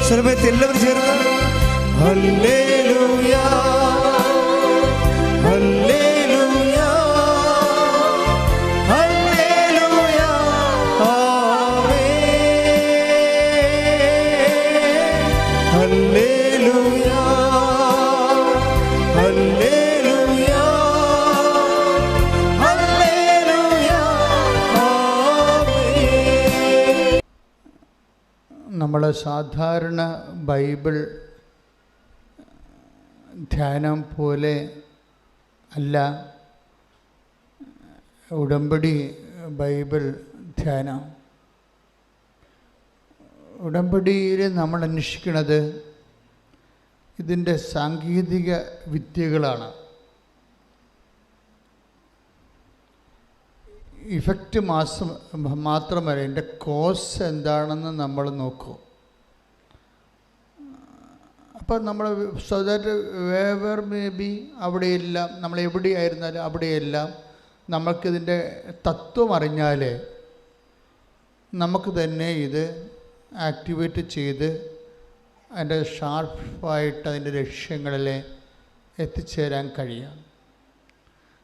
സമയത്ത് എല്ലാവരും ചേർന്ന് ഹല്ലേലൂയ ഹല്ലേലൂയ ഹല്ലേലൂയ ആമേൻ ഹല്ലേലൂയ ഹല്ലേലൂയ ഹല്ലേലൂയ ആമേൻ. നമ്മൾ സാധാരണ ബൈബിൾ ധ്യാനം പോലെ അല്ല ഉടമ്പടി ബൈബിൾ ധ്യാനം. ഉടമ്പടിയിൽ നമ്മൾ അന്വേഷിക്കുന്നത് ഇതിൻ്റെ സാങ്കേതിക വിദ്യകളാണ്. ഇഫക്റ്റ് മാത്രമല്ല, ഇതിൻ്റെ കോസ് എന്താണെന്ന് നമ്മൾ നോക്കും. അപ്പം നമ്മൾ so that waiver may be അവിടെയെല്ലാം നമ്മൾ എവിടെയായിരുന്നാലും അവിടെയെല്ലാം നമുക്കിതിൻ്റെ തത്വം അറിഞ്ഞാൽ നമുക്ക് തന്നെ ഇത് ആക്ടിവേറ്റ് ചെയ്ത് അതിൻ്റെ ഷാർപ്പായിട്ട് അതിൻ്റെ ലക്ഷ്യങ്ങളിൽ എത്തിച്ചേരാൻ കഴിയാം.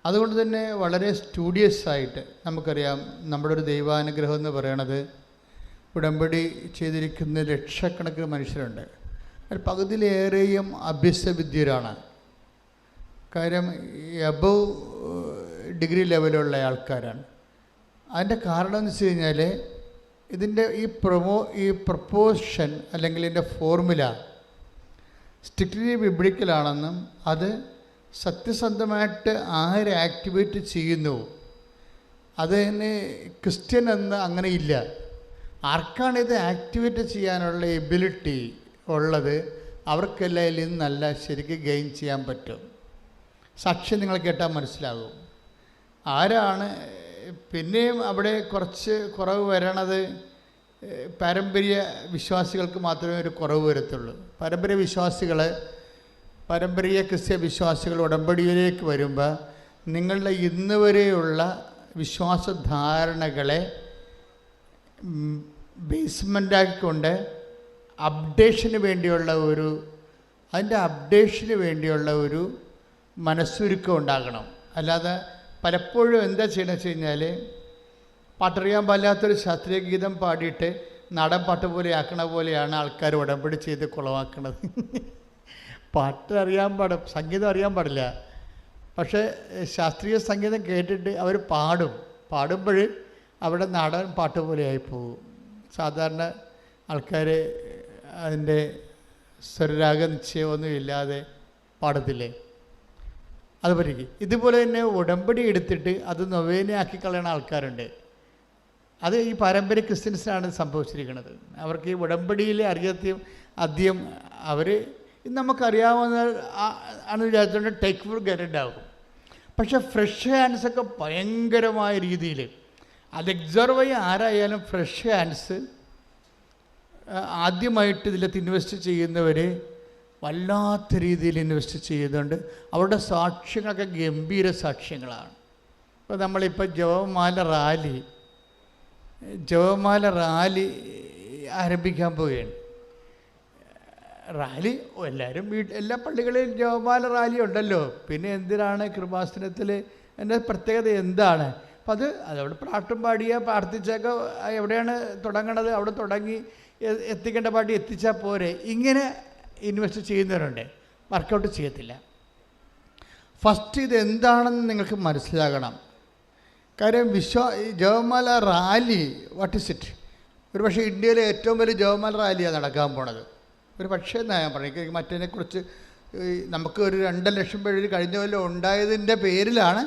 അതുകൊണ്ട് തന്നെ വളരെ സ്റ്റുഡിയസായിട്ട് നമുക്കറിയാം, നമ്മുടെ ഒരു ദൈവാനുഗ്രഹം എന്ന് പറയണത് ഉടമ്പടി ചെയ്തിരിക്കുന്ന ലക്ഷക്കണക്കിന് മനുഷ്യരുണ്ട്. അതിൽ പകുതിയിലേറെയും അഭ്യസ്തവിദ്യരാണ്. കാര്യം എബവ് ഡിഗ്രി ലെവലുള്ള ആൾക്കാരാണ്. അതിൻ്റെ കാരണം എന്ന് വെച്ച് കഴിഞ്ഞാൽ ഇതിൻ്റെ ഈ പ്രൊപ്പോഷൻ അല്ലെങ്കിൽ ഇതിൻ്റെ ഫോർമുല സ്ട്രിക്റ്റ്ലി ബിബ്ലിക്കലാണെന്നും അത് സത്യസന്ധമായിട്ട് ആര് ആക്ടിവേറ്റ് ചെയ്യുന്നു അതിന് ക്രിസ്ത്യൻ എന്ന് അങ്ങനെയില്ല. ആർക്കാണിത് ആക്ടിവേറ്റ് ചെയ്യാനുള്ള എബിലിറ്റി ഉള്ളത് അവർക്കെല്ലാം ഇതിൽ നിന്ന് നല്ല ശരിക്കും ഗെയിൻ ചെയ്യാൻ പറ്റും. സാക്ഷ്യം നിങ്ങൾ കേട്ടാൽ മനസ്സിലാകും ആരാണ്. പിന്നെയും അവിടെ കുറച്ച് കുറവ് വരണത് പാരമ്പര്യ വിശ്വാസികൾക്ക് മാത്രമേ ഒരു കുറവ് വരത്തുള്ളൂ. പാരമ്പര്യ ക്രിസ്ത്യ വിശ്വാസികൾ ഉടമ്പടിയിലേക്ക് വരുമ്പോൾ നിങ്ങളുടെ ഇന്ന് വരെയുള്ള വിശ്വാസധാരണകളെ ബേസ്മെൻ്റാക്കിക്കൊണ്ട് അപ്ഡേഷന് വേണ്ടിയുള്ള ഒരു മനസ്സൊരുക്കം ഉണ്ടാകണം. അല്ലാതെ പലപ്പോഴും എന്താ ചെയ്യണമെന്ന് വെച്ച് കഴിഞ്ഞാൽ പാട്ടറിയാൻ പാടില്ലാത്തൊരു ശാസ്ത്രീയ ഗീതം പാടിയിട്ട് നാടൻ പാട്ട് പോലെ ആക്കണ പോലെയാണ് ആൾക്കാർ ഉടമ്പടി ചെയ്ത് കുളമാക്കണത്. പാട്ട് സംഗീതം അറിയാൻ പാടില്ല, പക്ഷേ ശാസ്ത്രീയ സംഗീതം കേട്ടിട്ട് അവർ പാടുമ്പോൾ അവിടെ നാടൻ പാട്ട് പോലെ ആയിപ്പോകും. സാധാരണ ആൾക്കാർ അതിൻ്റെ സ്വരരാഗ നിശ്ചയമൊന്നും ഇല്ലാതെ പാടത്തില്ലേ, അതുപോലെ ഇതുപോലെ തന്നെ ഉടമ്പടി എടുത്തിട്ട് അത് നൊവേനയാക്കി കളയണ ആൾക്കാരുണ്ട്. അത് ഈ പാരമ്പര്യ ക്രിസ്ത്യൻസിനാണ് സംഭവിച്ചിരിക്കുന്നത്. അവർക്ക് ഈ ഉടമ്പടിയിലെ അധികം അവർ നമുക്കറിയാവുന്ന ആണ് വിചാരിച്ചുകൊണ്ട് ടേക്ക് ഫോർ ഗ്രാൻറ്റഡ് ആകും. പക്ഷേ ഫ്രഷ് ഹാൻഡ്സൊക്കെ ഭയങ്കരമായ രീതിയിൽ അത് എക്സർവ് ചെയ്യ ആരായാലും ഫ്രഷ് ഹാൻഡ്സ് ആദ്യമായിട്ട് ഇതിലത്ത് ഇൻവെസ്റ്റ് ചെയ്യുന്നവർ വല്ലാത്ത രീതിയിൽ ഇൻവെസ്റ്റ് ചെയ്യുന്നുണ്ട്. അവരുടെ സാക്ഷ്യങ്ങളൊക്കെ ഗംഭീര സാക്ഷ്യങ്ങളാണ്. ഇപ്പോൾ നമ്മളിപ്പോൾ ജപമാല റാലി ആരംഭിക്കാൻ പോവുകയാണ്. റാലി എല്ലാവരും എല്ലാ പള്ളികളിലും ജപമാല റാലി ഉണ്ടല്ലോ. പിന്നെ എന്തിനാണ് കൃപാസനത്തിൽ എൻ്റെ പ്രത്യേകത എന്താണ്? അപ്പം അതവിടെ പാട്ടും പാടിയ പ്രാർത്ഥിച്ചൊക്കെ എവിടെയാണ് തുടങ്ങണത് അവിടെ തുടങ്ങി എത്തിക്കേണ്ട പാട്ടി എത്തിച്ചാൽ പോരെ. ഇങ്ങനെ ഇൻവെസ്റ്റ് ചെയ്യുന്നവരുണ്ട്, വർക്കൗട്ട് ചെയ്യത്തില്ല. ഫസ്റ്റ് ഇതെന്താണെന്ന് നിങ്ങൾക്ക് മനസ്സിലാകണം. കാര്യം ജപമാല റാലി വാട്ട് ഇസ് ഇറ്റ്? ഒരു പക്ഷേ ഇന്ത്യയിലെ ഏറ്റവും വലിയ ജപമാല റാലിയാണ് നടക്കാൻ പോണത്. ഒരു പക്ഷേ എന്നാ ഞാൻ പറയും, മറ്റതിനെക്കുറിച്ച് നമുക്ക് ഒരു 2 ലക്ഷം പേര് കഴിഞ്ഞ കൊല്ലം ഉണ്ടായതിൻ്റെ പേരിലാണ്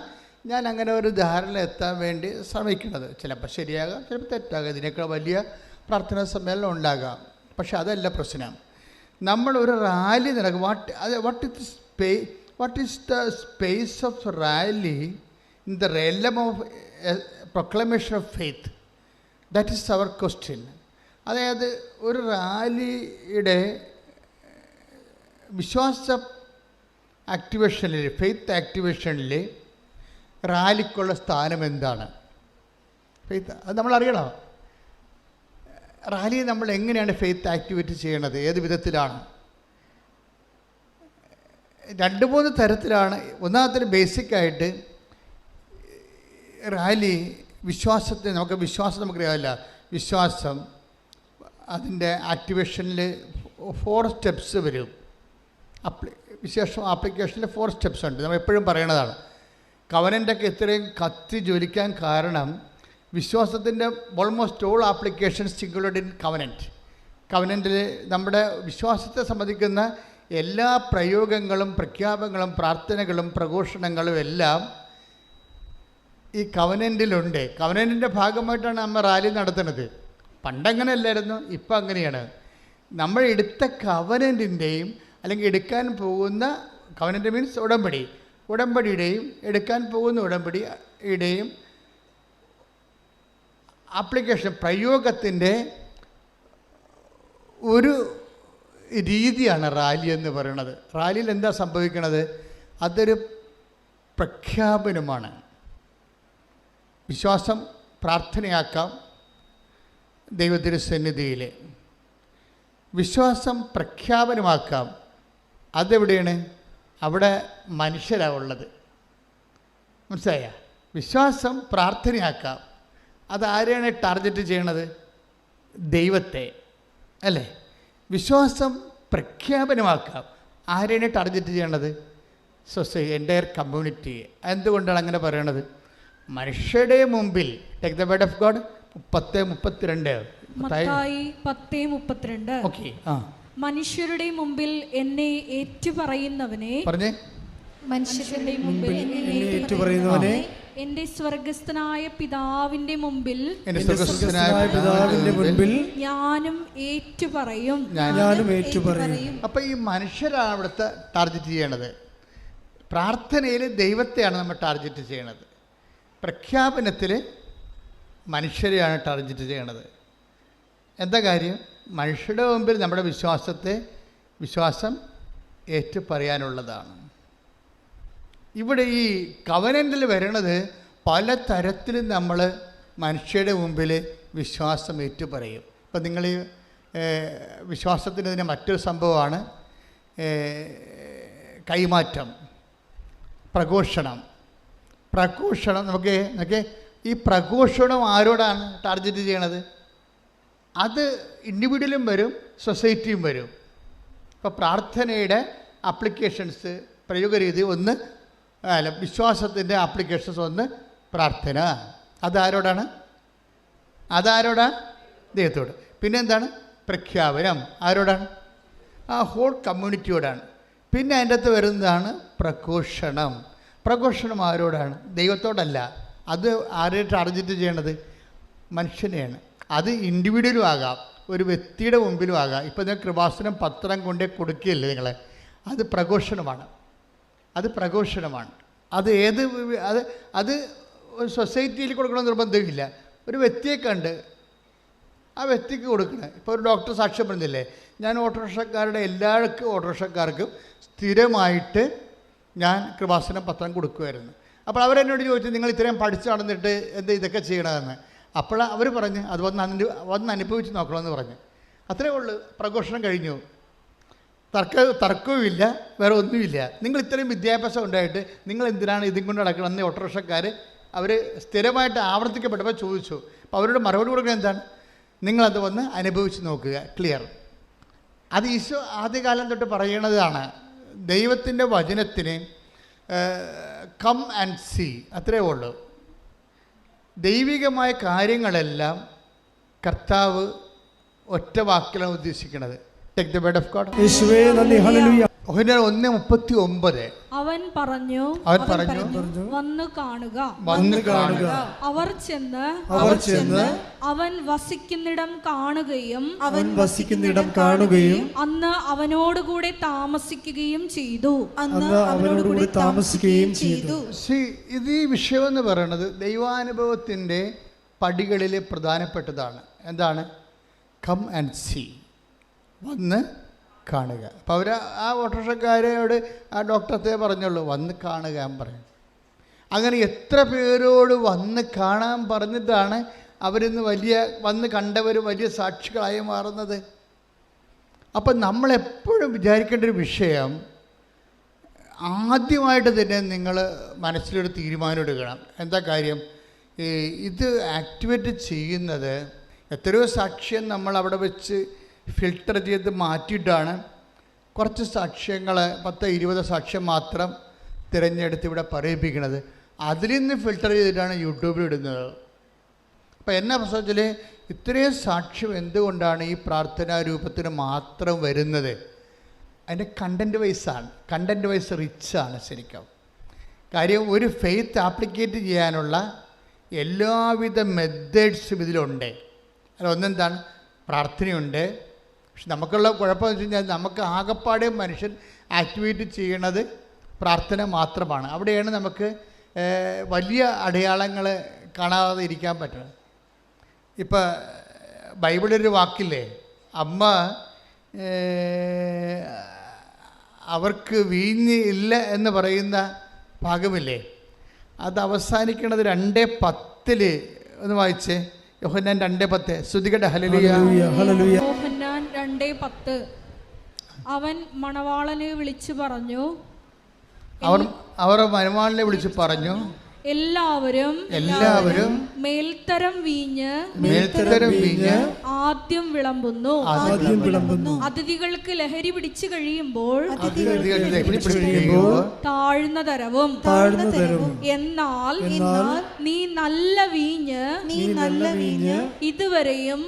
ഞാൻ അങ്ങനെ ഒരു ധാരണ എത്താൻ വേണ്ടി ശ്രമിക്കുന്നത്. ചിലപ്പോൾ ശരിയാകാം, ചിലപ്പോൾ തെറ്റാകാം, ഇതിനേക്കാൾ വലിയ പ്രാർത്ഥനാ സമ്മേളനം ഉണ്ടാകാം. പക്ഷെ അതല്ല പ്രശ്നം. നമ്മളൊരു റാലി നടക്കും. What is the space of rally in the realm of proclamation of faith? That is our question. അതായത് ഒരു റാലിയുടെ വിശ്വാസ ആക്ടിവേഷനിൽ, ഫെയ്ത്ത് ആക്ടിവേഷനിൽ റാലിക്കുള്ള സ്ഥാനം എന്താണ്? ഫെയ്ത്ത് അത് നമ്മളറിയണം. റാലി നമ്മൾ എങ്ങനെയാണ് ഫെയ്ത്ത് ആക്ടിവേറ്റ് ചെയ്യണത്, ഏത് വിധത്തിലാണ്? 2-3 തരത്തിലാണ്. ഒന്നാമത്തെ ബേസിക്കായിട്ട് റാലി വിശ്വാസത്തെ നമുക്കറിയാമല്ല, വിശ്വാസം അതിൻ്റെ ആക്ടിവേഷനിൽ 4 സ്റ്റെപ്സ് വരും. വിശേഷം ആപ്ലിക്കേഷനിൽ 4 സ്റ്റെപ്സ് ഉണ്ട്. നമ്മൾ എപ്പോഴും പറയണതാണ്. കവനൻ്റൊക്കെ ഇത്രയും കത്തി ജ്വലിക്കാൻ കാരണം വിശ്വാസത്തിൻ്റെ ഓൾമോസ്റ്റ് ഓൾ ആപ്ലിക്കേഷൻസ് സിംഗുലർഡ് ഇൻ കവനൻറ്റിൽ നമ്മുടെ വിശ്വാസത്തെ സംബന്ധിക്കുന്ന എല്ലാ പ്രയോഗങ്ങളും പ്രഖ്യാപനങ്ങളും പ്രാർത്ഥനകളും പ്രഘോഷണങ്ങളും എല്ലാം ഈ കവനൻറ്റിലുണ്ട്. കവനൻറ്റിൻ്റെ ഭാഗമായിട്ടാണ് നമ്മൾ റാലി നടത്തുന്നത്. പണ്ടങ്ങനെ അല്ലായിരുന്നു, ഇപ്പം അങ്ങനെയാണ്. നമ്മൾ എടുത്ത കവനൻറ്റിൻ്റെയും അല്ലെങ്കിൽ എടുക്കാൻ പോകുന്ന കവനൻറ്റ് മീൻസ് ഉടമ്പടിയുടെയും എടുക്കാൻ പോകുന്ന ഉടമ്പടിയുടെയും ആപ്ലിക്കേഷൻ പ്രയോഗത്തിൻ്റെ ഒരു രീതിയാണ് റാലി എന്ന് പറയുന്നത്. റാലിയിൽ എന്താ സംഭവിക്കുന്നത്? അതൊരു പ്രഖ്യാപനമാണ്. വിശ്വാസം പ്രാർത്ഥനയാക്കാം ദൈവത്തിൻ്റെ സന്നിധിയിൽ, വിശ്വാസം പ്രഖ്യാപനമാക്കാം. അതെവിടെയാണ്? അവിടെ മനുഷ്യരാണ് ഉള്ളത്. മനസ്സിലായ? വിശ്വാസം പ്രാർത്ഥനയാക്കാം. അതാരെയാണ് ടാർഗറ്റ് ചെയ്യണത്? ദൈവത്തെ അല്ലേ? വിശ്വാസം പ്രഖ്യാപനമാക്കാം. ആരെയാണ് ടാർഗറ്റ് ചെയ്യണത്? Entire community. എന്തുകൊണ്ടാണ് അങ്ങനെ പറയണത്? മനുഷ്യരുടെ മുമ്പിൽ take the word of God 10:32. Mathai 10:32. Okay. മനുഷ്യരുടെ മുമ്പിൽ എന്നെ ഏറ്റുപറയുന്നവനെ പറഞ്ഞേ. മനുഷ്യരുടെ മുമ്പിൽ എന്നെ ഏറ്റുപറയുന്നവനെ എന്റെ സ്വർഗസ്ഥനായ പിതാവിന്റെ മുമ്പിൽ ഞാനും ഏറ്റുപറയും. അപ്പൊ ഈ മനുഷ്യരാണ് അവിടുത്തെ ടാർഗറ്റ് ചെയ്യണത്. പ്രാർത്ഥനയിൽ ദൈവത്തെയാണ് നമ്മൾ ടാർഗറ്റ് ചെയ്യണത്. പ്രഖ്യാപനത്തിൽ മനുഷ്യരെയാണ് ടാർഗറ്റ് ചെയ്യണത്. എന്താ കാര്യം? മനുഷ്യരുടെ മുമ്പിൽ നമ്മുടെ വിശ്വാസം ഏറ്റുപറയാനുള്ളതാണ്. ഇവിടെ ഈ കവനൻ്റിൽ വരണത് പല തരത്തിലും നമ്മൾ മനുഷ്യരുടെ മുമ്പിൽ വിശ്വാസം ഏറ്റുപറയും. ഇപ്പം നിങ്ങൾ ഈ വിശ്വാസത്തിന് ഇതിന് മറ്റൊരു സംഭവമാണ് കൈമാറ്റം, പ്രഘോഷണം. നമുക്ക് ഈ പ്രഘോഷണം ആരോടാണ് ടാർഗറ്റ് ചെയ്യണത്? അത് ഇൻഡിവിജ്വലും വരും, സൊസൈറ്റിയും വരും. ഇപ്പോൾ പ്രാർത്ഥനയുടെ ആപ്ലിക്കേഷൻസ് പ്രയോഗരീതി ഒന്ന്, വിശ്വാസത്തിൻ്റെ ആപ്ലിക്കേഷൻസ് ഒന്ന് പ്രാർത്ഥന. അതാരോടാണ്? ദൈവത്തോട്. പിന്നെ എന്താണ്? പ്രഖ്യാപനം ആരോടാണ്? ആ ഹോൾ കമ്മ്യൂണിറ്റിയോടാണ്. പിന്നെ അതിൻ്റെ അകത്ത് വരുന്നതാണ് പ്രഘോഷണം ആരോടാണ്? ദൈവത്തോടല്ല. അത് ആരെയും ടാർഗറ്റ് ചെയ്യണത്? മനുഷ്യനെയാണ്. അത് ഇൻഡിവിജ്വലും ആകാം, ഒരു വ്യക്തിയുടെ മുമ്പിലും ആകാം. ഇപ്പം നിങ്ങൾ കൃപാസനം പത്രം കൊണ്ടേ കൊടുക്കുകയല്ലേ നിങ്ങളെ? അത് പ്രഘോഷണമാണ്. അത് ഒരു സൊസൈറ്റിയിൽ കൊടുക്കണമെന്ന് നിർബന്ധമില്ല. ഒരു വ്യക്തിയെ കണ്ട് ആ വ്യക്തിക്ക് കൊടുക്കണം. ഇപ്പോൾ ഒരു ഡോക്ടർ സാക്ഷ്യം പറഞ്ഞില്ലേ, ഞാൻ ഓട്ടോറിക്ഷക്കാർക്കും സ്ഥിരമായിട്ട് ഞാൻ കൃപാസനം പത്രം കൊടുക്കുമായിരുന്നു. അപ്പോൾ അവരെന്നോട് ചോദിച്ചു, നിങ്ങൾ ഇത്രയും പഠിച്ചു നടന്നിട്ട് എന്താ ഇതൊക്കെ ചെയ്യണമെന്ന്. അപ്പോൾ അവർ പറഞ്ഞ് അത് വന്ന് അനുഭവിച്ച് നോക്കണമെന്ന് പറഞ്ഞു. അത്രേ ഉള്ളൂ. പ്രഘോഷണം കഴിഞ്ഞു. തർക്കവുമില്ല, വേറെ ഒന്നുമില്ല. നിങ്ങൾ ഇത്രയും വിദ്യാഭ്യാസം ഉണ്ടായിട്ട് നിങ്ങൾ എന്തിനാണ് ഇതും കൊണ്ട് നടക്കണമെന്ന് ഓട്ടോറിക്ഷക്കാർ അവർ സ്ഥിരമായിട്ട് ആവർത്തിക്കപ്പെട്ടപ്പോൾ ചോദിച്ചു. അപ്പോൾ അവരോട് മറുപടി കൊടുക്കുന്നത് എന്താണ്? നിങ്ങളത് വന്ന് അനുഭവിച്ച് നോക്കുക. ക്ലിയർ. അത് ഈശോ ആദ്യകാലം തൊട്ട് പറയണതാണ്. ദൈവത്തിൻ്റെ വചനത്തിന് കം ആൻഡ് സീ, അത്രേ ഉള്ളൂ. ദൈവികമായ കാര്യങ്ങളെല്ലാം കർത്താവ് ഒറ്റ വാക്കിലാണ് ഉദ്ദേശിക്കുന്നത്. Take the word of God. യേശുവേ നന്ദി. ഹല്ലേലൂയ. 1:39 അവൻ പറഞ്ഞു വന്നു കാണുക. അവർ ചെന്ന് അവൻ വസിക്കുന്നിടം കാണുകയും അന്ന് അവനോടുകൂടെ താമസിക്കുകയും ചെയ്തു. ഇത് ഈ വിഷയം എന്ന് പറയുന്നത് ദൈവാനുഭവത്തിൻ്റെ പടികളിൽ പ്രധാനപ്പെട്ടതാണ്. എന്താണ്? കം ആൻഡ് സീ, വന്ന് കാണുക. അപ്പോൾ അവർ ആ ഓട്ടോറിക്ഷക്കാരോട് ആ ഡോക്ടറത്തെ പറഞ്ഞുള്ളൂ, വന്ന് കാണുക പറയും. അങ്ങനെ എത്ര പേരോട് വന്ന് കാണാൻ പറഞ്ഞിട്ടാണ് അവരിന്ന് വന്ന് കണ്ടവർ വലിയ സാക്ഷികളായി മാറുന്നത്. അപ്പം നമ്മളെപ്പോഴും വിചാരിക്കേണ്ട ഒരു വിഷയം, ആദ്യമായിട്ട് തന്നെ നിങ്ങൾ മനസ്സിലൊരു തീരുമാനം എടുക്കണം. എന്താ കാര്യം? ഇത് ആക്ടിവേറ്റ് ചെയ്യുന്നത് എത്രയോ സാക്ഷ്യം നമ്മൾ അവിടെ വെച്ച് ഫിൽട്ടർ ചെയ്ത് മാറ്റിയിട്ടാണ് കുറച്ച് സാക്ഷ്യങ്ങൾ 10-20 സാക്ഷ്യം മാത്രം തിരഞ്ഞെടുത്ത് ഇവിടെ പറയിപ്പിക്കുന്നത്. അതിൽ നിന്ന് ഫിൽട്ടർ ചെയ്തിട്ടാണ് യൂട്യൂബിൽ ഇടുന്നത്. അപ്പോൾ എന്നാ പ്രശ്നത്തിൽ ഇത്രയും സാക്ഷ്യം എന്തുകൊണ്ടാണ് ഈ പ്രാർത്ഥനാ രൂപത്തിന് മാത്രം വരുന്നത്? അതിൻ്റെ കണ്ടൻറ്റ് വൈസ് റിച്ചാണ് ശരിക്കും. കാര്യം ഒരു ഫെയ്ത്ത് ആപ്ലിക്കേറ്റ് ചെയ്യാനുള്ള എല്ലാവിധ മെത്തേഡ്സും ഇതിലുണ്ട്. അല്ല, ഒന്നെന്താണ്? പ്രാർത്ഥനയുണ്ട്. പക്ഷെ നമുക്കുള്ള കുഴപ്പമെന്ന് വെച്ച് കഴിഞ്ഞാൽ നമുക്ക് ആകപ്പാടെ മനുഷ്യൻ ആക്ടിവേറ്റ് ചെയ്യണത് പ്രാർത്ഥന മാത്രമാണ്. അവിടെയാണ് നമുക്ക് വലിയ അടയാളങ്ങൾ കാണാതെ ഇരിക്കാൻ പറ്റുന്നത്. ഇപ്പം ബൈബിളൊരു വാക്കില്ലേ, അമ്മ അവർക്ക് വീഞ്ഞ് ഇല്ല എന്ന് പറയുന്ന ഭാഗമില്ലേ, അത് അവസാനിക്കുന്നത് 2:10 ഒന്ന് വായിച്ചേ. യോഹന്നാൻ 2:10. ശ്രുതികട്ടെ ഹല്ലേലൂയ. യോഹന്നാൻ 2:10. അവൻ മണവാളനെ വിളിച്ചു പറഞ്ഞു, അവർ മണവാളനെ വിളിച്ചു പറഞ്ഞു, എല്ലാവരും മേൽത്തരം വീഞ്ഞ് ആദ്യം വിളമ്പുന്നു. അതിഥികൾക്ക് ലഹരി പിടിച്ചു കഴിയുമ്പോൾ താഴ്ന്ന തരവും. എന്നാൽ നീ നല്ല വീഞ്ഞ് ഇതുവരെയും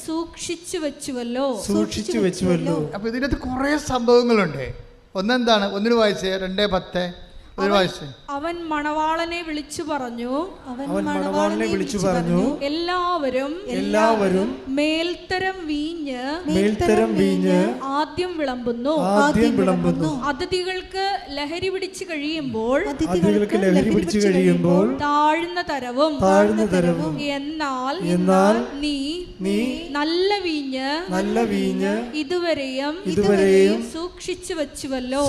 സൂക്ഷിച്ചു വെച്ചുവല്ലോ. അപ്പൊ ഇതിനകത്ത് കുറെ സംഭവങ്ങളുണ്ട്. ഒന്നെന്താണ്? ഒന്നിന് വായിച്ചേ, 2:10. അവൻ മണവാളനെ വിളിച്ചു പറഞ്ഞു, എല്ലാവരും മേൽത്തരം വീഞ്ഞ് ആദ്യം വിളമ്പുന്നു. അതിഥികൾക്ക് ലഹരി പിടിച്ചു കഴിയുമ്പോൾ താഴ്ന്ന തരവും. എന്നാൽ നീ നല്ല വീഞ്ഞ് ഇതുവരെയും സൂക്ഷിച്ചു വെച്ചുവല്ലോ.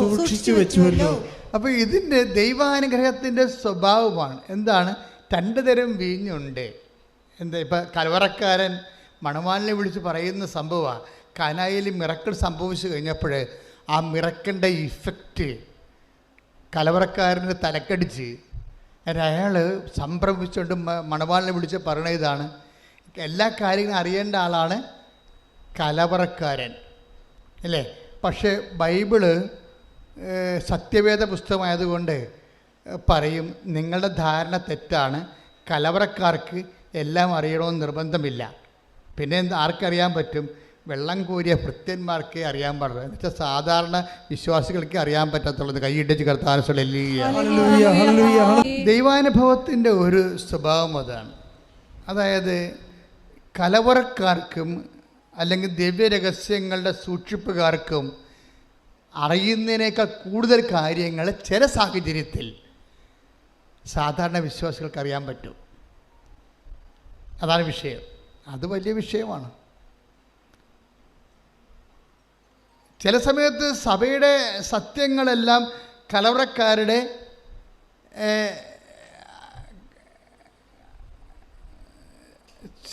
അപ്പോൾ ഇതിൻ്റെ ദൈവാനുഗ്രഹത്തിൻ്റെ സ്വഭാവമാണ്. എന്താണ്? 2 തരം വീഞ്ഞുണ്ട്. എന്താ? ഇപ്പം കലവറക്കാരൻ മണവാളിനെ വിളിച്ച് പറയുന്ന സംഭവമാണ്. കാനായിൽ മിറക്കിൾ സംഭവിച്ചു കഴിഞ്ഞപ്പോൾ ആ മിറക്കിൻ്റെ ഇഫക്റ്റ് കലവറക്കാരന് തലക്കടിച്ച് അയാൾ സംഭ്രമിച്ചുകൊണ്ട് മണവാളിനെ വിളിച്ച് പറയണ ഇതാണ്. എല്ലാ കാര്യങ്ങളും അറിയേണ്ട ആളാണ് കലവറക്കാരൻ, അല്ലേ? പക്ഷേ ബൈബിള് സത്യവേദ പുസ്തകമായതുകൊണ്ട് പറയും, നിങ്ങളുടെ ധാരണ തെറ്റാണ്, കലവറക്കാർക്ക് എല്ലാം അറിയണമെന്ന് നിർബന്ധമില്ല. പിന്നെ ആർക്കറിയാൻ പറ്റും? വെള്ളം കോരിയ ഭൃത്യന്മാർക്കേ അറിയാൻ പാടുള്ളൂ. എന്നുവെച്ചാൽ സാധാരണ വിശ്വാസികൾക്ക് അറിയാൻ പറ്റത്തുള്ളത്. കൈയിട്ടിച്ച് കർത്താൻ. ദൈവാനുഭവത്തിൻ്റെ ഒരു സ്വഭാവം അതാണ്. അതായത് കലവറക്കാർക്കും അല്ലെങ്കിൽ ദിവ്യരഹസ്യങ്ങളുടെ സൂക്ഷിപ്പുകാർക്കും അറിയുന്നതിനേക്കാൾ കൂടുതൽ കാര്യങ്ങൾ ചില സാഹചര്യത്തിൽ സാധാരണ വിശ്വാസികൾക്ക് അറിയാൻ പറ്റും. അതാണ് വിഷയം. അത് വലിയ വിഷയമാണ്. ചില സമയത്ത് സഭയുടെ സത്യങ്ങളെല്ലാം കലവറക്കാരുടെ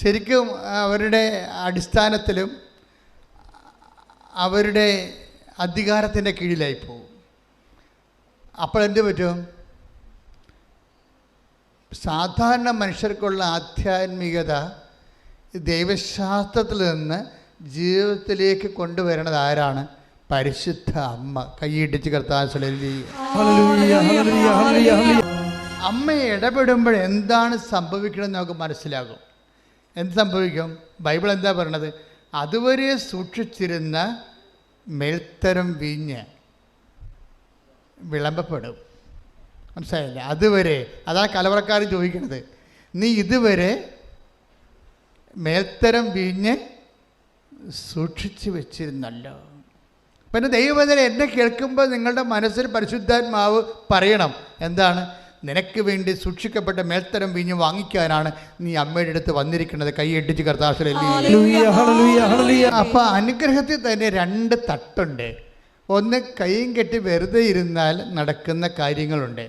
ശരിക്കും അവരുടെ അടിസ്ഥാനത്തിലും അവരുടെ അധികാരത്തിൻ്റെ കീഴിലായി പോകും. അപ്പോൾ എന്ത് പറ്റും? സാധാരണ മനുഷ്യർക്കുള്ള ആധ്യാത്മികത ദൈവശാസ്ത്രത്തിൽ നിന്ന് ജീവിതത്തിലേക്ക് കൊണ്ടുവരണത് ആരാണ്? പരിശുദ്ധ അമ്മ. കൈയിടിച്ച് കർത്താൻ. അമ്മ ഇടപെടുമ്പോൾ എന്താണ് സംഭവിക്കണമെന്ന് നമുക്ക് മനസ്സിലാകും. എന്ത് സംഭവിക്കും? ബൈബിൾ എന്താ പറയണത്? അതുവരെ സൂക്ഷിച്ചിരുന്ന മേൽത്തരം വീഞ്ഞ് വിളമ്പപ്പെടും. മനസ്സിലായില്ലേ? അതുവരെ. അതാണ് കലവറക്കാർ ചോദിക്കുന്നത്. നീ ഇതുവരെ മേൽത്തരം വീഞ്ഞ് സൂക്ഷിച്ചു വെച്ചിരുന്നല്ലോ. പിന്നെ ദൈവവചനം എന്നെ കേൾക്കുമ്പോൾ നിങ്ങളുടെ മനസ്സിൽ പരിശുദ്ധാത്മാവ് പറയണം, എന്താണ്? നിനക്ക് വേണ്ടി സൂക്ഷിക്കപ്പെട്ട മേൽത്തരം വീഞ്ഞ് വാങ്ങിക്കാനാണ് നീ അമ്മയുടെ അടുത്ത് വന്നിരിക്കുന്നത്. കൈയിട്ടിച്ച് കർത്താവിൽ. അപ്പോൾ അനുഗ്രഹത്തിൽ തന്നെ 2 തട്ടുണ്ട്. ഒന്ന്, കൈയും കെട്ടി വെറുതെ ഇരുന്നാൽ നടക്കുന്ന കാര്യങ്ങളുണ്ട്.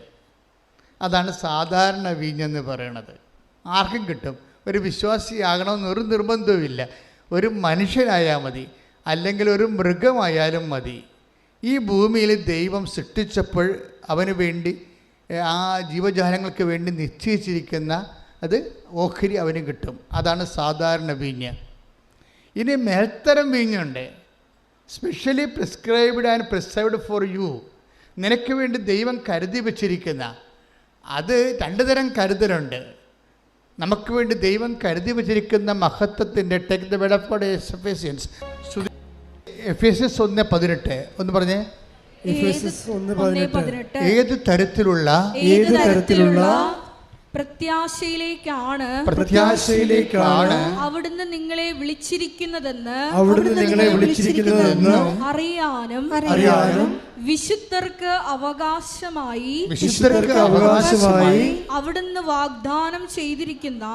അതാണ് സാധാരണ വീഞ്ഞെന്ന് പറയണത്. ആർക്കും കിട്ടും. ഒരു വിശ്വാസിയാകണമെന്ന് ഒരു നിർബന്ധവുമില്ല. ഒരു മനുഷ്യനായാൽ മതി, അല്ലെങ്കിൽ ഒരു മൃഗമായാലും മതി. ഈ ഭൂമിയിൽ ദൈവം സൃഷ്ടിച്ചപ്പോൾ അവന് വേണ്ടി ആ ജീവജാലങ്ങൾക്ക് വേണ്ടി നിശ്ചയിച്ചിരിക്കുന്ന അത് ഓഹരി അവന് കിട്ടും. അതാണ് സാധാരണ വീഞ്ഞ്. ഇനി മേൽത്തരം വീഞ്ഞുണ്ട്, specially prescribed and preserved for you. നിനക്ക് വേണ്ടി ദൈവം കരുതി വച്ചിരിക്കുന്ന അത് 2 തരം കരുതലുണ്ട്. നമുക്ക് വേണ്ടി ദൈവം കരുതി വച്ചിരിക്കുന്ന മഹത്വത്തിൻ്റെ take the word of God Ephesians 1:18 ഒന്ന് പറഞ്ഞേ. എഫേസ്യസ് 1:18 ഏത് തരത്തിലുള്ള പ്രത്യാശയിലേക്കാണ് അവിടുന്ന് നിങ്ങളെ വിളിച്ചിരിക്കുന്നതെന്ന് അറിയാനും വിശുദ്ധർക്ക് അവകാശമായി അവിടുന്ന് വാഗ്ദാനം ചെയ്തിരിക്കുന്ന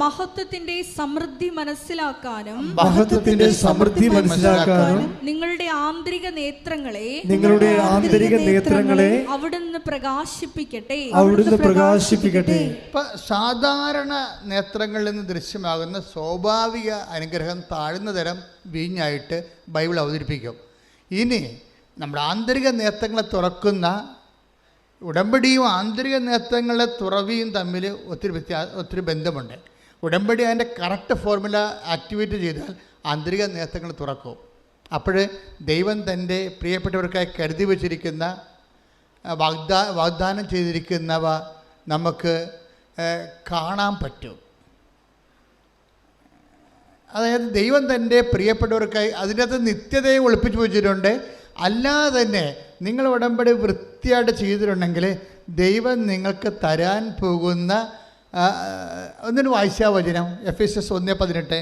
മഹത്വത്തിന്റെ സമൃദ്ധി മനസ്സിലാക്കാനും നിങ്ങളുടെ ആന്തരിക നേത്രങ്ങളെ അവിടുന്ന് പ്രകാശിപ്പിക്കട്ടെ. സാധാരണ നേത്രങ്ങളിൽ നിന്ന് ദൃശ്യമാകുന്ന സ്വാഭാവിക അനുഗ്രഹം താഴ്ന്ന തരം വീഞ്ഞായിട്ട് ബൈബിൾ അവതരിപ്പിക്കും. ഇനി നമ്മുടെ ആന്തരിക നേത്രങ്ങളെ തുറക്കുന്ന ഉടമ്പടിയും ആന്തരിക നേത്രങ്ങളെ തുറവിയും തമ്മിൽ ഒത്തിരി ബന്ധമുണ്ട്. ഉടമ്പടി അതിൻ്റെ കറക്റ്റ് ഫോർമുല ആക്ടിവേറ്റ് ചെയ്താൽ ആന്തരിക നേത്രങ്ങൾ തുറക്കും. അപ്പോൾ ദൈവം തൻ്റെ പ്രിയപ്പെട്ടവർക്കായി കരുതി വച്ചിരിക്കുന്ന വാഗ്ദാനം ചെയ്തിരിക്കുന്നവ നമുക്ക് കാണാൻ പറ്റും. അതായത് ദൈവം തൻ്റെ പ്രിയപ്പെട്ടവർക്കായി അതിനകത്ത് നിത്യതയെ ഒളിപ്പിച്ചു വെച്ചിട്ടുണ്ട്. അല്ലാതെ തന്നെ നിങ്ങൾ ഉടമ്പടി വൃത്തിയായിട്ട് ചെയ്തിട്ടുണ്ടെങ്കിൽ ദൈവം നിങ്ങൾക്ക് തരാൻ പോകുന്ന ഒന്നിന് വായിച്ചാ വചനം എഫേസ്യസ് 1:18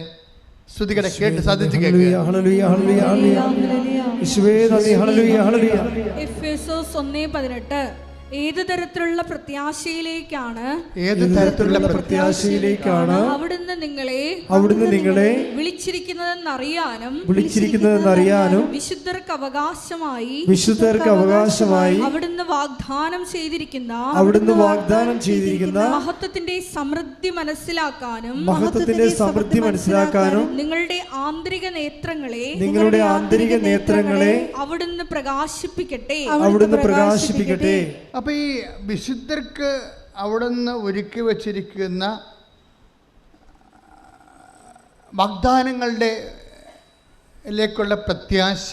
സ്തുതികടെ കേട്ട് സാധിച്ചു കേൾക്കുക. എഫേസോസ് 1:18 ഏത് തരത്തിലുള്ള പ്രത്യാശയിലേക്കാണ് അവിടുന്ന് നിങ്ങളെ വിളിച്ചിരിക്കുന്നതെന്നറിയാനും വിശുദ്ധർക്ക് അവകാശമായി അവിടുന്ന് വാഗ്ദാനം ചെയ്തിരിക്കുന്ന മഹത്വത്തിന്റെ സമൃദ്ധി മനസ്സിലാക്കാനും നിങ്ങളുടെ ആന്തരിക നേത്രങ്ങളെ അവിടുന്ന് പ്രകാശിപ്പിക്കട്ടെ. അപ്പോൾ ഈ വിശുദ്ധർക്ക് അവിടുന്ന് ഒരുക്കി വച്ചിരിക്കുന്ന വാഗ്ദാനങ്ങളിലേക്കുള്ള പ്രത്യാശ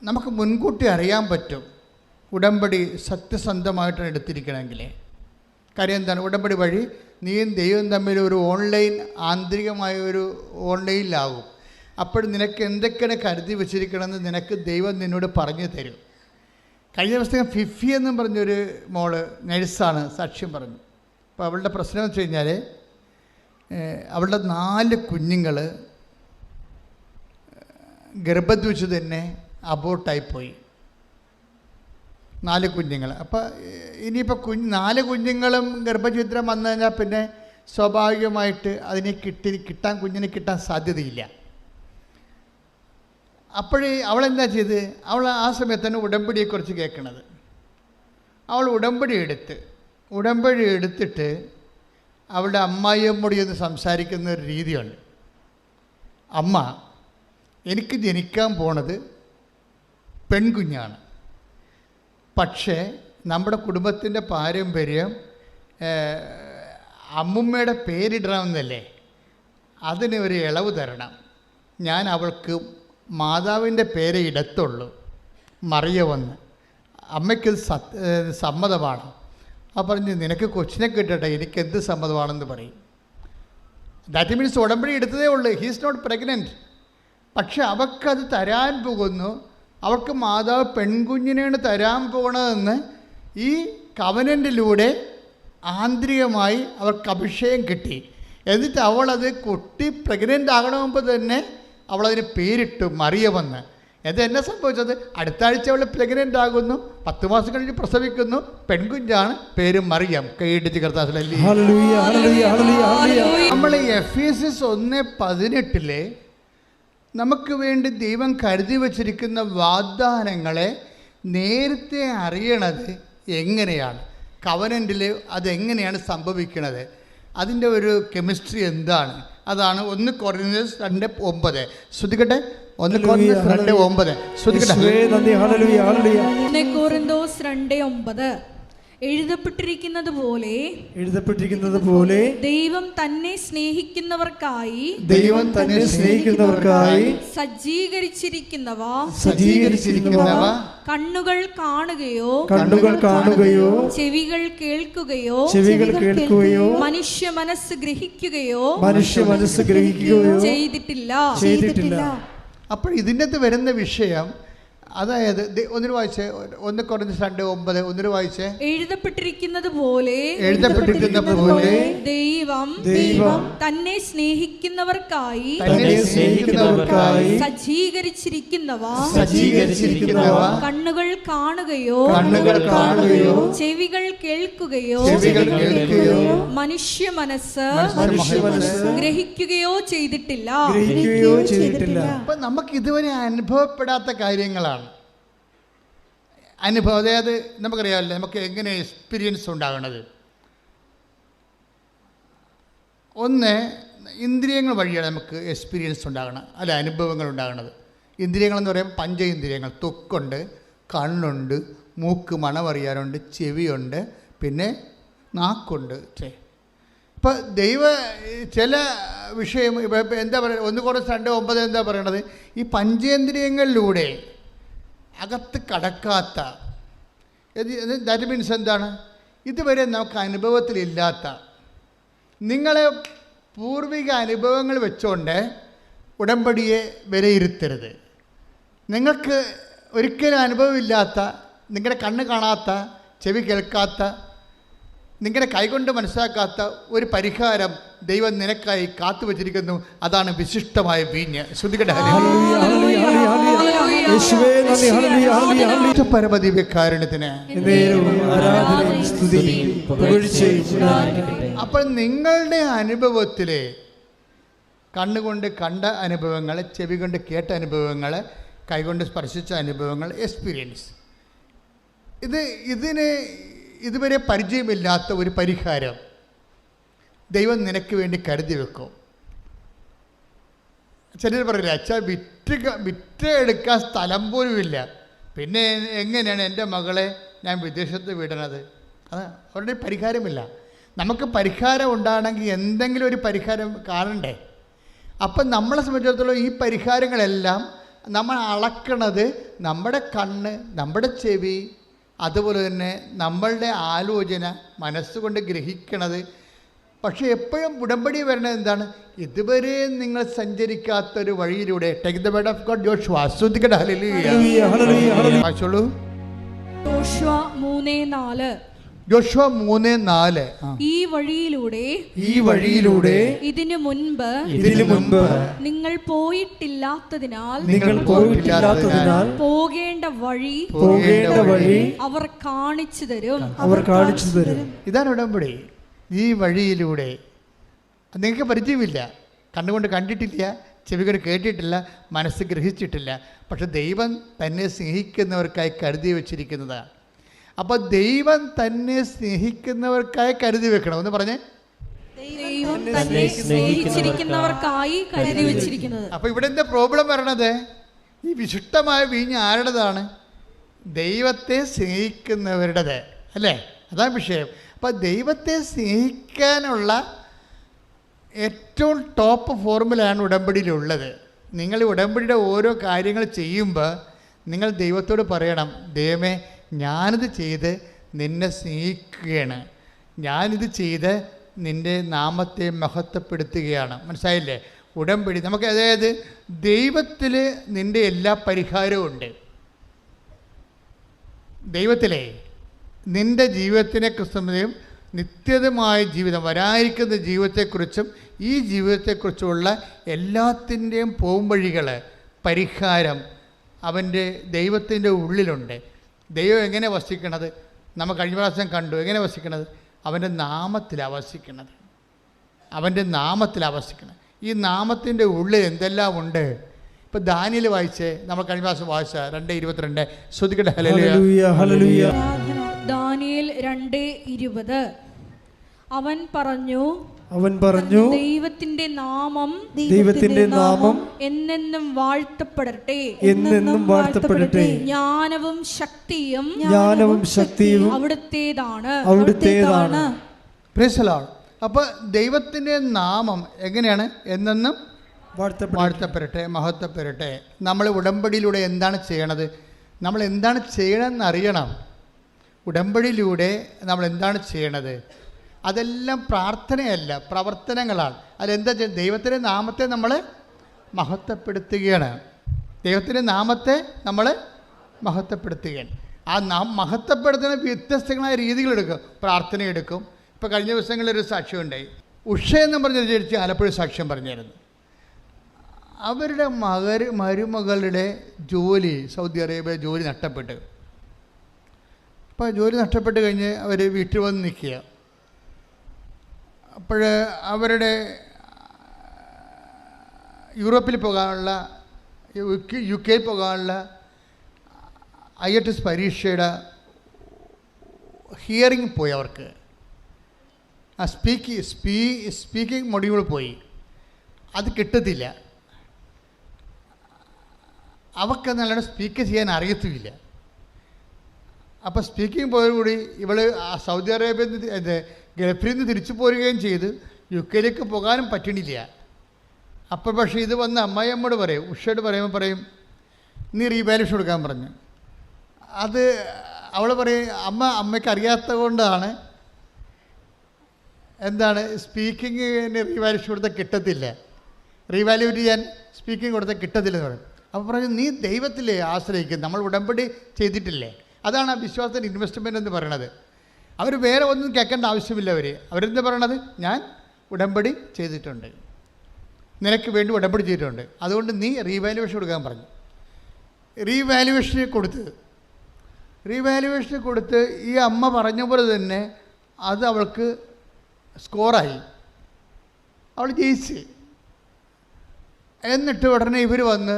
നമുക്ക് മുൻകൂട്ടി അറിയാൻ പറ്റും. ഉടമ്പടി സത്യസന്ധമായിട്ടാണ് എടുത്തിരിക്കണമെങ്കിൽ. കാര്യം എന്താണ്? ഉടമ്പടി വഴി നീയും ദൈവം തമ്മിൽ ഒരു ആന്തരികമായ ഒരു ഓൺലൈനിലാകും. അപ്പോൾ നിനക്ക് എന്തൊക്കെയാണ് കരുതി വച്ചിരിക്കണമെന്ന് നിനക്ക് ദൈവം നിന്നോട് പറഞ്ഞു തരും. കഴിഞ്ഞ ദിവസം ഫിഫി എന്നും പറഞ്ഞൊരു മോള് നഴ്സാണ്, സാക്ഷ്യം പറഞ്ഞു. അപ്പോൾ അവളുടെ പ്രശ്നം എന്ന് വെച്ച് കഴിഞ്ഞാൽ അവളുടെ 4 കുഞ്ഞുങ്ങൾ ഗർഭത്തിൽ വെച്ച് തന്നെ അബോർട്ടായിപ്പോയി. 4 കുഞ്ഞുങ്ങൾ. അപ്പോൾ ഇനിയിപ്പോൾ 4 കുഞ്ഞുങ്ങളും ഗർഭഛിദ്രം വന്നു കഴിഞ്ഞാൽ പിന്നെ സ്വാഭാവികമായിട്ട് അതിനെ കുഞ്ഞിനെ കിട്ടാൻ സാധ്യതയില്ല. അപ്പോഴേ അവളെന്താ ചെയ്ത്? അവൾ ആ സമയത്താണ് ഉടമ്പടിയെക്കുറിച്ച് കേൾക്കണത്. അവൾ ഉടമ്പടി എടുത്തിട്ട് അവളുടെ അമ്മായിയമ്മോട് ചെന്ന് സംസാരിക്കുന്ന ഒരു രീതിയുണ്ട്. അമ്മ, എനിക്ക് ജനിക്കാൻ പോണത് പെൺകുഞ്ഞാണ്. പക്ഷേ നമ്മുടെ കുടുംബത്തിൻ്റെ പാരമ്പര്യം അമ്മുമ്മയുടെ പേരിടണമെന്നല്ലേ, അതിന് ഒരു ഇളവ് തരണം. ഞാൻ അവൾക്ക് മാതാവിൻ്റെ പേരെ ഇടത്തുള്ളൂ, മറിയവെന്ന്. അമ്മയ്ക്ക് സമ്മതമാണ്. ആ പറഞ്ഞ് നിനക്ക് കൊച്ചിനെ കിട്ടട്ടെ, എനിക്കെന്ത് സമ്മതമാണെന്ന് പറയും. ദാറ്റ് മീൻസ് ഉടമ്പടി എടുത്തതേ ഉള്ളൂ, ഹീസ് നോട്ട് പ്രഗ്നൻറ്റ്. പക്ഷെ അവൾക്കത് തരാൻ പോകുന്നു. അവൾക്ക് മാതാവ് പെൺകുഞ്ഞിനെയാണ് തരാൻ പോകണതെന്ന് ഈ കവനൻറ്റിലൂടെ ആന്തരികമായി അവൾക്ക് അഭിഷേകം കിട്ടി. എന്നിട്ട് അവളത് കുട്ടി പ്രഗ്നൻ്റ് ആകണമെമ്പോൾ തന്നെ അവളതിന് പേരിട്ടു മറിയമെന്ന്. എന്നെ സംഭവിച്ചത്? അടുത്ത ആഴ്ച അവൾ പ്രഗ്നൻ്റ് ആകുന്നു, 10 മാസം കഴിഞ്ഞ് പ്രസവിക്കുന്നു, പെൺകുഞ്ഞാണ്, പേര് മറിയം. കൈയിടിച്ച് കർത്താവിൽ നമ്മൾ എഫേസ്യസ് 1:18 നമുക്ക് വേണ്ടി ദൈവം കരുതി വച്ചിരിക്കുന്ന വാഗ്ദാനങ്ങളെ നേരത്തെ അറിയണത് എങ്ങനെയാണ്? കവനൻറ്റിൽ അതെങ്ങനെയാണ് സംഭവിക്കുന്നത്, അതിൻ്റെ ഒരു കെമിസ്ട്രി എന്താണ്, അതാണ് 1 കൊറിന്ത്യൻസ് 2:9. ശ്രദ്ധിക്കട്ടെ, 1 കൊറിന്ത്യൻസ് 2:9 ശ്രദ്ധിക്കട്ടെ. യേശുവേ നന്ദി. Hallelujah hallelujah. 1 കൊരിന്തോസ് 2:9 എഴുതപ്പെട്ടിരിക്കുന്നത് പോലെ ദൈവം തന്നെ സ്നേഹിക്കുന്നവർക്കായി സജ്ജീകരിച്ചിരിക്കുന്നവ കണ്ണുകൾ കാണുകയോ ചെവികൾ കേൾക്കുകയോ മനുഷ്യ മനസ്സ് ഗ്രഹിക്കുകയോ ചെയ്തിട്ടില്ല. അപ്പോൾ ഇതിനകത്ത് വരുന്ന വിഷയം, അതായത് ഒന്നിനു വായിച്ചേ, 1 കൊരിന്ത്യൻസ് 2:9 ഒന്നിനു വായിച്ചേ. എഴുതപ്പെട്ടിരിക്കുന്നത് പോലെ ദൈവം തന്നെ സ്നേഹിക്കുന്നവർക്കായി സജ്ജീകരിച്ചിരിക്കുന്നവ കണ്ണുകൾ കാണുകയോ ചെവികൾ കേൾക്കുകയോ മനുഷ്യ മനസ്സ് ഗ്രഹിക്കുകയോ ചെയ്തിട്ടില്ല. അപ്പൊ നമുക്ക് ഇതുവരെ അനുഭവപ്പെടാത്ത കാര്യങ്ങളാണ്. അതായത് നമുക്കറിയാമല്ലോ, നമുക്ക് എങ്ങനെ എക്സ്പീരിയൻസ് ഉണ്ടാകണത്. ഒന്ന്, ഇന്ദ്രിയങ്ങൾ വഴിയാണ് നമുക്ക് എക്സ്പീരിയൻസ് ഉണ്ടാകണം, അല്ല അനുഭവങ്ങൾ ഉണ്ടാകണത്. ഇന്ദ്രിയങ്ങളെന്ന് പറയുമ്പോൾ പഞ്ചേന്ദ്രിയങ്ങൾ, ത്വക്കുണ്ട്, കണ്ണുണ്ട്, മൂക്ക് മണമറിയാനുണ്ട്, ചെവിയുണ്ട്, പിന്നെ നാക്കുണ്ട്. ഇപ്പോൾ ചില വിഷയം എന്താ പറയുക, 1 കൊരിന്ത്യൻസ് 2:9 എന്താ പറയണത്, ഈ പഞ്ചേന്ദ്രിയങ്ങളിലൂടെ അകത്ത് കടക്കാത്ത, ദാറ്റ് മീൻസ് എന്താണ്, ഇതുവരെ നമുക്ക് അനുഭവത്തിലില്ലാത്ത, നിങ്ങളെ പൂർവിക അനുഭവങ്ങൾ വെച്ചുകൊണ്ട് ഉടമ്പടിയെ വിലയിരുത്തരുത്. നിങ്ങൾക്ക് ഒരിക്കലും അനുഭവമില്ലാത്ത, നിങ്ങളുടെ കണ്ണ് കാണാത്ത, ചെവി കേൾക്കാത്ത, നിങ്ങളുടെ കൈകൊണ്ട് മനസ്സിലാക്കാത്ത ഒരു പരിഹാരം ദൈവം നിനക്കായി കാത്തു വച്ചിരിക്കുന്നു. അതാണ് വിശിഷ്ടമായ വീഞ്ഞ്. ശ്രുതികട പരമദിവ്യകാരുണ്യത്തിന്. അപ്പോൾ നിങ്ങളുടെ അനുഭവത്തിലെ കണ്ണുകൊണ്ട് കണ്ട അനുഭവങ്ങൾ, ചെവി കൊണ്ട് കേട്ട അനുഭവങ്ങൾ, കൈകൊണ്ട് സ്പർശിച്ച അനുഭവങ്ങൾ, എക്സ്പീരിയൻസ്, ഇതിന് ഇതുവരെ പരിചയമില്ലാത്ത ഒരു പരിഹാരം ദൈവം നിനക്ക് വേണ്ടി കരുതി വെക്കും. ചിലർ പറയില്ല, അച്ഛാ വിറ്റ് എടുക്കാൻ സ്ഥലം പോലുമില്ല, പിന്നെ എങ്ങനെയാണ് എൻ്റെ മകളെ ഞാൻ വിദേശത്ത് വിടണത്? അത് അവരുടെ പരിഹാരമില്ല. നമുക്ക് പരിഹാരം ഉണ്ടാകണമെങ്കിൽ എന്തെങ്കിലും ഒരു പരിഹാരം കാണണ്ടേ? അപ്പം നമ്മളെ സംബന്ധിച്ചിടത്തോളം ഈ പരിഹാരങ്ങളെല്ലാം നമ്മൾ അളക്കണത് നമ്മുടെ കണ്ണ്, നമ്മുടെ ചെവി, അതുപോലെ തന്നെ നമ്മളുടെ ആലോചന, മനസ്സുകൊണ്ട് ഗ്രഹിക്കണത്. പക്ഷേ എപ്പോഴും ഉടമ്പടി വരുന്നത് എന്താണ്? ഇതുവരെ നിങ്ങൾ സഞ്ചരിക്കാത്തൊരു വഴിയിലൂടെ. Take the word of God. Joshua ശ്രദ്ധിക്കട്ടെ. ഹല്ലേലൂയ. വായിച്ചോളൂ. ജോഷുവ 3:4. ഈ വഴിയിലൂടെ ഇതിനു മുൻപ് നിങ്ങൾ പോയിട്ടില്ലാത്തതിനാൽ പോകേണ്ട വഴി അവർ കാണിച്ചു തരും. ഇതാണ് ഉടമ്പടി. ഈ വഴിയിലൂടെ നിങ്ങൾക്ക് പരിചയമില്ല, കണ്ണുകൊണ്ട് കണ്ടിട്ടില്ല, ചെവി കൊണ്ട് കേട്ടിട്ടില്ല, മനസ്സ് ഗ്രഹിച്ചിട്ടില്ല. പക്ഷെ ദൈവം തന്നെ സ്നേഹിക്കുന്നവർക്കായി കരുതി വച്ചിരിക്കുന്നതാണ്. അപ്പോൾ ദൈവം തന്നെ സ്നേഹിക്കുന്നവർക്കായി കരുതി വെക്കണം. ഒന്ന് പറഞ്ഞേ. ദൈവം തന്നെ സ്നേഹിച്ചിരിക്കുന്നവർക്കായി കരുതി വെച്ചിരിക്കുന്നത്. അപ്പോൾ ഇവിടെ എന്താ പ്രോബ്ലം വരണത്? ഈ വിശിഷ്ടമായ വീഞ്ഞ് ആരുടേതാണ്? ദൈവത്തെ സ്നേഹിക്കുന്നവരുടേത് അല്ലേ? അതാണ് വിഷയം. അപ്പോൾ ദൈവത്തെ സ്നേഹിക്കാനുള്ള ഏറ്റവും ടോപ്പ് ഫോർമുലയാണ് ഉടമ്പടിയിലുള്ളത്. നിങ്ങൾ ഉടമ്പടിയുടെ ഓരോ കാര്യങ്ങൾ ചെയ്യുമ്പോൾ നിങ്ങൾ ദൈവത്തോട് പറയണം, ദൈവമേ, ഞാനിത് ചെയ്ത് നിന്നെ സ്നേഹിക്കുകയാണ്, ഞാനിത് ചെയ്ത് നിൻ്റെ നാമത്തെ മഹത്വപ്പെടുത്തുകയാണ്. മനസ്സിലായില്ലേ? ഉടമ്പടി നമുക്ക്, അതായത് ദൈവത്തിൽ നിൻ്റെ എല്ലാ പരിഹാരവും ഉണ്ട്. ദൈവത്തിലെ നിൻ്റെ ജീവിതത്തിനെ കുറിച്ചും നിത്യതമായ ജീവിതം, വരാനിരിക്കുന്ന ജീവിതത്തെക്കുറിച്ചും ഈ ജീവിതത്തെക്കുറിച്ചുമുള്ള എല്ലാത്തിൻ്റെയും പോംവഴികൾ, പരിഹാരം അവൻ്റെ ദൈവത്തിൻ്റെ ഉള്ളിലുണ്ട്. ദൈവം എങ്ങനെ വസിക്കണത്? നമ്മൾ കഴിഞ്ഞ പ്രാവശ്യം കണ്ടു. എങ്ങനെ വസിക്കണത്? അവൻ്റെ നാമത്തിലാണ് വസിക്കണത്. അവൻ്റെ നാമത്തിലാണ് വസിക്കണത്. ഈ നാമത്തിൻ്റെ ഉള്ളിൽ എന്തെല്ലാം ഉണ്ട്? ഇപ്പം ദാനിയേൽ വായിച്ചേ, നമ്മൾ കഴിഞ്ഞ പ്രാവശ്യം വായിച്ച 2:22. ശ്രദ്ധിക്കട്ടെ. ഹല്ലേലൂയ. ദാനിയേൽ 2:20. അവൻ പറഞ്ഞു, ദൈവത്തിന്റെ നാമം എന്നെന്നും വാഴ്ത്തപ്പെടട്ടെ, എന്നെന്നും വാഴ്ത്തപ്പെടട്ടെ. ജ്ഞാനവും ശക്തിയും അവിടുത്തേതാണ്. Praise the Lord. അപ്പോൾ ദൈവത്തിൻ്റെ നാമം എങ്ങനെയാണ്? എന്നെന്നും വാഴ്ത്തപ്പെടട്ടെ, മഹത്വപ്പെടട്ടെ. നമ്മൾ ഉടമ്പടിയിലൂടെ എന്താണ് ചെയ്യണത്? നമ്മൾ എന്താണ് ചെയ്യണമെന്ന് അറിയണം. ഉടമ്പടിയിലൂടെ നമ്മൾ എന്താണ് ചെയ്യണത്? അതെല്ലാം പ്രാർത്ഥനയല്ല, പ്രവർത്തനങ്ങളാണ്. അതെന്താ? ദൈവത്തിൻ്റെ നാമത്തെ നമ്മൾ മഹത്വപ്പെടുത്തുകയാണ്. ദൈവത്തിൻ്റെ നാമത്തെ നമ്മൾ മഹത്വപ്പെടുത്തുകയാണ്. ആ മഹത്വപ്പെടുത്തുന്ന വ്യത്യസ്തങ്ങളായ രീതികളെടുക്കും. പ്രാർത്ഥന എടുക്കും. ഇപ്പോൾ കഴിഞ്ഞ ദിവസങ്ങളിലൊരു സാക്ഷ്യം ഉണ്ടായി. ഉഷ എന്ന് പറഞ്ഞൊരു ചേച്ചി ആലപ്പുഴ സാക്ഷ്യം പറഞ്ഞായിരുന്നു. അവരുടെ മരുമകളുടെ ജോലി, സൗദി അറേബ്യ ജോലി നഷ്ടപ്പെട്ട്. അപ്പോൾ ജോലി നഷ്ടപ്പെട്ട് കഴിഞ്ഞ് അവർ വീട്ടിൽ വന്ന് നിൽക്കുക. അപ്പോൾ അവരുടെ യൂറോപ്പിൽ പോകാനുള്ള, UK പോകാനുള്ള IELTS പരീക്ഷയുടെ ഹിയറിംഗ് പോയി. അവർക്ക് ആ സ്പീക്കിംഗ് മൊഡ്യൂൾ പോയി. അത് കിട്ടത്തില്ല. അവർക്ക് നല്ലോണം സ്പീക്ക് ചെയ്യാൻ അറിയത്തുമില്ല. അപ്പോൾ സ്പീക്കിംഗ് പോയതോടുകൂടി ഇവൾ സൗദി അറേബ്യയിൽ നിന്ന് ഗൾഫിൽ നിന്ന് തിരിച്ചു പോരുകയും ചെയ്ത് UK പോകാനും പറ്റണില്ല. അപ്പോൾ പക്ഷേ ഇത് വന്ന് അമ്മായിയമ്മയോട് പറയും, ഉഷയോട് പറയുമ്പോൾ പറയും, നീ റീവാലുവേഷൻ കൊടുക്കാൻ പറഞ്ഞു. അത് അവൾ പറയും, അമ്മയ്ക്ക് അറിയാത്തത് കൊണ്ടാണ്, എന്താണ് സ്പീക്കിങ്ങിന് റീവാലുവേഷൻ കൊടുത്താൽ കിട്ടത്തില്ല, റീവാലുവേറ്റ് ചെയ്യാൻ സ്പീക്കിംഗ് കൊടുത്താൽ കിട്ടത്തില്ലെന്ന് പറയും. അപ്പോൾ പറഞ്ഞു, നീ ദൈവത്തിലെ ആശ്രയിക്കും, നമ്മൾ ഉടമ്പടി ചെയ്തിട്ടില്ലേ. അതാണ് ആ വിശ്വാസത്തിൻ്റെ ഇൻവെസ്റ്റ്മെൻ്റ് എന്ന് പറയണത്. അവർ വേറെ ഒന്നും കേൾക്കേണ്ട ആവശ്യമില്ല. അവരെന്താ പറയണത്? ഞാൻ ഉടമ്പടി ചെയ്തിട്ടുണ്ട്, നിനക്ക് വേണ്ടി ഉടമ്പടി ചെയ്തിട്ടുണ്ട്, അതുകൊണ്ട് നീ റീവാലുവേഷൻ കൊടുക്കാൻ പറഞ്ഞു. റീവാലുവേഷന് കൊടുത്ത് ഈ അമ്മ പറഞ്ഞ പോലെ തന്നെ അത് അവൾക്ക് സ്കോറായി, അവൾ ജയിച്ച്. എന്നിട്ട് ഉടനെ ഇവർ വന്ന്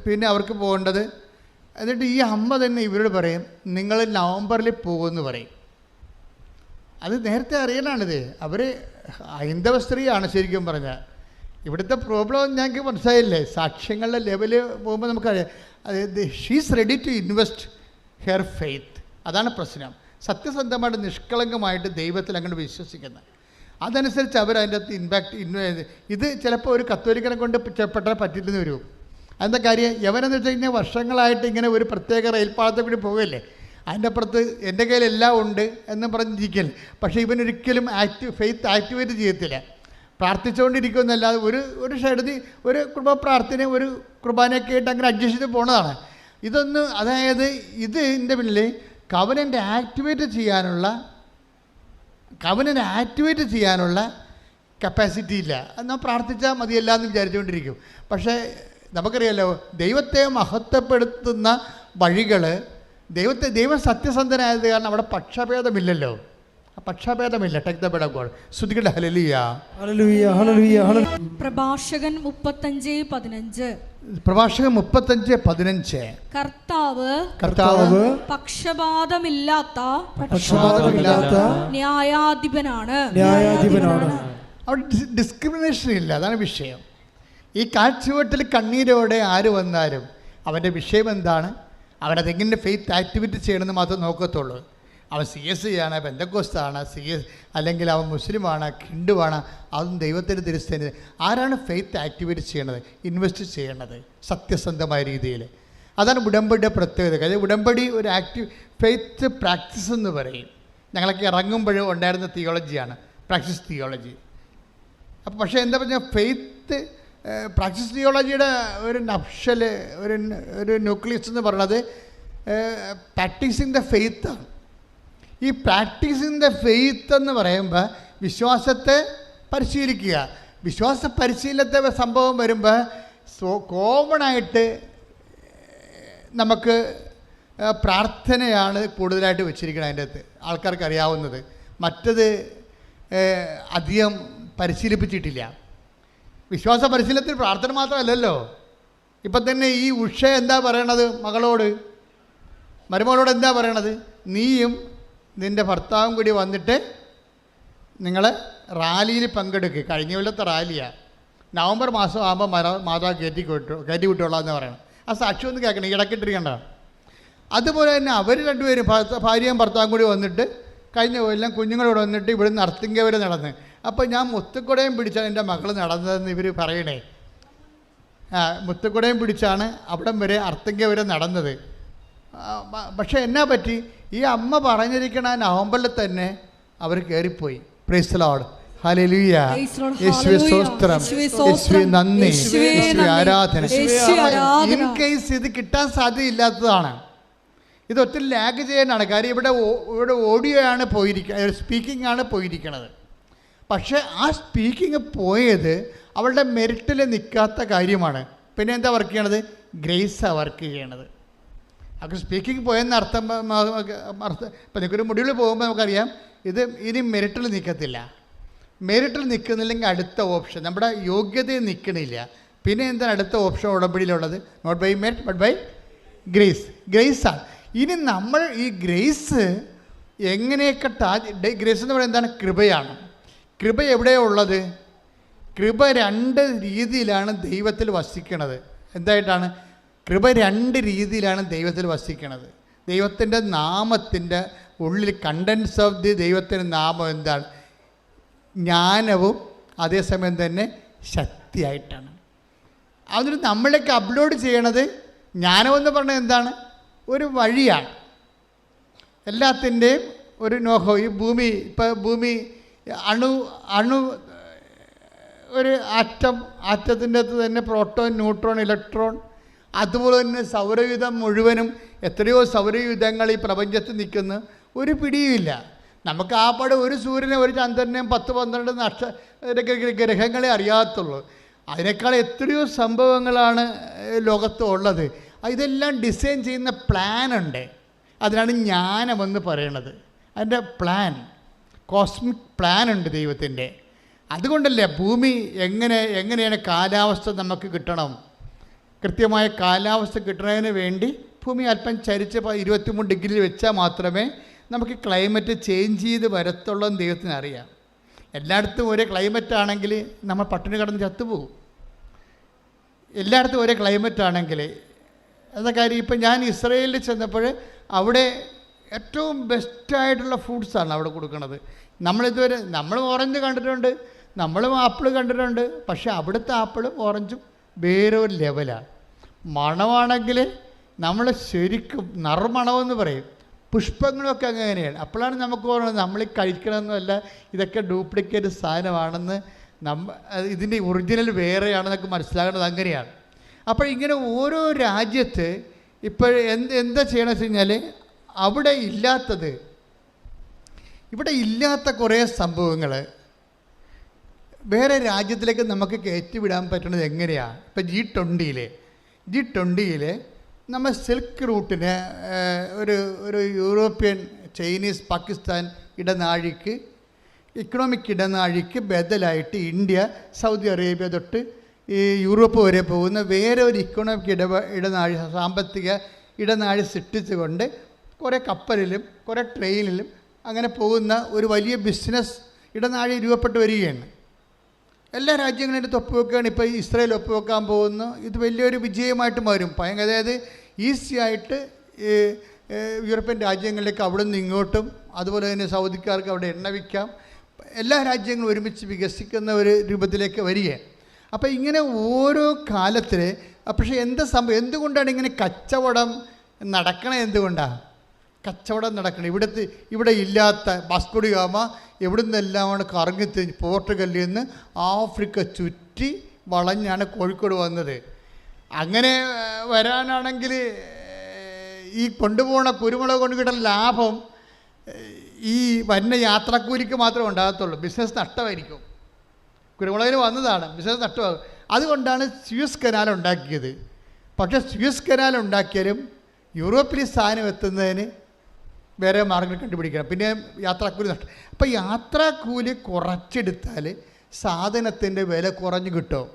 പിന്നെ അവർക്ക് പോകേണ്ടത്. എന്നിട്ട് ഈ അമ്മ തന്നെ ഇവരോട് പറയും, നിങ്ങൾ നവംബറിൽ പോകുമെന്ന് പറയും. അത് നേരത്തെ അറിയാനാണിത്. അവർ ഹൈന്ദവ സ്ത്രീയാണ് ശരിക്കും പറഞ്ഞാൽ. ഇവിടുത്തെ പ്രോബ്ലം ഞങ്ങൾക്ക് മനസ്സിലായില്ലേ? സാക്ഷ്യങ്ങളുടെ ലെവല് പോകുമ്പോൾ നമുക്കറിയാം. അതായത് she's ready to invest her faith. അതാണ് പ്രശ്നം. സത്യസന്ധമായിട്ട് നിഷ്കളങ്കമായിട്ട് ദൈവത്തിൽ അങ്ങോട്ട് വിശ്വസിക്കുന്നത്. അതനുസരിച്ച് അവർ അതിൻ്റെ അകത്ത് ഇത് ചിലപ്പോൾ ഒരു കത്തോലിക്കനെ കൊണ്ട് പെട്ടാൽ പറ്റില്ലെന്ന് വരും. എന്താ കാര്യം? യവനെന്ന് വെച്ച് കഴിഞ്ഞാൽ വർഷങ്ങളായിട്ട് ഇങ്ങനെ ഒരു പ്രത്യേക റെയിൽപ്പാളത്തെ കൂടി പോവുകയല്ലേ. അതിൻ്റെ അപ്പുറത്ത് എൻ്റെ കയ്യിൽ എല്ലാം ഉണ്ട് എന്ന് പറഞ്ഞിരിക്കൽ. പക്ഷേ ഇവനൊരിക്കലും ഫെയ്ത്ത് ആക്ടിവേറ്റ് ചെയ്യത്തില്ല. പ്രാർത്ഥിച്ചുകൊണ്ടിരിക്കുമെന്നല്ലാതെ ഒരു സൈഡിൽ ഒരു കുടുംബ പ്രാർത്ഥന, ഒരു കുർബാനയൊക്കെ ആയിട്ട് അങ്ങനെ അഡ്ജസ്റ്റ് ചെയ്ത് പോണതാണ്. ഇതൊന്നും, അതായത് ഇതിൻ്റെ പിന്നിൽ കവനൻ്റ് ആക്ടിവേറ്റ് ചെയ്യാനുള്ള കപ്പാസിറ്റി ഇല്ല. എന്നാൽ പ്രാർത്ഥിച്ചാൽ മതിയല്ല എന്ന് വിചാരിച്ചുകൊണ്ടിരിക്കും. പക്ഷേ നമുക്കറിയാമല്ലോ, ദൈവത്തെ മഹത്വപ്പെടുത്തുന്ന വഴികൾ, ദൈവം സത്യസന്ധനായത് കാരണം അവിടെ പക്ഷഭേദമില്ലല്ലോ. പക്ഷഭേദമില്ല. Take the word of God. സ്തുതിക്കട്ടെ. ഹല്ലേലൂയ, ഹല്ലേലൂയ, ഹല്ലേലൂയ, ഹല്ലേലൂയ. പ്രഭാഷകൻ 35:15. പ്രഭാഷകൻ 35:15. കർത്താവ് പക്ഷപാതമില്ലാത്ത ന്യായാധിപനാണ്. അവിടെ ഡിസ്ക്രിമിനേഷൻ ഇല്ല. അതാണ് വിഷയം. ഈ കാഴ്ചവെട്ടിൽ കണ്ണീരോടെ ആര് വന്നാലും അവൻ്റെ വിഷയം എന്താണ്, അവനതെങ്ങനെ ഫെയ്ത്ത് ആക്ടിവിറ്റി ചെയ്യണമെന്ന് മാത്രം നോക്കത്തുള്ളൂ. അവൻ CSI ആണ്, പെന്തക്കോസ്താണ്, അല്ലെങ്കിൽ അവൻ മുസ്ലിമാണ്, ഹിന്ദുവാണ്, അതും ദൈവത്തിൻ്റെ തിരുസ്ഥേന. ആരാണ് ഫെയ്ത്ത് ആക്ടിവേറ്റ് ചെയ്യണത്, ഇൻവെസ്റ്റ് ചെയ്യണത് സത്യസന്ധമായ രീതിയിൽ? അതാണ് ഉടമ്പടിയുടെ പ്രത്യേകത. കാര്യം ഉടമ്പടി ഒരു ഫെയ്ത്ത് പ്രാക്ടീസ് എന്ന് പറയും. ഞങ്ങളൊക്കെ ഇറങ്ങുമ്പോഴും ഉണ്ടായിരുന്ന തിയോളജിയാണ് പ്രാക്ടീസ് തിയോളജി. അപ്പോൾ പക്ഷേ എന്താ പറഞ്ഞാൽ, ഫെയ്ത്ത് പ്രാക്ടീസ് തിയോളജിയുടെ ഒരു നഫ്ഷൽ, ഒരു ന്യൂക്ലിയസ് എന്ന് പറയുന്നത് പ്രാക്ടീസിങ് ദ ഫെയ്ത്താണ്. ഈ പ്രാക്ടീസിങ് ദ ഫെയ്ത്ത് എന്ന് പറയുമ്പോൾ വിശ്വാസത്തെ പരിശീലിക്കുക. വിശ്വാസ പരിശീലനത്തെ സംഭവം വരുമ്പോൾ കോമണായിട്ട് നമുക്ക് പ്രാർത്ഥനയാണ് കൂടുതലായിട്ട് വെച്ചിരിക്കുന്നത്. അതിൻ്റെ അകത്ത് ആൾക്കാർക്ക് അറിയാവുന്നത്. മറ്റത് അധികം പരിശീലിപ്പിച്ചിട്ടില്ല. വിശ്വാസ പരിശീലനത്തിൽ പ്രാർത്ഥന മാത്രമല്ലല്ലോ. ഇപ്പം തന്നെ ഈ ഉഷ എന്താ പറയണത് മകളോട്? മരുമകളോട് എന്താ പറയണത്? നീയും നിൻ്റെ ഭർത്താവും കൂടി വന്നിട്ട് നിങ്ങൾ റാലിയിൽ പങ്കെടുക്കുക. കഴിഞ്ഞ കൊല്ലത്തെ റാലിയാണ്. നവംബർ മാസം ആകുമ്പോൾ മാതാവ് കയറ്റി വിട്ടോളാം എന്ന് പറയണം. ആ സാക്ഷി ഒന്ന് കേൾക്കണം, ഇടക്കിട്ടിരിക്കേണ്ട. അതുപോലെ തന്നെ അവർ രണ്ടുപേരും ഭാര്യയും ഭർത്താവും കൂടി വന്നിട്ട് കഴിഞ്ഞ കൊല്ലം കുഞ്ഞുങ്ങളോട് വന്നിട്ട് ഇവിടുന്ന് അർത്തിങ്ക വരെ നടന്ന്. അപ്പോൾ ഞാൻ മുത്തുക്കുടയും പിടിച്ചാണ് എൻ്റെ മകൾ നടന്നതെന്ന് ഇവർ പറയണേ. മുത്തുക്കുടയും പിടിച്ചാണ് അവിടം വരെ അർത്തിങ്ക വരെ നടന്നത്. പക്ഷേ എന്നാ പറ്റി? ഈ അമ്മ പറഞ്ഞിരിക്കണ നവംബറിൽ തന്നെ അവർ കയറിപ്പോയി. പ്രൈസ് ദി ലോർഡ്, ഹല്ലേലൂയ, യേശുവേ സ്തോത്രം, യേശുവേ നന്ദി, യേശുവേ ആരാധന. ഇൻ കേസ് ഇത് കിട്ടാൻ സാധ്യതയില്ലാത്തതാണ്. ഇത് ഒത്തിരി ലാഗ് ചെയ്യാനാണ്. കാര്യം ഇവിടെ ഓഡിയോ ആണ് പോയിരിക്കുന്നത്, സ്പീക്കിംഗ് ആണ് പോയിരിക്കുന്നത്. പക്ഷേ ആ സ്പീക്കിംഗ് പോയത് അവളുടെ മെറിറ്റിൽ നിൽക്കാത്ത കാര്യമാണ്. പിന്നെ എന്താ വർക്ക് ചെയ്യണത്? ഗ്രേസാണ് വർക്ക് ചെയ്യണത്. അപ്പോൾ സ്പീക്കിംഗ് പോയെന്ന് അർത്ഥം ഇപ്പം നിങ്ങൾക്കൊരു മുടിയിൽ പോകുമ്പോൾ നമുക്കറിയാം ഇത് ഇനി മെറിറ്റിൽ നിൽക്കത്തില്ല. മെറിറ്റിൽ നിൽക്കുന്നില്ലെങ്കിൽ അടുത്ത ഓപ്ഷൻ നമ്മുടെ യോഗ്യതയിൽ നിൽക്കണില്ല. പിന്നെ എന്താണ് അടുത്ത ഓപ്ഷൻ ഉടമ്പടിയിലുള്ളത്? Not by merit but by grace. ഗ്രേസാണ്. ഇനി നമ്മൾ ഈ ഗ്രേസ് എങ്ങനെയൊക്കെ ഗ്രേസ് എന്ന് പറയുന്നത് എന്താണ്? കൃപയാണ്. കൃപ എവിടെയാണ് ഉള്ളത്? കൃപ 2 രീതിയിലാണ് ദൈവത്തിൽ വസിക്കണത്. എന്തായിട്ടാണ്? കൃപ 2 രീതിയിലാണ് ദൈവത്തിൽ വസിക്കണത്. ദൈവത്തിൻ്റെ നാമത്തിൻ്റെ ഉള്ളിൽ കണ്ടൻസ് ഓഫ് ദൈവത്തിൻ്റെ നാമം എന്താണ്? ജ്ഞാനവും അതേസമയം തന്നെ ശക്തിയായിട്ടാണ്. അതിന് നമ്മളിലേക്ക് അപ്ലോഡ് ചെയ്യണത് ജ്ഞാനമെന്ന് പറഞ്ഞാൽ എന്താണ്? ഒരു വഴിയാണ്. എല്ലാത്തിൻ്റെയും ഒരു നോഹോ. ഈ ഭൂമി ഭൂമി അണു ഒരു ആറ്റത്തിൻ്റെ അകത്ത് തന്നെ പ്രോട്ടോൺ, ന്യൂട്രോൺ, ഇലക്ട്രോൺ, അതുപോലെ തന്നെ സൗരയുധം മുഴുവനും എത്രയോ സൗരയുധങ്ങൾ ഈ പ്രപഞ്ചത്തിൽ നിൽക്കുന്ന ഒരു പിടിയുമില്ല. നമുക്ക് ആ പാട് ഒരു സൂര്യനെ, ഒരു ചന്ദ്രനെയും 10-12 ഗ്രഹങ്ങളെ അറിയാത്തുള്ളൂ. അതിനേക്കാൾ എത്രയോ സംഭവങ്ങളാണ് ലോകത്ത് ഉള്ളത്. ഇതെല്ലാം ഡിസൈൻ ചെയ്യുന്ന പ്ലാനുണ്ട്. അതിനാണ് ജ്ഞാനമെന്ന് പറയണത്. അതിൻ്റെ പ്ലാൻ, കോസ്മിക് പ്ലാനുണ്ട് ദൈവത്തിൻ്റെ. അതുകൊണ്ടല്ലേ ഭൂമി എങ്ങനെയാണ് കാലാവസ്ഥ നമുക്ക് കിട്ടണം. കൃത്യമായ കാലാവസ്ഥ കിട്ടുന്നതിന് വേണ്ടി ഭൂമി അല്പം ചരിച്ച് 23 ഡിഗ്രിയിൽ വെച്ചാൽ മാത്രമേ നമുക്ക് ക്ലൈമറ്റ് ചേഞ്ച് ചെയ്ത് വരത്തുള്ളൂ എന്ന് ദൈവത്തിന് അറിയാം. എല്ലായിടത്തും ഒരേ ക്ലൈമറ്റ് ആണെങ്കിൽ നമ്മൾ പട്ടിണി കിടന്ന് ചത്തുപോകും. എല്ലായിടത്തും ഒരേ ക്ലൈമറ്റ് ആണെങ്കിൽ എന്ന കാര്യം. ഇപ്പം ഞാൻ ഇസ്രയേലിൽ ചെന്നപ്പോൾ അവിടെ ഏറ്റവും ബെസ്റ്റായിട്ടുള്ള ഫ്രൂട്ട്സാണ് അവിടെ കൊടുക്കുന്നത്. നമ്മളിതുവരെ നമ്മൾ ഓറഞ്ച് കണ്ടിട്ടുണ്ട്, നമ്മളും ആപ്പിൾ കണ്ടിട്ടുണ്ട്. പക്ഷേ അവിടുത്തെ ആപ്പിളും ഓറഞ്ചും വേറൊരു ലെവലാണ്. മണമാണെങ്കിൽ നമ്മൾ ശരിക്കും നറുമണമെന്ന് പറയും. പുഷ്പങ്ങളൊക്കെ അങ്ങനെയാണ്. അപ്പോഴാണ് നമുക്ക് പറയുന്നത് നമ്മൾ കഴിക്കണമെന്നല്ല, ഇതൊക്കെ ഡ്യൂപ്ലിക്കേറ്റ് സാധനമാണെന്ന്, ഇതിൻ്റെ ഒറിജിനൽ വേറെയാണെന്നൊക്കെ മനസ്സിലാകുന്നത് അങ്ങനെയാണ്. അപ്പോൾ ഇങ്ങനെ ഓരോ രാജ്യത്ത് ഇപ്പോൾ എന്താ ചെയ്യണമെന്ന് വെച്ച് കഴിഞ്ഞാൽ അവിടെ ഇല്ലാത്തത്, ഇവിടെ ഇല്ലാത്ത കുറേ സംഭവങ്ങൾ വേറെ രാജ്യത്തിലേക്ക് നമുക്ക് കയറ്റിവിടാൻ പറ്റുന്നത് എങ്ങനെയാണ്? ഇപ്പോൾ G20 നമ്മൾ സിൽക്ക് റൂട്ടിന് ഒരു യൂറോപ്യൻ, ചൈനീസ്, പാകിസ്ഥാൻ ഇടനാഴിക്ക്, ഇക്കണോമിക് ഇടനാഴിക്ക് ബദലായിട്ട് ഇന്ത്യ, സൗദി അറേബ്യ തൊട്ട് ഈ യൂറോപ്പ് വരെ പോകുന്ന വേറെ ഒരു ഇക്കണോമിക് ഇടനാഴി, സാമ്പത്തിക ഇടനാഴി സൃഷ്ടിച്ചുകൊണ്ട് കുറേ കപ്പലിലും കുറേ ട്രെയിനിലും അങ്ങനെ പോകുന്ന ഒരു വലിയ ബിസിനസ് ഇടനാഴി രൂപപ്പെട്ട് വരികയാണ്. എല്ലാ രാജ്യങ്ങളും ഇതിൻ്റെ ഒപ്പുവെക്കുകയാണ്. ഇപ്പോൾ ഇസ്രായേൽ ഒപ്പുവെക്കാൻ പോകുന്നു. ഇത് വലിയൊരു വിജയമായിട്ട് മാറും. അതായത് ഈസി ആയിട്ട് യൂറോപ്യൻ രാജ്യങ്ങളിലേക്ക് അവിടെ നിന്ന് ഇങ്ങോട്ടും, അതുപോലെ തന്നെ സൗദിക്കാർക്ക് അവിടെ എണ്ണ വിൽക്കാം. എല്ലാ രാജ്യങ്ങളും ഒരുമിച്ച് വികസിക്കുന്ന ഒരു രൂപത്തിലേക്ക് വരികയാണ്. അപ്പോൾ ഇങ്ങനെ ഓരോ കാലത്തിൽ പക്ഷേ എന്തുകൊണ്ടാണ് ഇങ്ങനെ കച്ചവടം നടക്കണത്? എന്തുകൊണ്ടാണ് കച്ചവടം നടക്കണം? ഇവിടെ ഇല്ലാത്ത വാസ്കോ ഡി ഗാമ എവിടെ നിന്നെല്ലാമാണ് കറങ്ങിത്തിരിഞ്ഞ് പോർട്ടുഗലിൽ നിന്ന് ആഫ്രിക്ക ചുറ്റി വളഞ്ഞാണ് കോഴിക്കോട് വന്നത്. അങ്ങനെ വരാനാണെങ്കിൽ ഈ കൊണ്ടുപോകണ കുരുമുളക് കൊണ്ട് കിട്ടുന്ന ലാഭം ഈ വന്ന യാത്രാക്കൂലിക്ക് മാത്രമേ ഉണ്ടാകത്തുള്ളൂ. ബിസിനസ് നഷ്ടമായിരിക്കും. കുരുമുളകിന് വന്നതാണ്, ബിസിനസ് നഷ്ടമാകും. അതുകൊണ്ടാണ് സ്യൂസ് കനാൽ ഉണ്ടാക്കിയത്. പക്ഷേ സ്യൂസ് കനാൽ ഉണ്ടാക്കിയാലും യൂറോപ്പിൽ സാധനം എത്തുന്നതിന് വേറെ മാർഗ്ഗങ്ങൾ കണ്ടുപിടിക്കണം. പിന്നെ യാത്രാക്കൂലി നഷ്ടം. അപ്പോൾ യാത്രാക്കൂലി കുറച്ചെടുത്താൽ സാധനത്തിൻ്റെ വില കുറഞ്ഞ് കിട്ടും.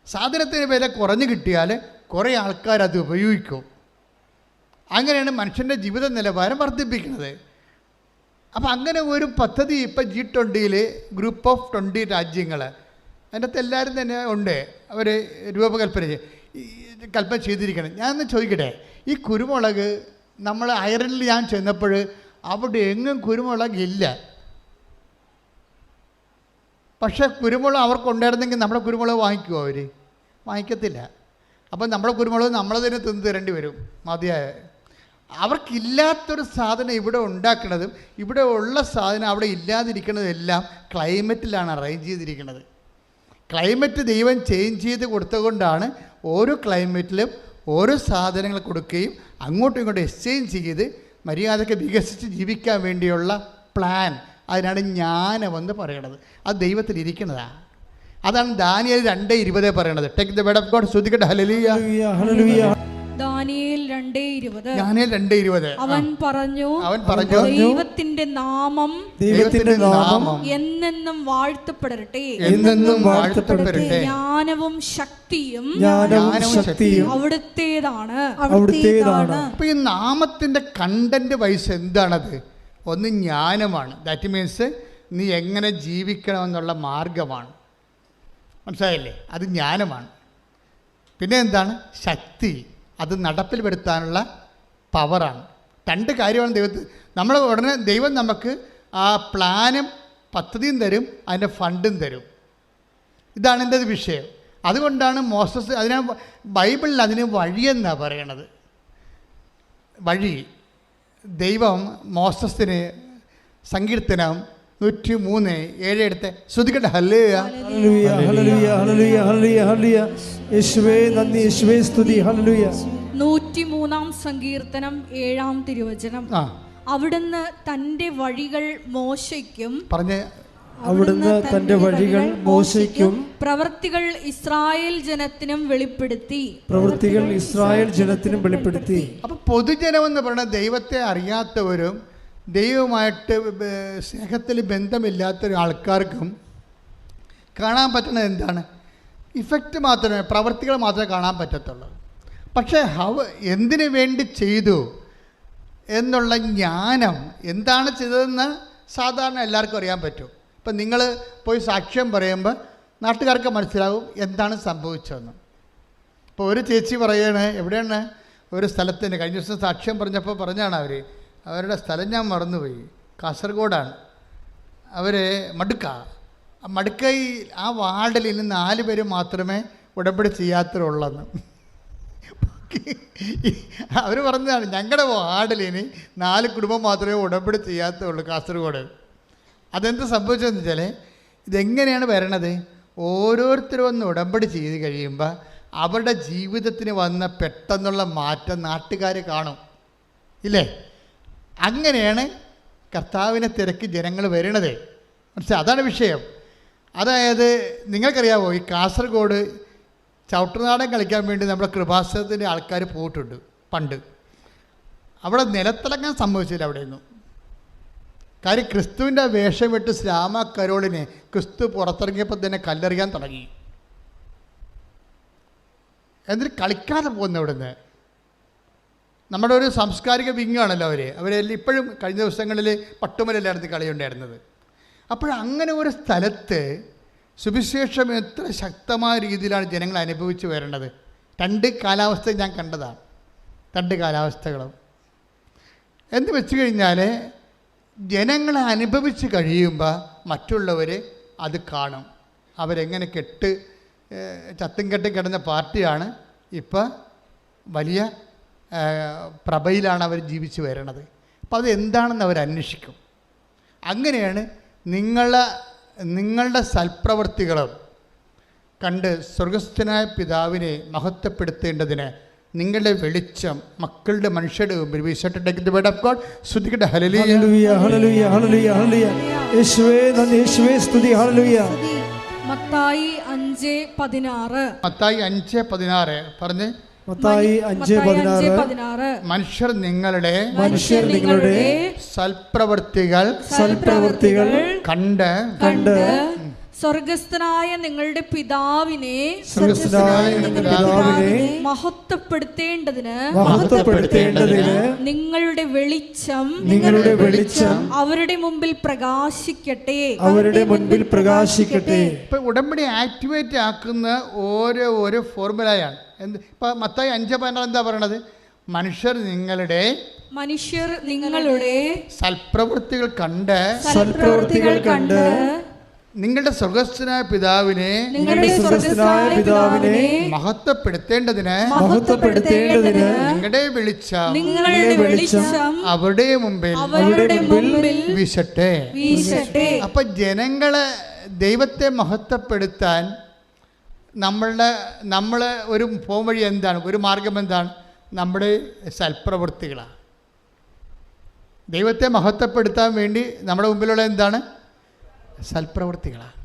സാധനത്തിൻ്റെ വില കുറഞ്ഞ് കിട്ടിയാൽ കുറേ ആൾക്കാർ അത് ഉപയോഗിക്കും. അങ്ങനെയാണ് മനുഷ്യൻ്റെ ജീവിത നിലവാരം വർദ്ധിപ്പിക്കുന്നത്. അപ്പം അങ്ങനെ ഒരു പദ്ധതി ഇപ്പം G20 ഗ്രൂപ്പ് ഓഫ് 20 രാജ്യങ്ങൾ, അതിൻ്റെ അകത്ത് എല്ലാവരും തന്നെ ഉണ്ട്, അവർ രൂപകൽപ്പന ചെയ്തിരിക്കണം. ഞാനൊന്ന് ചോദിക്കട്ടെ, ഈ കുരുമുളക് നമ്മൾ അയർലൻഡിൽ ഞാൻ ചെന്നപ്പോൾ അവിടെ എങ്ങും കുരുമുളക് ഇല്ല. പക്ഷേ കുരുമുളക് അവർക്കുണ്ടായിരുന്നെങ്കിൽ നമ്മുടെ കുരുമുളക് വാങ്ങിക്കുമോ? അവർ വാങ്ങിക്കത്തില്ല. അപ്പം നമ്മുടെ കുരുമുളക് നമ്മൾ തന്നെ തിന്ന് തരേണ്ടി വരും മതിയായ. അവർക്കില്ലാത്തൊരു സാധനം ഇവിടെ ഉണ്ടാക്കുന്നതും ഇവിടെ ഉള്ള സാധനം അവിടെ ഇല്ലാതിരിക്കുന്നതും എല്ലാം ക്ലൈമറ്റിലാണ് അറേഞ്ച് ചെയ്തിരിക്കുന്നത്. ക്ലൈമറ്റ് ദൈവം ചേഞ്ച് ചെയ്ത് കൊടുത്തുകൊണ്ടാണ് ഓരോ ക്ലൈമറ്റിലും ഓരോ സാധനങ്ങൾ കൊടുക്കുകയും അങ്ങോട്ടും ഇങ്ങോട്ടും എക്സ്ചേഞ്ച് ചെയ്ത് മര്യാദയ്ക്ക് വികസിച്ച് ജീവിക്കാൻ വേണ്ടിയുള്ള പ്ലാൻ, അതിനാണ് ജ്ഞാനമെന്ന് പറയണത്. അത് ദൈവത്തിലിരിക്കുന്നതാണ്. അതാണ് ദാനിയേൽ 2:20 പറയണത്. Take the word of God. ശ്രുതിക്കട്ടെ. ഹല്ലേലൂയ, ഹല്ലേലൂയ. ദാനിയേൽ 2:20. ദാനിയേൽ 2:20. അവൻ പറഞ്ഞു ദൈവത്തിന്റെ നാമം എന്നെന്നും വാഴ്ത്തപ്പെടട്ടെ, എന്നെന്നും വാഴ്ത്തപ്പെടട്ടെ. ജ്ഞാനവും ശക്തിയും അവിടുത്തേതാണ്. അപ്പോൾ ഈ നാമത്തിൻ്റെ കണ്ടന്റ് വൈസ് എന്താണത്? ഒന്ന് ജ്ഞാനമാണ്. ദാറ്റ് മീൻസ് നീ എങ്ങനെ ജീവിക്കണമെന്നുള്ള മാർഗമാണ്. മനസ്സിലായില്ലേ? അത് ജ്ഞാനമാണ്. പിന്നെ എന്താണ്? ശക്തി. അത് നടപ്പിൽ വരുത്താനുള്ള പവറാണ്. രണ്ട് കാര്യമാണ് ദൈവത്തിൽ. നമ്മൾ ഉടനെ ദൈവം നമുക്ക് ആ പ്ലാനും പദ്ധതിയും തരും, അതിൻ്റെ ഫണ്ടും തരും. ഇതാണ് എൻ്റെ വിഷയം. അതുകൊണ്ടാണ് മോസസ് ബൈബിളിൽ അതിന് വഴിയെന്നാണ് പറയണത്. വഴി. ദൈവം മോസസിന് സങ്കീർത്തനം 103:7 എടുത്ത് ശ്രുതിക്കട്ടെ. ഹല്ലേലൂയ, ഹല്ലേലൂയ, ഹല്ലേലൂയ, ഹല്ലേലൂയ, ഹല്ലേലൂയ, ഹല്ലേലൂയ. യേശുവേ നന്ദി, യേശുവേ സ്തുതി. ഹല്ലേലൂയ. 103 സങ്കീർത്തനം 7 തിരുവചനം. അവിടുന്ന് തൻ്റെ വഴികൾ മോശയ്ക്കും പറഞ്ഞ അവിടുന്ന് തന്റെ വഴികൾ മോശയ്ക്കും പ്രവൃത്തികൾ ഇസ്രായേൽ ജനത്തിനും വെളിപ്പെടുത്തി. പ്രവൃത്തികൾ ഇസ്രായേൽ ജനത്തിനും വെളിപ്പെടുത്തി. അപ്പം പൊതുജനം എന്ന് പറയുന്നത് ദൈവത്തെ അറിയാത്തവരും ദൈവവുമായിട്ട് സ്നേഹത്തിൽ ബന്ധമില്ലാത്ത ആൾക്കാർക്കും കാണാൻ പറ്റുന്നത് എന്താണ്? ഇഫക്റ്റ് മാത്രമേ, പ്രവൃത്തികൾ മാത്രമേ കാണാൻ പറ്റത്തുള്ളൂ. പക്ഷേ എന്തിനു വേണ്ടി ചെയ്തു എന്നുള്ള ജ്ഞാനം, എന്താണ് ചെയ്തതെന്ന് സാധാരണ എല്ലാവർക്കും അറിയാൻ പറ്റും. ഇപ്പം നിങ്ങൾ പോയി സാക്ഷ്യം പറയുമ്പോൾ നാട്ടുകാർക്ക് മനസ്സിലാവും എന്താണ് സംഭവിച്ചതെന്ന്. ഇപ്പോൾ ഒരു ചേച്ചി പറയാണ്, എവിടെയാണ് ഒരു സ്ഥലത്തിന് കഴിഞ്ഞ ദിവസം സാക്ഷ്യം പറഞ്ഞപ്പോൾ പറഞ്ഞാണ് അവരുടെ സ്ഥലം ഞാൻ മറന്നുപോയി, കാസർഗോഡാണ്. അവർ മടുക്കൈ ആ വാർഡിൽ ഇന്ന് 4 പേര് മാത്രമേ ഉടമ്പടി ചെയ്യാത്തതുള്ളെന്ന്. അവർ പറഞ്ഞതാണ്, ഞങ്ങളുടെ വാർഡിൽ ഇനി 4 കുടുംബം മാത്രമേ ഉടമ്പടി ചെയ്യാത്തുള്ളൂ കാസർഗോഡ്. അതെന്ത് സംഭവിച്ചതെന്ന് വെച്ചാൽ, ഇതെങ്ങനെയാണ് വരണത്? ഓരോരുത്തരും ഒന്ന് ഉടമ്പടി ചെയ്ത് കഴിയുമ്പോൾ അവരുടെ ജീവിതത്തിന് വന്ന പെട്ടെന്നുള്ള മാറ്റം നാട്ടുകാർ കാണും, ഇല്ലേ? അങ്ങനെയാണ് കർത്താവിനെ തിരക്കി ജനങ്ങൾ വരണത്. മനസ്സിലായി? അതാണ് വിഷയം. അതായത് നിങ്ങൾക്കറിയാമോ, ഈ കാസർഗോഡ് ചവിട്ടുനാടൻ കളിക്കാൻ വേണ്ടി നമ്മുടെ കൃപാസനത്തിൻ്റെ ആൾക്കാർ പോയിട്ടുണ്ട് പണ്ട്. അവിടെ നിലത്തിളങ്ങാൻ സംഭവിച്ചില്ല അവിടെയൊന്നും. കാര്യം ക്രിസ്തുവിൻ്റെ വേഷം വിട്ട് ശ്യാമ കരോളിനെ ക്രിസ്തു പുറത്തിറങ്ങിയപ്പോൾ തന്നെ കല്ലെറിയാൻ തുടങ്ങി. എന്നിട്ട് കളിക്കാതെ പോകുന്നു അവിടുന്ന്. നമ്മുടെ ഒരു സാംസ്കാരിക വിങ്ങാണല്ലോ അവരെല്ലാം. ഇപ്പോഴും കഴിഞ്ഞ ദിവസങ്ങളിൽ പട്ടുമലയിലായിരുന്നു കളിയുണ്ടായിരുന്നത്. അപ്പോഴങ്ങനെ ഒരു സ്ഥലത്ത് സുവിശേഷം എത്ര ശക്തമായ രീതിയിലാണ് ജനങ്ങൾ അനുഭവിച്ച് വരേണ്ടത്. 2 കാലാവസ്ഥ ഞാൻ കണ്ടതാണ്, 2 കാലാവസ്ഥകളും. എന്ന് വെച്ച് കഴിഞ്ഞാൽ ജനങ്ങളെ അനുഭവിച്ച് കഴിയുമ്പോൾ മറ്റുള്ളവർ അത് കാണും. അവരെങ്ങനെ ചത്തും കെട്ടും കിടന്ന പാർട്ടിയാണ് ഇപ്പം വലിയ പ്രഭയിലാണ് അവർ ജീവിച്ച് വരണത്. അപ്പോൾ അത് എന്താണെന്ന് അവർ അന്വേഷിക്കും. അങ്ങനെയാണ് നിങ്ങളുടെ സൽപ്രവൃത്തികളും കണ്ട് സ്വർഗസ്ഥനായ പിതാവിനെ മഹത്വപ്പെടുത്തേണ്ടതിന് നിങ്ങളുടെ വെളിച്ചം മക്കളുടെ മനുഷ്യരുടെ മുമ്പിൽ വീശട്ടെ. ഹല്ലേലൂയ, ഹല്ലേലൂയ, ഹല്ലേലൂയ, ഹല്ലേലൂയ. യേശുവേ നന്ദി, യേശുവേ സ്തുതി. ഹല്ലേലൂയ. മത്തായി 5:16. മത്തായി 5:16 പറഞ്ഞ്. മത്തായി 5:16. മനുഷ്യർ നിങ്ങളുടെ സൽപ്രവൃത്തികൾ കണ്ട് സ്വർഗസ്ഥനായ നിങ്ങളുടെ പിതാവിനെ സ്വർഗസ്ഥനായ നിങ്ങളുടെ പിതാവിനെ മഹത്വപ്പെടുത്തേണ്ടതിന് നിങ്ങളുടെ വെളിച്ചം അവരുടെ മുമ്പിൽ പ്രകാശിക്കട്ടെ. ഇപ്പൊ ഉടമ്പടി ആക്ടിവേറ്റ് ആക്കുന്ന ഓരോ ഫോർമുലയാണ്. ഇപ്പൊ മത്തായി 5:16 എന്താ പറയണത്? മനുഷ്യർ നിങ്ങളുടെ സൽപ്രവൃത്തികൾ കണ്ട് നിങ്ങളുടെ സ്വർഗസ്ഥനായ പിതാവിനെ മഹത്വപ്പെടുത്തേണ്ടതിന് നിങ്ങളുടെ വെളിച്ചം അവരുടെ മുമ്പിൽ വീശട്ടെ. അപ്പൊ ജനങ്ങളെ ദൈവത്തെ മഹത്വപ്പെടുത്താൻ നമ്മളെ ഒരു പോംവഴി എന്താണ്? ഒരു മാർഗം എന്താണ്? നമ്മുടെ സൽപ്രവൃത്തികളാണ്. ദൈവത്തെ മഹത്വപ്പെടുത്താൻ വേണ്ടി നമ്മുടെ മുമ്പിലുള്ള എന്താണ്? സൽപ്രവൃത്തികളാണ്.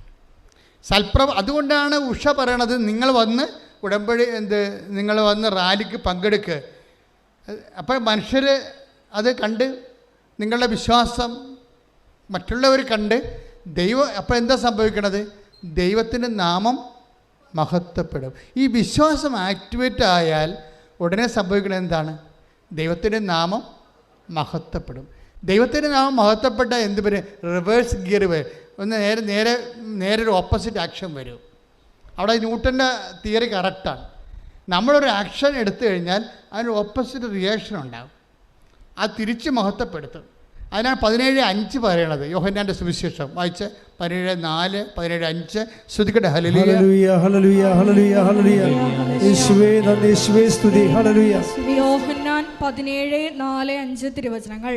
അതുകൊണ്ടാണ് ഉഷ പറയണത്, നിങ്ങൾ വന്ന് നിങ്ങൾ വന്ന് റാലിക്ക് പങ്കെടുക്കുക. അപ്പോൾ മനുഷ്യർ അത് കണ്ട് നിങ്ങളുടെ വിശ്വാസം മറ്റുള്ളവർ കണ്ട് അപ്പോൾ എന്താ സംഭവിക്കണത്? ദൈവത്തിൻ്റെ നാമം മഹത്വപ്പെടും. ഈ വിശ്വാസം ആക്ടിവേറ്റ് ആയാൽ ഉടനെ സംഭവിക്കുന്നത് എന്താണ്? ദൈവത്തിൻ്റെ നാമം മഹത്വപ്പെടും. ദൈവത്തിൻ്റെ നാമം മഹത്വപ്പെട്ട എന്ത് വരും? റിവേഴ്സ് ഗിയർ വരും. ഒന്ന് നേരെ ഒരു ഓപ്പോസിറ്റ് ആക്ഷൻ വരും. അവിടെ ന്യൂട്ടൻ്റെ തിയറി കറക്റ്റാണ്. നമ്മളൊരു ആക്ഷൻ എടുത്തു കഴിഞ്ഞാൽ അതിന് ഓപ്പോസിറ്റ് റിയാക്ഷൻ ഉണ്ടാകും. അത് തിരിച്ച് മഹത്വപ്പെടുത്തും. അതിനാണ് 17:5 പറയണത്. യോഹന്നാൻ്റെ സുവിശേഷം വായിച്ച് 17:4, 17:5. ശ്രുതിക്കട്ടെ. ഹല്ലേലൂയ ഹല്ലേലൂയ ഹല്ലേലൂയ ഹല്ലേലൂയ. യേശുവേ നന്ദി, യേശുവേ സ്തുതി. ഹല്ലേലൂയ. യോഹന്നാൻ 17:4-5 തിരുവചനങ്ങൾ.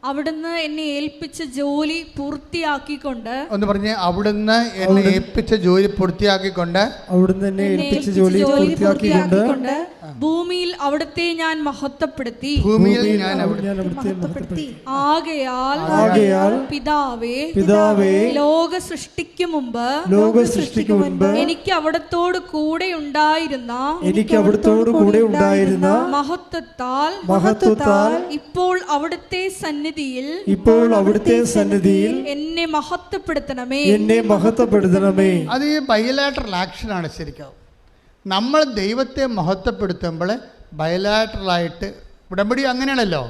അവിടുന്ന് എന്നെ ഏൽപ്പിച്ച ജോലി പൂർത്തിയാക്കിക്കൊണ്ട് ഒന്ന് പറഞ്ഞ്, അവിടുന്ന് എന്നെ ഏൽപ്പിച്ച ജോലി പൂർത്തിയാക്കിക്കൊണ്ട് ഭൂമിയിൽ അവിടുത്തെ ഞാൻ മഹത്വപ്പെടുത്തി. ആകയാൽ പിതാവേ ലോക സൃഷ്ടിക്കു മുമ്പ് എനിക്ക് അവിടത്തോട് കൂടെ ഉണ്ടായിരുന്ന മഹത്വത്താൽ ഇപ്പോൾ അവിടുത്തെ സന്നിധിയിൽ എന്നെ മഹത്വപ്പെടുത്തണമേ. അത് ഈ ബയലാറ്ററൽ ആക്ഷനാണ്. ശരിക്കും നമ്മൾ ദൈവത്തെ മഹത്വപ്പെടുത്തുമ്പോൾ ബയലാറ്ററലായിട്ട്, ഉടമ്പടി അങ്ങനെയാണല്ലോ.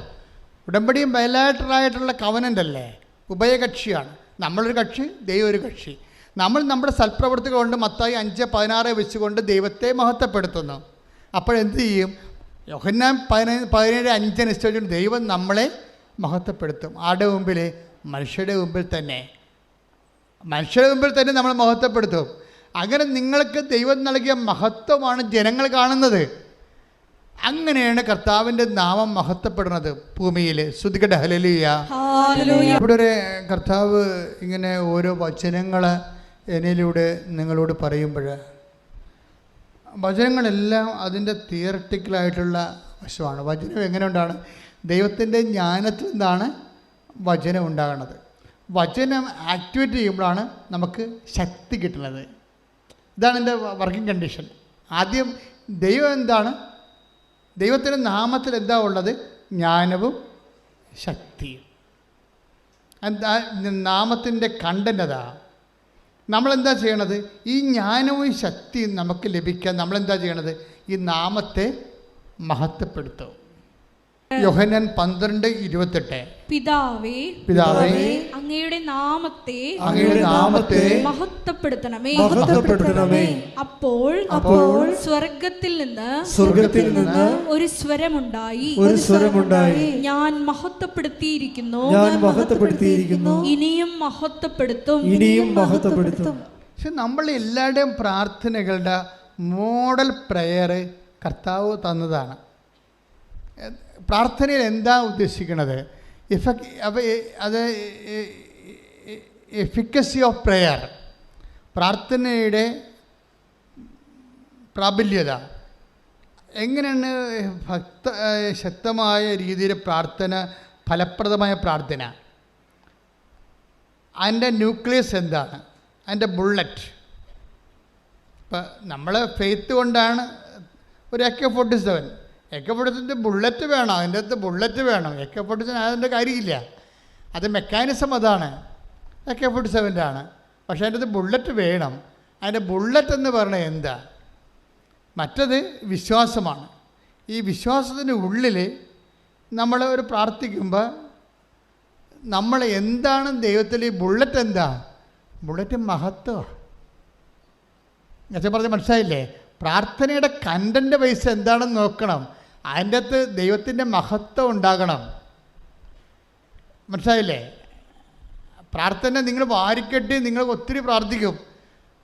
ഉടമ്പടിയും ബയലാറ്ററലായിട്ടുള്ള കവനൻ്റ് അല്ലേ? ഉഭയകക്ഷിയാണ്. നമ്മളൊരു കക്ഷി, ദൈവം ഒരു കക്ഷി. നമ്മൾ നമ്മുടെ സൽപ്രവൃത്തികൾ കൊണ്ട് മത്തായി 5:16 വെച്ചുകൊണ്ട് ദൈവത്തെ മഹത്വപ്പെടുത്തുന്നു. അപ്പോഴെന്ത് ചെയ്യും? യോഹന്നാൻ 17:5 അനുസരിച്ച് ദൈവം നമ്മളെ മഹത്വപ്പെടുത്തും. ആരുടെ മുമ്പിൽ? മനുഷ്യരുടെ മുമ്പിൽ തന്നെ നമ്മൾ മഹത്വപ്പെടുത്തും. അങ്ങനെ നിങ്ങൾക്ക് ദൈവം നൽകിയ മഹത്വമാണ് ജനങ്ങൾ കാണുന്നത്. അങ്ങനെയാണ് കർത്താവിൻ്റെ നാമം മഹത്വപ്പെടുന്നത് ഭൂമിയിൽ. ശ്രുതിക്കട്ടെ. ഹല്ലേലൂയ. ഇവിടെ ഒരു കർത്താവ് ഇങ്ങനെ ഓരോ വചനങ്ങൾ എന്നിലൂടെ നിങ്ങളോട് പറയുമ്പോൾ, വചനങ്ങളെല്ലാം അതിൻ്റെ തിയററ്റിക്കലായിട്ടുള്ള വശമാണ്. വചനം എങ്ങനെ ഉണ്ടാണ്? ദൈവത്തിൻ്റെ ജ്ഞാനത്തിൽ നിന്നാണ് വചനം ഉണ്ടാകുന്നത്. വചനം ആക്ടിവേറ്റ് ചെയ്യുമ്പോഴാണ് നമുക്ക് ശക്തി കിട്ടുന്നത്. ഇതാണ് എൻ്റെ വർക്കിംഗ് കണ്ടീഷൻ. ആദ്യം ദൈവം എന്താണ്? ദൈവത്തിൻ്റെ നാമത്തിൽ എന്താ ഉള്ളത്? ജ്ഞാനവും ശക്തിയും. എന്താ നാമത്തിൻ്റെ കണ്ടന്റ്? അതാ നമ്മളെന്താ ചെയ്യണത്? ഈ ജ്ഞാനവും ശക്തിയും നമുക്ക് ലഭിക്കാൻ നമ്മളെന്താ ചെയ്യണത്? ഈ നാമത്തെ മഹത്വപ്പെടുത്തും. യോഹന്നാൻ 12:28 പിതാവേ അങ്ങയുടെ നാമത്തെ മഹത്വപ്പെടുത്തണമേ. അപ്പോൾ സ്വർഗത്തിൽ നിന്ന് ഒരു സ്വരമുണ്ടായി. ഞാൻ മഹത്വപ്പെടുത്തിയിരിക്കുന്നു, ഇനിയും മഹത്വപ്പെടുത്തും. പക്ഷെ നമ്മൾ എല്ലാവരുടെയും പ്രാർത്ഥനകളുടെ മോഡൽ പ്രയർ കർത്താവ് തന്നതാണ്. പ്രാർത്ഥനയിൽ എന്താ ഉദ്ദേശിക്കുന്നത്? അത് എഫിക്കസി ഓഫ് പ്രെയർ, പ്രാർത്ഥനയുടെ പ്രാബല്യത. എങ്ങനെയാണ് ശക്തമായ രീതിയിൽ പ്രാർത്ഥന, ഫലപ്രദമായ പ്രാർത്ഥന? അതിൻ്റെ ന്യൂക്ലിയസ് എന്താണ്? അതിൻ്റെ ബുള്ളറ്റ്. ഇപ്പം നമ്മൾ ഫെയ്ത്ത് കൊണ്ടാണ് ഒരു AK-47 ബുള്ളറ്റ് വേണം. അതിൻ്റെ അകത്ത് ബുള്ളറ്റ് വേണം. AK-47 അതിൻ്റെ കാര്യമില്ല. അത് മെക്കാനിസം അതാണ്. AK-47 ആണ്. പക്ഷേ അതിൻ്റെ ബുള്ളറ്റ് വേണം. അതിൻ്റെ ബുള്ളറ്റ് എന്ന് പറഞ്ഞാൽ എന്താ? മറ്റത് വിശ്വാസമാണ്. ഈ വിശ്വാസത്തിൻ്റെ ഉള്ളിൽ നമ്മൾ ഒരു പ്രാർത്ഥിക്കുമ്പോൾ നമ്മൾ എന്താണ് ദൈവത്തിൽ ഈ ബുള്ളറ്റ് എന്താ? ബുള്ളറ്റ് മഹത്വമാണ്. ഞാൻ പറഞ്ഞ മനസ്സിലായില്ലേ? പ്രാർത്ഥനയുടെ കണ്ടൻ്റ് വൈസ് എന്താണെന്ന് നോക്കണം. അതിൻ്റെ അകത്ത് ദൈവത്തിൻ്റെ മഹത്വം ഉണ്ടാകണം. മനസ്സിലായില്ലേ? പ്രാർത്ഥന നിങ്ങൾ വാരിക്കെട്ടി നിങ്ങൾ ഒത്തിരി പ്രാർത്ഥിക്കും.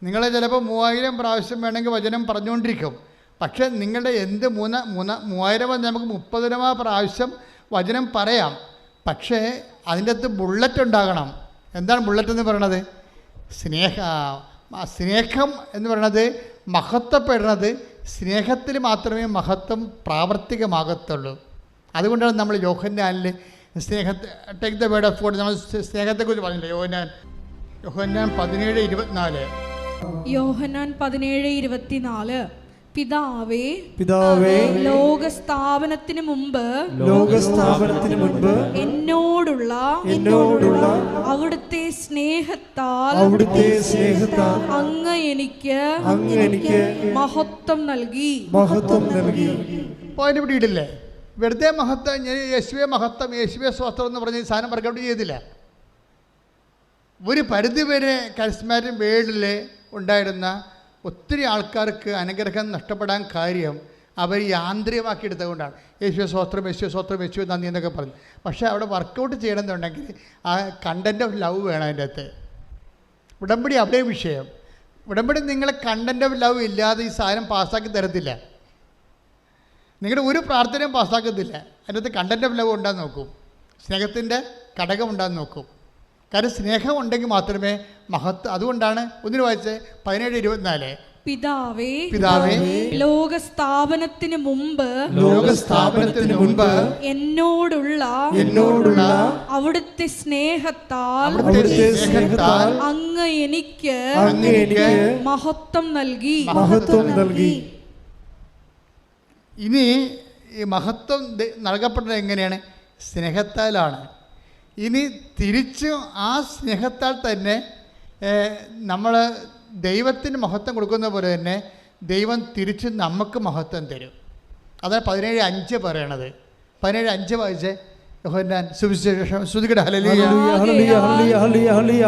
നിങ്ങൾ ചിലപ്പോൾ 3000 പ്രാവശ്യം വേണമെങ്കിൽ വചനം പറഞ്ഞുകൊണ്ടിരിക്കും. പക്ഷേ നിങ്ങളുടെ എന്ത് 3000 നമുക്ക് 30,000 പ്രാവശ്യം വചനം പറയാം. പക്ഷേ അതിൻ്റെ അകത്ത് ബുള്ളറ്റ് ഉണ്ടാകണം. എന്താണ് ബുള്ളറ്റ് എന്ന് പറയണത്? സ്നേഹം എന്ന് പറയണത് മഹത്വപ്പെടുന്നത് സ്നേഹത്തിൽ മാത്രമേ മഹത്വം പ്രാവർത്തികമാകത്തുള്ളൂ. അതുകൊണ്ടാണ് നമ്മൾ യോഹന്നാനിൽ take the word of God നമ്മൾ സ്നേഹത്തെക്കുറിച്ച് പറഞ്ഞില്ലേ? യോഹന്നാൻ 17:24. യോഹന്നാൻ 17:24. പിതാവേ ലോകസ്ഥാപനത്തിന് മുമ്പ് എന്നോടുള്ള അവിടുത്തെ സ്നേഹത്താൽ അങ്ങ് എനിക്ക് മഹത്വം നൽകി. പോയിന്റ് പിടിയിട്ടില്ലേ? വെറുതെ മഹത്വം, യേശുവെ മഹത്വം, യേശുവെ സ്വസ്ത്രം എന്ന് പറഞ്ഞ് സാധനം വർക്കൗട്ട് ചെയ്തില്ല. ഒരു പരിധിവരെ കരിസ്മാറ്റിക് വേൾഡിൽ ഉണ്ടായിരുന്ന ഒത്തിരി ആൾക്കാർക്ക് അനുഗ്രഹം നഷ്ടപ്പെടാൻ കാര്യം അവർ യാന്ത്രികമാക്കി എടുത്തുകൊണ്ടാണ്. യേശുവെ സ്വസ്ത്രം, യേശുവെ സ്വസ്ത്രം, യേശുവെ നന്ദി എന്നൊക്കെ പറഞ്ഞു. പക്ഷേ അവിടെ വർക്കൗട്ട് ചെയ്യണമെന്നുണ്ടെങ്കിൽ ആ കണ്ടൻറ്റ് ഓഫ് ലവ് വേണം. അതിൻ്റെ അകത്ത് ഉടമ്പടി അവിടെ വിഷയം. ഉടമ്പടി നിങ്ങളെ കണ്ടൻറ്റ് ഓഫ് ലവ് ഇല്ലാതെ ഈ സാധനം പാസ്സാക്കി തരത്തില്ല. നിങ്ങളുടെ ഒരു പ്രാർത്ഥനയും പാസ്സാക്കത്തില്ല. അതിനകത്ത് കണ്ടൻറ്റ് ഓഫ് ലവ് ഉണ്ടാകുന്ന നോക്കും, സ്നേഹത്തിൻ്റെ ഘടകം ഉണ്ടാകുന്ന നോക്കും. കാരണം സ്നേഹം ഉണ്ടെങ്കിൽ മാത്രമേ മഹത്വം. അതുകൊണ്ടാണ് ഒന്നിനു വായിച്ച് 17:24. പിതാവേ ലോകസ്ഥാപനത്തിന് മുമ്പ് എന്നോടുള്ള അവിടുത്തെ സ്നേഹത്താൽ അങ്ങ് എനിക്ക് മഹത്വം നൽകി. ഇനി ഈ മഹത്വം നൽകപ്പെട്ടത് എങ്ങനെയാണ്? സ്നേഹത്താലാണ്. ഇനി തിരിച്ചു ആ സ്നേഹത്താൽ തന്നെ നമ്മൾ ദൈവത്തിന് മഹത്വം കൊടുക്കുന്ന പോലെ തന്നെ ദൈവം തിരിച്ച് നമുക്ക് മഹത്വം തരും. അതാണ് 17:5 പറയണത്. 17:5 വായിച്ചേ. യോഹന്നാൻ സുവിശേഷം. ശ്രുതികട ഹല്ലേലൂയ.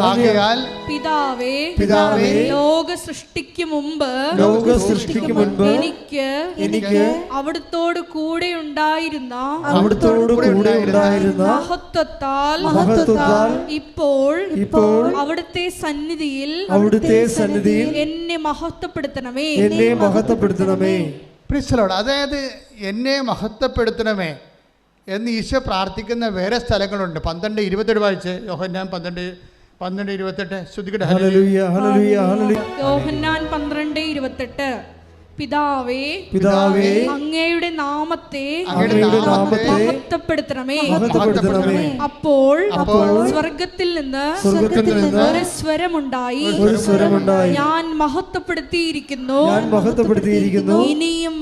ആകയാൽ പിതാവേ ലോക സൃഷ്ടിക്ക് മുമ്പ് എനിക്ക് അവിടുത്തോട് കൂടെ ഉണ്ടായിരുന്ന മഹത്വത്താൽ ഇപ്പോൾ അവിടുത്തെ സന്നിധിയിൽ എന്നെ മഹത്വപ്പെടുത്തണമേ. Praise the Lord. അതായത് എന്നെ മഹത്വപ്പെടുത്തണമേ എന്ന് ഈശോ പ്രാർത്ഥിക്കുന്ന വേറെ സ്ഥലങ്ങളുണ്ട്. 12:28 വായിച്ച്. യോഹന്നാൻ 12:28. ശ്രുതികട ഹല്ലേലൂയ. യോഹന്നാൻ 12:28. പിതാവേ അങ്ങയുടെ നാമത്തെ മഹത്വപ്പെടുത്തണമേ. അപ്പോൾ സ്വർഗത്തിൽ നിന്ന് ഒരു സ്വരമുണ്ടായി, ഞാൻ മഹത്വപ്പെടുത്തിയിരിക്കുന്നു, ഇനിയും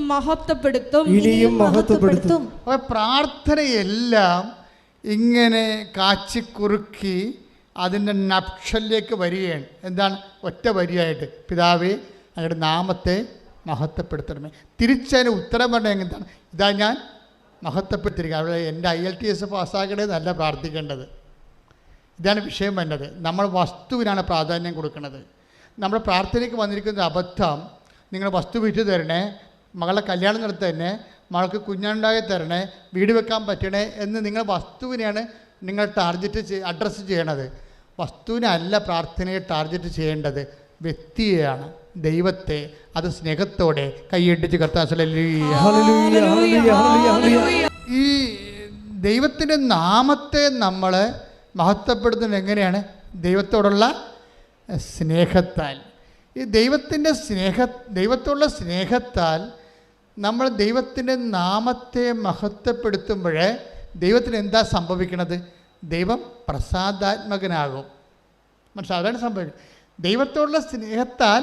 മഹത്വപ്പെടുത്തും. പ്രാർത്ഥനയെല്ലാം ഇങ്ങനെ കാച്ചിക്കുറുക്കി അതിൻ്റെ നക്ഷലിലേക്ക് വരികയാണ്. എന്താണ്? ഒറ്റ വരിയായിട്ട് പിതാവേ അങ്ങയുടെ നാമത്തെ മഹത്വപ്പെടുത്തണമേ. തിരിച്ചതിന് ഉത്തരം പറഞ്ഞാൽ എന്താണ്? ഇതാ ഞാൻ മഹത്വപ്പെടുത്തിയിരിക്കുക. അവിടെ എൻ്റെ IELTS പാസ്സാക്കണേന്നല്ല പ്രാർത്ഥിക്കേണ്ടത്. ഇതാണ് വിഷയം വന്നത്. നമ്മൾ വസ്തുവിനാണ് പ്രാധാന്യം കൊടുക്കുന്നത്. നമ്മുടെ പ്രാർത്ഥനയ്ക്ക് വന്നിരിക്കുന്ന അബദ്ധം, നിങ്ങൾ വസ്തു വിറ്റ് തരണേ, മകളെ കല്യാണം നടത്തി തരണേ, മകൾക്ക് കുഞ്ഞുണ്ടാക്കി തരണേ, വീട് വെക്കാൻ പറ്റണേ എന്ന് നിങ്ങൾ വസ്തുവിനെയാണ് നിങ്ങൾ അഡ്രസ്സ് ചെയ്യണത്. വസ്തുവിനല്ല പ്രാർത്ഥനയെ ടാർഗറ്റ് ചെയ്യേണ്ടത്, വ്യക്തിയെയാണ്, ദൈവത്തെ. അത് സ്നേഹത്തോടെ കൈയടിച്ച് കർത്താവ്. ഈ ദൈവത്തിൻ്റെ നാമത്തെ നമ്മൾ മഹത്വപ്പെടുത്തുന്നത് എങ്ങനെയാണ്? ദൈവത്തോടുള്ള സ്നേഹത്താൽ. ഈ ദൈവത്തോടുള്ള സ്നേഹത്താൽ നമ്മൾ ദൈവത്തിൻ്റെ നാമത്തെ മഹത്വപ്പെടുത്തുമ്പോൾ ദൈവത്തിന് എന്താ സംഭവിക്കണത്? ദൈവം പ്രസാദാത്മകനാകും. മനസ്സിലാകാൻ സംഭവിക്കും. ദൈവത്തോടുള്ള സ്നേഹത്താൽ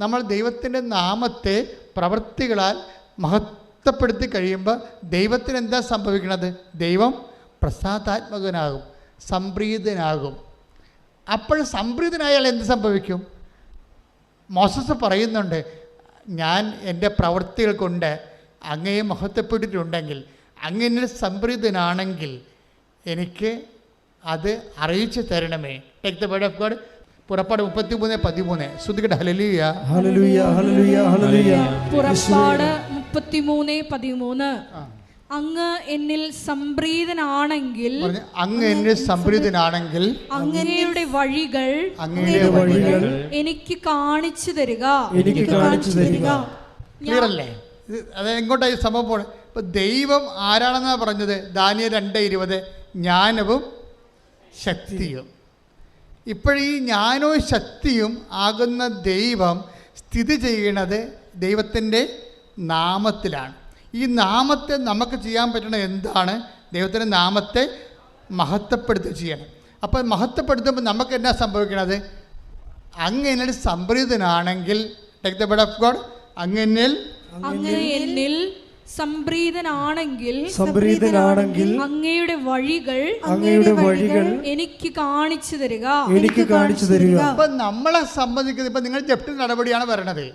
നമ്മൾ ദൈവത്തിൻ്റെ നാമത്തെ പ്രവൃത്തികളാൽ മഹത്വപ്പെടുത്തി കഴിയുമ്പോൾ ദൈവത്തിന് എന്താ സംഭവിക്കണത്? ദൈവം പ്രസാദാത്മകനാകും, സംപ്രീതനാകും. അപ്പോൾ സംപ്രീതനായാൽ എന്ത് സംഭവിക്കും? മോസസ് പറയുന്നുണ്ട്, ഞാൻ എൻ്റെ പ്രവൃത്തികൾ കൊണ്ട് അങ്ങയെ മഹത്വപ്പെട്ടിട്ടുണ്ടെങ്കിൽ, അങ്ങ് സംപ്രീതനാണെങ്കിൽ എനിക്ക് അത് അറിയിച്ചു തരണമേ. Take the word of God. പുറപ്പാട് 33:13. ശ്രുതികട്ടെ. ഹല്ലേലൂയ, ഹല്ലേലൂയ, ഹല്ലേലൂയ, ഹല്ലേലൂയ. പുറപ്പാട് 33:13. അങ്ങ് എന്നിൽ സംപ്രീതനാണെങ്കിൽ, അങ്ങ് എന്നിൽ സംപ്രീതനാണെങ്കിൽ അങ്ങയുടെ വഴികൾ എനിക്ക് കാണിച്ചു തരിക. ക്ലിയർ അല്ലേ? അത് എങ്ങോട്ടായി സംഭവം പോണേ? ഇപ്പൊ ദൈവം ആരാണെന്നാണ് പറഞ്ഞത്? ദാനിയേൽ 2:20, ജ്ഞാനവും ശക്തിയും. ഇപ്പോഴീ ജ്ഞാനവും ശക്തിയും ആകുന്ന ദൈവം സ്ഥിതി ചെയ്യുന്നത് ദൈവത്തിൻ്റെ നാമത്തിലാണ്. ഈ നാമത്തെ നമുക്ക് ചെയ്യാൻ പറ്റണത് എന്താണ്? ദൈവത്തിൻ്റെ നാമത്തെ മഹത്വപ്പെടുത്തുക ചെയ്യണം. അപ്പോൾ മഹത്വപ്പെടുത്തുമ്പോൾ നമുക്ക് എന്നാ സംഭവിക്കണത്? അങ്ങ് എന്നിൽ സംപ്രീതനാണെങ്കിൽ, take the word of God, അങ്ങ് എന്നിൽ സംപ്രീതനാണെങ്കിൽ അങ്ങയുടെ വഴികൾ എനിക്ക് കാണിച്ചു തരിക. അപ്പൊ നമ്മളെ സംബന്ധിക്കുന്നത്, ഇപ്പൊ നിങ്ങൾ ജപ്തി നടപടിയാണ് വരണത്,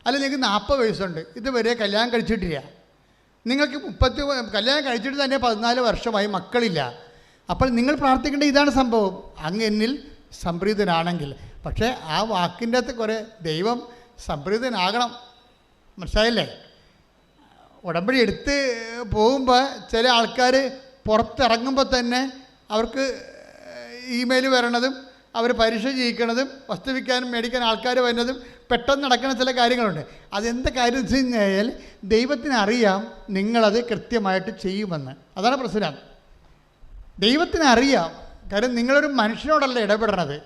അല്ല നിങ്ങൾക്ക് 40 വയസ്സുണ്ട്, ഇതുവരെ കല്യാണം കഴിച്ചിട്ടില്ല, നിങ്ങൾക്ക് കല്യാണം കഴിച്ചിട്ട് തന്നെ 14 വർഷമായി, മക്കളില്ല. അപ്പോൾ നിങ്ങൾ പ്രാർത്ഥിക്കേണ്ട ഇതാണ് സംഭവം, അങ്ങ് എന്നിൽ സംപ്രീതനാണെങ്കിൽ. പക്ഷേ ആ വാക്കിൻ്റെ അകത്ത് കുറേ ദൈവം സംപ്രീതനാകണം, മനസ്സിലായില്ലേ? ഉടമ്പടി എടുത്ത് പോകുമ്പോൾ ചില ആൾക്കാർ പുറത്തിറങ്ങുമ്പോൾ തന്നെ അവർക്ക് ഇമെയിൽ വരണതും അവർ പരീക്ഷ ചെയ്യിക്കണതും വസ്തു വിൽക്കാനും മേടിക്കാൻ ആൾക്കാർ വരുന്നതും പെട്ടെന്ന് നടക്കുന്ന ചില കാര്യങ്ങളുണ്ട്. അതെന്താ കാര്യം വെച്ച് കഴിഞ്ഞാൽ ദൈവത്തിനറിയാം നിങ്ങളത് കൃത്യമായിട്ട് ചെയ്യുമെന്ന്. അതാണ് പ്രശ്നം. ദൈവത്തിനറിയാം, കാര്യം നിങ്ങളൊരു മനുഷ്യനോടല്ല ഇടപെടണത്.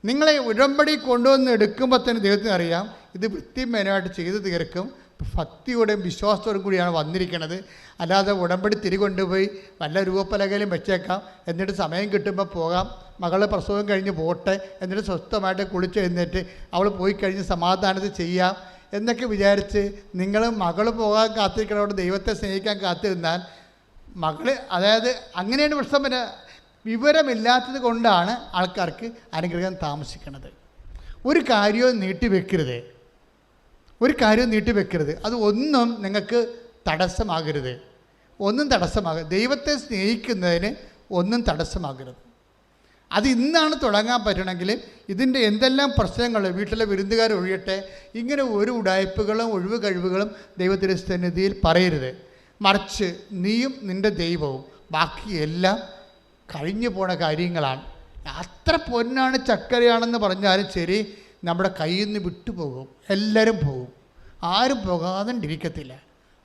നിങ്ങളെ ഉടമ്പടി കൊണ്ടുവന്ന് എടുക്കുമ്പോൾ തന്നെ ദൈവത്തിനറിയാം ഇത് വൃത്തിമേനമായിട്ട് ചെയ്ത് തീർക്കും. ഭക്തിയോടെയും വിശ്വാസത്തോടും കൂടിയാണ് വന്നിരിക്കുന്നത്. അല്ലാതെ ഉടമ്പടി തിരികൊണ്ടുപോയി വല്ല രൂപപ്പലകയിലും വെച്ചേക്കാം, എന്നിട്ട് സമയം കിട്ടുമ്പോൾ പോകാം, മകളെ പ്രസവം കഴിഞ്ഞ് പോട്ടെ, എന്നിട്ട് സ്വസ്ഥമായിട്ട് കുളിച്ച് എഴുന്നേറ്റ് അവൾ പോയി കഴിഞ്ഞ് സമാധാനത്തിൽ ചെയ്യാം എന്നൊക്കെ വിചാരിച്ച് നിങ്ങൾ മകൾ പോകാൻ കാത്തിരിക്കണോട് ദൈവത്തെ സ്നേഹിക്കാൻ കാത്തിരുന്നാൽ അതായത് അങ്ങനെയാണ് പ്രശ്നം. പിന്നെ വിവരമില്ലാത്തത് കൊണ്ടാണ് ആൾക്കാർക്ക് അനുഗ്രഹം താമസിക്കുന്നത്. ഒരു കാര്യവും നീട്ടിവെക്കരുത്. അത് ഒന്നും നിങ്ങൾക്ക് തടസ്സമാകരുത്. ദൈവത്തെ സ്നേഹിക്കുന്നതിന് ഒന്നും തടസ്സമാകരുത്. അത് ഇന്നാണ് തുടങ്ങാൻ പറ്റണമെങ്കിൽ ഇതിൻ്റെ എന്തെല്ലാം പ്രശ്നങ്ങൾ, വീട്ടിലെ വിരുന്നുകാർ ഒഴിയട്ടെ, ഇങ്ങനെ ഒരു ഉടായ്പകളും ഒഴിവ് കഴിവുകളും ദൈവത്തിൻ്റെ സന്നിധിയിൽ പറയരുത്. മറിച്ച് നീയും നിൻ്റെ ദൈവവും ബാക്കിയെല്ലാം കഴിഞ്ഞു പോണ കാര്യങ്ങളാണ്. അത്ര പൊന്നാണ് ചക്കരയാണെന്ന് പറഞ്ഞാലും ശരി, നമ്മുടെ കയ്യിൽ നിന്ന് വിട്ടുപോകും. എല്ലാവരും പോകും, ആരും പോകാതിരിക്കത്തില്ല.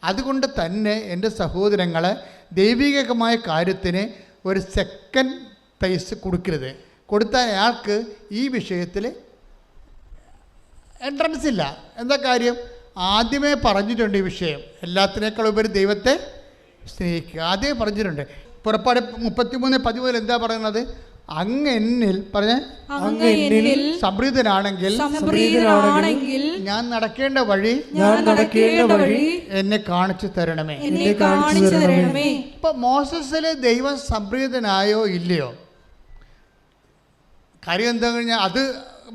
അതുകൊണ്ട് തന്നെ എൻ്റെ സഹോദരങ്ങളെ, ദൈവികമായ കാര്യത്തിന് ഒരു സെക്കൻഡ് പ്ലേസ് കൊടുക്കരുത്. കൊടുത്താൽ അയാൾക്ക് ഈ വിഷയത്തിൽ എൻട്രൻസ് ഇല്ല. എന്താ കാര്യം? ആദ്യമേ പറഞ്ഞിട്ടുണ്ട് ഈ വിഷയം, എല്ലാത്തിനേക്കാൾ ഉപരി ദൈവത്തെ സ്നേഹിക്കുക. ആദ്യമേ പറഞ്ഞിട്ടുണ്ട്. പുറപ്പാട് 33:13 എന്താ പറയുന്നത്? അങ്ങ് എന്നിൽ സംപ്രീതനാണെങ്കിൽ ഞാൻ നടക്കേണ്ട വഴി എന്നെ കാണിച്ചു തരണമേ. ഇപ്പൊ മോസസില് ദൈവം സംപ്രീതനായോ ഇല്ലയോ? കാര്യം എന്താ കഴിഞ്ഞാൽ അത്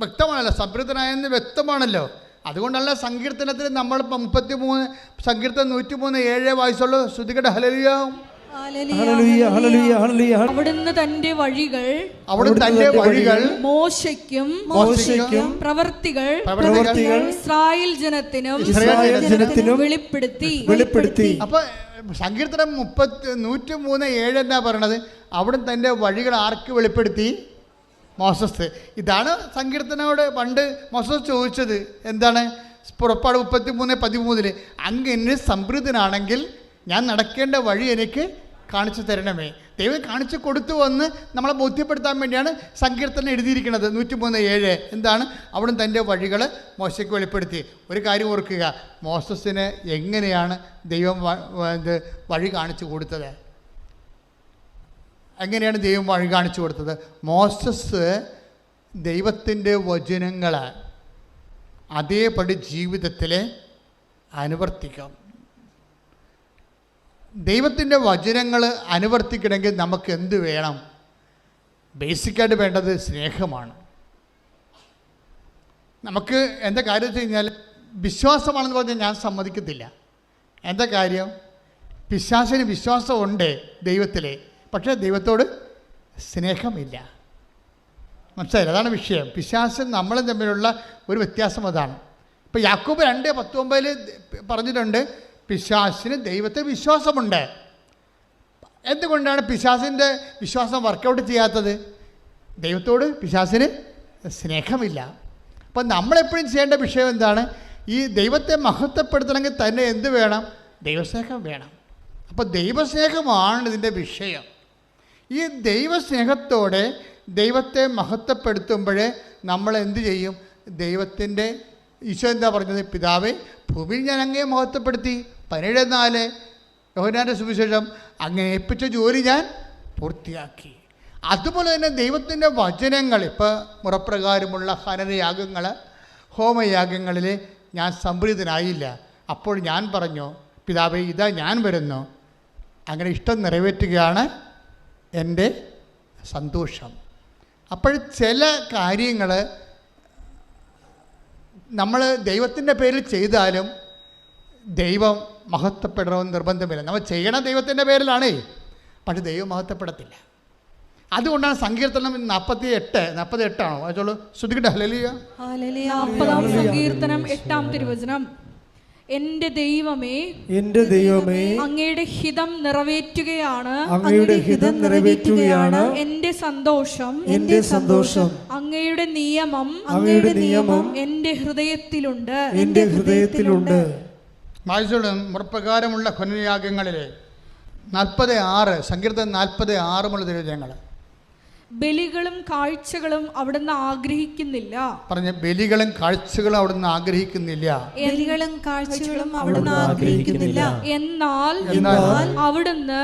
വ്യക്തമാണല്ലോ, സംപ്രീതനായെന്ന് വ്യക്തമാണല്ലോ. അതുകൊണ്ടല്ല സങ്കീർത്തനത്തിൽ നമ്മളിപ്പോൾ 33 സങ്കീർത്തനം 103:7 വായിച്ചുള്ളൂ. ശ്രുതികട്ടെ. ഹല്ലേലൂയ, അവിടുന്ന് തന്റെ വഴികൾ മോശയ്ക്കും പ്രവർത്തികൾ ഇസ്രായേൽ ജനത്തിനും വെളിപ്പെടുത്തി. അപ്പൊ സങ്കീർത്തനം 103:7 എന്നാ പറയണത്? അവിടുന്ന് തന്റെ വഴികൾ ആർക്ക് വെളിപ്പെടുത്തി? മോസസ്. ഇതാണ് സങ്കീർത്തനോട് പണ്ട് മോസസ് ചോദിച്ചത്. എന്താണ്? പുറപ്പാട് 33:13 അങ്ങ് എന്നിൽ സംപ്രീതനാണെങ്കിൽ ഞാൻ നടക്കേണ്ട വഴി എനിക്ക് കാണിച്ചു തരണമേ. ദൈവം കാണിച്ചു കൊടുത്തു വന്ന് നമ്മളെ ബോധ്യപ്പെടുത്താൻ വേണ്ടിയാണ് സങ്കീർത്തനം എഴുതിയിരിക്കുന്നത്. 103:7 എന്താണ്? അവിടെ തൻ്റെ വഴികൾ മോശയ്ക്ക് വെളിപ്പെടുത്തി. ഒരു കാര്യം ഓർക്കുക, മോസസിന് എങ്ങനെയാണ് ദൈവം വഴി കാണിച്ചു കൊടുത്തത്? എങ്ങനെയാണ് ദൈവം വഴി കാണിച്ചു കൊടുത്തത്? മോസസ് ദൈവത്തിൻ്റെ വചനങ്ങൾ അതേപടി ജീവിതത്തിൽ അനുവർത്തിക്കാം. ദൈവത്തിൻ്റെ വചനങ്ങൾ അനുവർത്തിക്കണമെങ്കിൽ നമുക്ക് എന്ത് വേണം? ബേസിക്കായിട്ട് വേണ്ടത് സ്നേഹമാണ്. നമുക്ക് എന്താ കാര്യം വെച്ച് കഴിഞ്ഞാൽ വിശ്വാസമാണെന്ന് പറഞ്ഞാൽ ഞാൻ സമ്മതിക്കത്തില്ല. എന്താ കാര്യം? പിശാചിന് വിശ്വാസമുണ്ട് ദൈവത്തിൽ, പക്ഷേ ദൈവത്തോട് സ്നേഹമില്ല. മനസ്സിലായില്ല? അതാണ് വിഷയം. പിശാചും നമ്മളും തമ്മിലുള്ള ഒരു വ്യത്യാസം അതാണ്. ഇപ്പോൾ യാക്കോബ് 2:19 പറഞ്ഞിട്ടുണ്ട്, പിശാചിന് ദൈവത്തെ വിശ്വാസമുണ്ട്. എന്തുകൊണ്ടാണ് പിശാചിൻ്റെ വിശ്വാസം വർക്കൗട്ട് ചെയ്യാത്തത്? ദൈവത്തോട് പിശാചിന് സ്നേഹമില്ല. അപ്പം നമ്മളെപ്പോഴും ചെയ്യേണ്ട വിഷയം എന്താണ്? ഈ ദൈവത്തെ മഹത്വപ്പെടുത്തണമെങ്കിൽ തന്നെ എന്ത് വേണം? ദൈവസ്നേഹം വേണം. അപ്പോൾ ദൈവസ്നേഹമാണ് ഇതിൻ്റെ വിഷയം. ഈ ദൈവസ്നേഹത്തോടെ ദൈവത്തെ മഹത്വപ്പെടുത്തുമ്പോഴേ നമ്മൾ എന്ത് ചെയ്യും? ദൈവത്തിൻ്റെ ഈശോ എന്താ പറഞ്ഞത്? പിതാവേ, ഭൂമിയിൽ ഞാൻ അങ്ങയെ മഹത്വപ്പെടുത്തി. 17:4 യോഹന്നാൻ്റെ സുവിശേഷം, അങ്ങേ ഏൽപ്പിച്ച ജോലി ഞാൻ പൂർത്തിയാക്കി. അതുപോലെ തന്നെ ദൈവത്തിൻ്റെ വചനങ്ങൾ, ഇപ്പോൾ മുറപ്രകാരമുള്ള ഹനനയാഗങ്ങൾ, ഹോമയാഗങ്ങളിൽ ഞാൻ സംപ്രീതനായില്ല. അപ്പോൾ ഞാൻ പറഞ്ഞു, പിതാവേ, ഇതാ ഞാൻ വരുന്നു. അങ്ങനെ ഇഷ്ടം നിറവേറ്റുകയാണ് എൻ്റെ സന്തോഷം. അപ്പോൾ ചില കാര്യങ്ങൾ നമ്മൾ ദൈവത്തിൻ്റെ പേരിൽ ചെയ്താലും ദൈവം മഹത്വപ്പെടണമെന്ന് നിർബന്ധമില്ല. നമ്മൾ ചെയ്യണം ദൈവത്തിൻ്റെ പേരിലാണേ, പക്ഷെ ദൈവം മഹത്വപ്പെടത്തില്ല. അതുകൊണ്ടാണ് സങ്കീർത്തനം 48 ആണോ അതോളൂ ശ്രുതിക്കട്ടെ. ഹല്ലേലൂയ. 40-ാം സങ്കീർത്തനം 8-ാം തിരുവചനം, എന്റെ ദൈവമേ, എന്റെ ദൈവമേ, അങ്ങയുടെ ഹിതം നിറവേറ്റുകയാണ്, അങ്ങയുടെ ഹിതം നിറവേറ്റുകയാണ് എന്റെ സന്തോഷം, എന്റെ സന്തോഷം. അങ്ങയുടെ നിയമം, അങ്ങയുടെ നിയമം എന്റെ ഹൃദയത്തിലുണ്ട്, എന്റെ ഹൃദയത്തിലുണ്ട്. വായിച്ചോളും. മുറപ്രകാരമുള്ള ഹനനയാഗങ്ങളിൽ 46 സങ്കീർത്തനം 46 മുതൽ തിരുവചനങ്ങൾ. ബലികളും കാഴ്ചകളും അവിടുന്ന് ആഗ്രഹിക്കുന്നില്ല. പറഞ്ഞ ബലികളും കാഴ്ചകളും അവിടുന്ന് ആഗ്രഹിക്കുന്നില്ല. ബലികളും കാഴ്ചകളും അവിടുന്ന് ആഗ്രഹിക്കുന്നില്ല. എന്നാൽ അവിടുന്ന്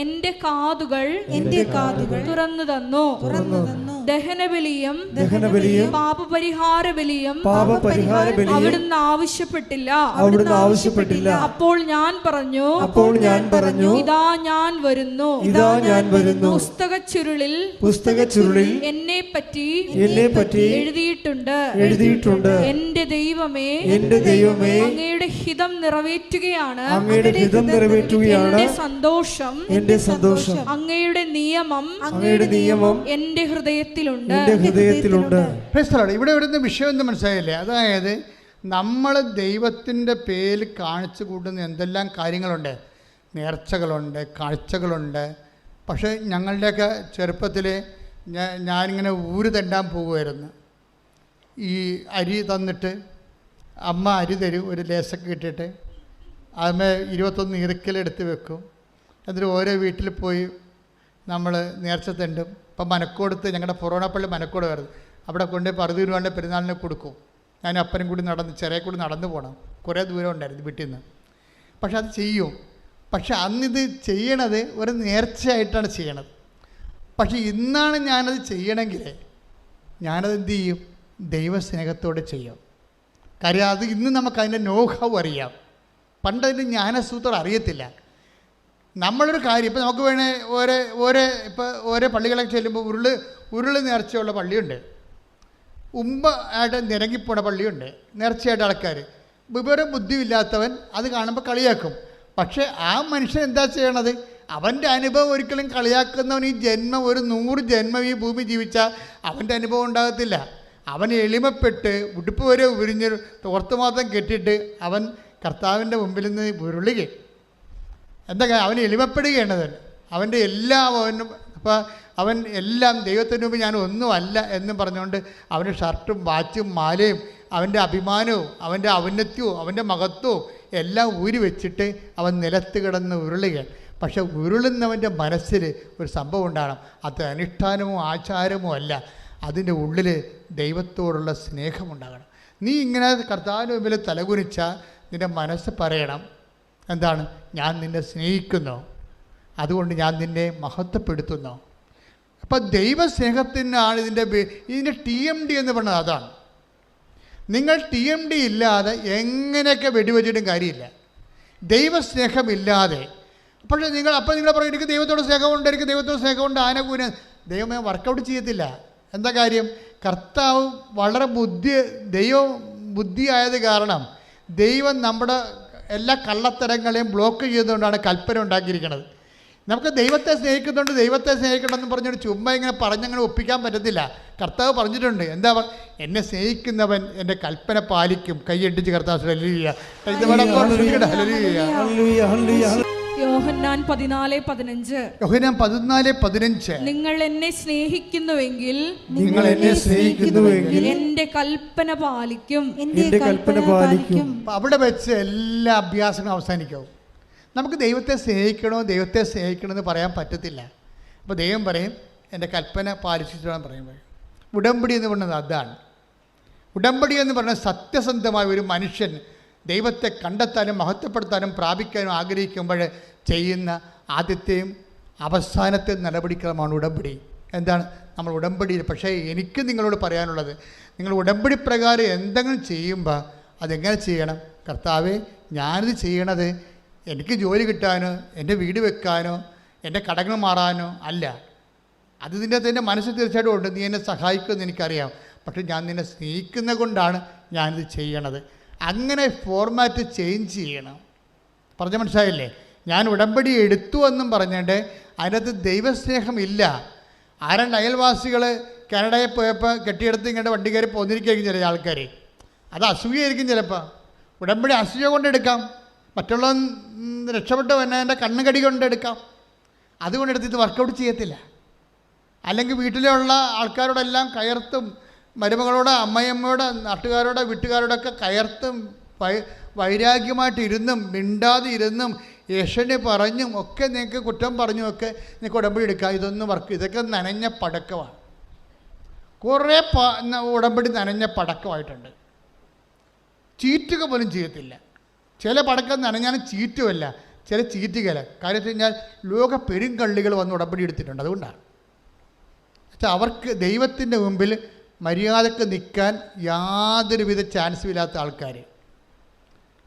എന്റെ കാതുകൾ തുറന്നു തന്നു. ദഹനബലിയും പാപപരിഹാര ബലിയും അവിടുന്ന് ആവശ്യപ്പെട്ടില്ല. അപ്പോൾ ഞാൻ പറഞ്ഞു, ഇതാ ഞാൻ വരുന്നു. പുസ്തകച്ചുരുളിൽ എന്നെ പറ്റി എഴുതിയിട്ടുണ്ട്. എന്റെ ദൈവമേ, അങ്ങയുടെ ഹിതം നിറവേറ്റുകയാണ്, എന്റെ സന്തോഷം, അങ്ങയുടെ നിയമം എന്റെ ഹൃദയത്തിലുണ്ട്. ഇവിടെ വരുന്ന വിഷയം എന്ന് മനസ്സിലായില്ലേ? അതായത് നമ്മൾ ദൈവത്തിൻ്റെ പേരിൽ കാണിച്ചു കൂട്ടുന്ന എന്തെല്ലാം കാര്യങ്ങളുണ്ട്. നേർച്ചകളുണ്ട്, കാഴ്ചകളുണ്ട്. പക്ഷേ ഞങ്ങളുടെയൊക്കെ ചെറുപ്പത്തിൽ ഞാനിങ്ങനെ ഊര് തെണ്ടാൻ പോകുമായിരുന്നു. ഈ അരി തന്നിട്ട് അമ്മ അരി തരും, ഒരു ലേസൊക്കെ ഇട്ടിട്ട് അതിന്മേൽ 21 ഇറുക്കലെടുത്ത് വെക്കും. എന്നിട്ട് ഓരോ വീട്ടിൽ പോയി നമ്മൾ നേർച്ച തെണ്ടും. ഇപ്പം മനക്കോടത്ത്, ഞങ്ങളുടെ പൊറോണപ്പള്ളി മനക്കോട് വരുന്നത്, അവിടെ കൊണ്ടുപോയി 60 രൂപയുടെ പെരുന്നാളിനെ കൊടുക്കും. ഞാൻ അപ്പനും കൂടി ചെറിയ കൂടി നടന്നു പോകണം, കുറേ ദൂരം ഉണ്ടായിരുന്നു വീട്ടിൽ നിന്ന്. പക്ഷെ അത് ചെയ്യും. പക്ഷെ അന്നിത് ചെയ്യണത് ഒരു നേർച്ചയായിട്ടാണ് ചെയ്യണത്. പക്ഷെ ഇന്നാണ് ഞാനത് ചെയ്യണമെങ്കിൽ ഞാനത് എന്ത് ചെയ്യും? ദൈവസ്നേഹത്തോടെ ചെയ്യും. കാര്യം അത് ഇന്ന് നമുക്കതിൻ്റെ നോഹൗ അറിയാം. പണ്ടതിൻ്റെ ജ്ഞാനസൂത്രം അറിയത്തില്ല. നമ്മളൊരു കാര്യം ഇപ്പോൾ നമുക്ക് വേണേൽ ഓരോ പള്ളികളൊക്കെ ചെല്ലുമ്പോൾ ഉരുള് നേർച്ചയുള്ള പള്ളിയുണ്ട്, ആയിട്ട് നിരങ്ങിപ്പോണ പള്ളിയുണ്ട്, നേർച്ചയായിട്ട് ആൾക്കാർ. വിവരം ബുദ്ധിയില്ലാത്തവൻ അത് കാണുമ്പോൾ കളിയാക്കും. പക്ഷേ ആ മനുഷ്യൻ എന്താ ചെയ്യണത്? അവൻ്റെ അനുഭവം ഒരിക്കലും കളിയാക്കുന്നവൻ ഈ ജന്മം, ഒരു 100 ജന്മം ഈ ഭൂമി ജീവിച്ചാൽ അവൻ്റെ അനുഭവം ഉണ്ടാകത്തില്ല. അവൻ എളിമപ്പെട്ട് ഉടുപ്പ് വരെ ഉരിഞ്ഞ് തോർത്ത് മാത്രം കെട്ടിയിട്ട് അവൻ കർത്താവിൻ്റെ മുമ്പിൽ നിന്ന് ഉരുളുകയും എന്താ അവൻ എളിമപ്പെടുകയാണ്. അവൻ്റെ എല്ലാം അവൻ എല്ലാം ദൈവത്തിന് മുമ്പ് ഞാൻ ഒന്നുമല്ല എന്നും പറഞ്ഞുകൊണ്ട് അവൻ്റെ ഷർട്ടും വാച്ചും മാലയും അവൻ്റെ അഭിമാനവും അവൻ്റെ ഔന്നത്യവും അവൻ്റെ മഹത്വവും എല്ലാം ഊരി വെച്ചിട്ട് അവൻ നിലത്ത് കിടന്ന് ഉരുളുകയാണ്. പക്ഷെ ഉരുളുന്നവൻ്റെ മനസ്സിൽ ഒരു സംഭവം ഉണ്ടാകണം. അത് അനുഷ്ഠാനമോ ആചാരമോ അല്ല, അതിൻ്റെ ഉള്ളിൽ ദൈവത്തോടുള്ള സ്നേഹമുണ്ടാകണം. നീ ഇങ്ങനെ കർത്താവിന് മുമ്പിൽ തലകുനിച്ചാൽ നിൻ്റെ മനസ്സ് പറയണം, എന്താണ്? ഞാൻ നിന്നെ സ്നേഹിക്കുന്നു, അതുകൊണ്ട് ഞാൻ നിന്നെ മഹത്വപ്പെടുത്തുന്നു. അപ്പം ദൈവസ്നേഹത്തിനാണ് ഇതിൻ്റെ TMD എന്ന് പറഞ്ഞത്. അതാണ്. നിങ്ങൾ TMD ഇല്ലാതെ എങ്ങനെയൊക്കെ വെടിവെച്ചിട്ടും കാര്യമില്ല, ദൈവസ്നേഹമില്ലാതെ. പക്ഷേ നിങ്ങൾ പറയും എനിക്ക് ദൈവത്തോട് സ്നേഹമുണ്ട്, എനിക്ക് ദൈവത്തോട് സ്നേഹമുണ്ട്, ആനകൂന ദൈവമേ വർക്കൗട്ട് ചെയ്യത്തില്ല. എന്താ കാര്യം? കർത്താവ് വളരെ ദൈവം ബുദ്ധിയായത് കാരണം ദൈവം നമ്മുടെ എല്ലാ കള്ളത്തരങ്ങളെയും ബ്ലോക്ക് ചെയ്തുകൊണ്ടാണ് കൽപ്പന ഉണ്ടാക്കിയിരിക്കുന്നത്. നമുക്ക് ദൈവത്തെ സ്നേഹിക്കണമെന്ന് പറഞ്ഞൊരു ചുമ്മാ ഇങ്ങനെ പറഞ്ഞങ്ങനെ ഒപ്പിക്കാൻ പറ്റത്തില്ല. കർത്താവ് പറഞ്ഞിട്ടുണ്ട്, എന്താ എന്നെ സ്നേഹിക്കുന്നവൻ എൻ്റെ കൽപ്പന പാലിക്കും. കൈയടിച്ച് കർത്താവ് ഹല്ലേലൂയ. യോഹന്നാൻ 14:15. യോഹന്നാൻ 14:15. നിങ്ങൾ എന്നെ സ്നേഹിക്കുന്നുവെങ്കിൽ എന്റെ കൽപ്പന പാലിക്കും. അവിടെ വെച്ച് എല്ലാ അഭ്യാസങ്ങളും അവസാനിക്കും. നമുക്ക് ദൈവത്തെ സ്നേഹിക്കണമെന്ന് പറയാൻ പറ്റത്തില്ല. അപ്പോൾ ദൈവം പറയും എൻ്റെ കൽപ്പന പാലിച്ചിട്ടാണ് പറയുമ്പോൾ. ഉടമ്പടി എന്ന് പറയുന്നത് അതാണ്. ഉടമ്പടി എന്ന് പറയുന്നത് സത്യസന്ധമായ ഒരു മനുഷ്യൻ ദൈവത്തെ കണ്ടെത്താനും മഹത്വപ്പെടുത്താനും പ്രാപിക്കാനും ആഗ്രഹിക്കുമ്പോൾ ചെയ്യുന്ന ആദ്യത്തെയും അവസാനത്തെയും നടപടിക്രമമാണ് ഉടമ്പടി. എന്താണ് നമ്മൾ ഉടമ്പടിയിൽ? പക്ഷേ എനിക്ക് നിങ്ങളോട് പറയാനുള്ളത്, നിങ്ങൾ ഉടമ്പടി പ്രകാരം എന്തെങ്കിലും ചെയ്യുമ്പോൾ അതെങ്ങനെ ചെയ്യണം? കർത്താവേ, ഞാനിത് ചെയ്യണത് എനിക്ക് ജോലി കിട്ടാനോ എൻ്റെ വീട് വെക്കാനോ എൻ്റെ കടങ്ങൾ മാറാനോ അല്ല. അത് ഇതിൻ്റെ മനസ്സിൽ തീർച്ചയായിട്ടും ഉണ്ട്. നീ എന്നെ സഹായിക്കുമെന്ന് എനിക്കറിയാം. പക്ഷെ ഞാൻ നിന്നെ സ്നേഹിക്കുന്നത് കൊണ്ടാണ് ഞാനിത് ചെയ്യണത്. അങ്ങനെ ഫോർമാറ്റ് ചേഞ്ച് ചെയ്യണം. പറഞ്ഞ മനസ്സിലായില്ലേ? ഞാൻ ഉടമ്പടി എടുത്തു എന്നും പറഞ്ഞിട്ട് അതിനകത്ത് ദൈവസ്നേഹമില്ല. ആരണ്ട് അയൽവാസികൾ കാനഡയിൽ പോയപ്പോൾ കെട്ടിയെടുത്ത് ഇങ്ങനെ വണ്ടി കയറി പോന്നിരിക്കുകയായിരിക്കും ചില ആൾക്കാർ. അത് അസൂയായിരിക്കും ചിലപ്പോൾ. ഉടമ്പടി അസൂയ കൊണ്ടെടുക്കാം. മറ്റുള്ള രക്ഷപ്പെട്ട് വന്നെ എൻ്റെ കണ്ണുകടി കൊണ്ടെടുക്കാം. അതുകൊണ്ടെടുത്തിട്ട് വർക്കൗട്ട് ചെയ്യത്തില്ല. അല്ലെങ്കിൽ വീട്ടിലുള്ള ആൾക്കാരോടെല്ലാം കയർത്തും, മരുമകളോട്, അമ്മയമ്മയോട്, നാട്ടുകാരോട്, വീട്ടുകാരോടൊക്കെ കയർത്തും വൈരാഗ്യമായിട്ട് ഇരുന്നും മിണ്ടാതെ ഇരുന്നും യേശുവിനെ പറഞ്ഞും ഒക്കെ നിങ്ങൾക്ക് കുറ്റം പറഞ്ഞുമൊക്കെ നിങ്ങൾക്ക് ഉടമ്പടി എടുക്കാം. ഇതൊക്കെ നനഞ്ഞ പടക്കമാണ്. കുറേ ഉടമ്പടി നനഞ്ഞ പടക്കമായിട്ടുണ്ട്. ചീറ്റുക പോലും ചെയ്യത്തില്ല. ചില പടക്കം നനഞ്ഞാലും ചീറ്റുമല്ല, ചില ചീറ്റുകല. കാര്യം വെച്ച് കഴിഞ്ഞാൽ ലോക പെരുങ്കള്ളികൾ വന്ന് ഉടമ്പടി എടുത്തിട്ടുണ്ട്. അതുകൊണ്ടാണ് പക്ഷേ അവർക്ക് ദൈവത്തിൻ്റെ മുമ്പിൽ മര്യാദക്ക് നിൽക്കാൻ യാതൊരുവിധ ചാൻസും ഇല്ലാത്ത ആൾക്കാർ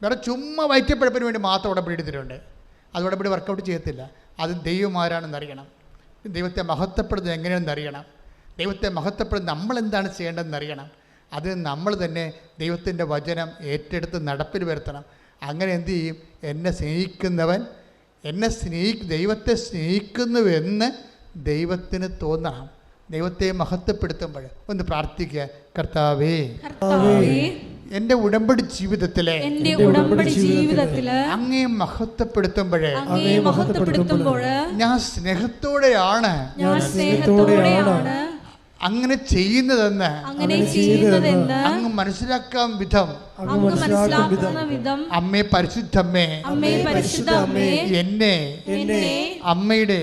വേറെ ചുമ്മാ വയറ്റപ്പഴപ്പിന് വേണ്ടി മാത്രം ഉടമ്പടി എടുത്തിട്ടുണ്ട്. അത് ഉടമ്പടി വർക്കൗട്ട് ചെയ്യത്തില്ല. അത് ദൈവം ആരാണെന്നറിയണം. ദൈവത്തെ മഹത്വപ്പെടുന്നത് എങ്ങനെയാണെന്നറിയണം. ദൈവത്തെ മഹത്വപ്പെടുന്നത് നമ്മളെന്താണ് ചെയ്യേണ്ടതെന്നറിയണം. അത് നമ്മൾ തന്നെ ദൈവത്തിൻ്റെ വചനം ഏറ്റെടുത്ത് നടപ്പിൽ വരുത്തണം. അങ്ങനെ എന്തു ചെയ്യും? എന്നെ സ്നേഹിക്കുന്നവൻ ദൈവത്തെ സ്നേഹിക്കുന്നുവെന്ന് ദൈവത്തിന് തോന്നണം. ദൈവത്തെ മഹത്വപ്പെടുത്തുമ്പോൾ ഒന്ന് പ്രാർത്ഥിക്കുക. കർത്താവേ, എൻ്റെ ഉടമ്പടി ജീവിതത്തിലെ അങ്ങേ മഹത്വപ്പെടുത്തുമ്പോഴേ ഞാൻ സ്നേഹത്തോടെയാണ് അങ്ങനെ ചെയ്യുന്നതെന്ന് അങ്ങ് മനസ്സിലാക്കാൻ വിധം അമ്മേ പരിശുദ്ധമ്മേ എന്നെ അമ്മയുടെ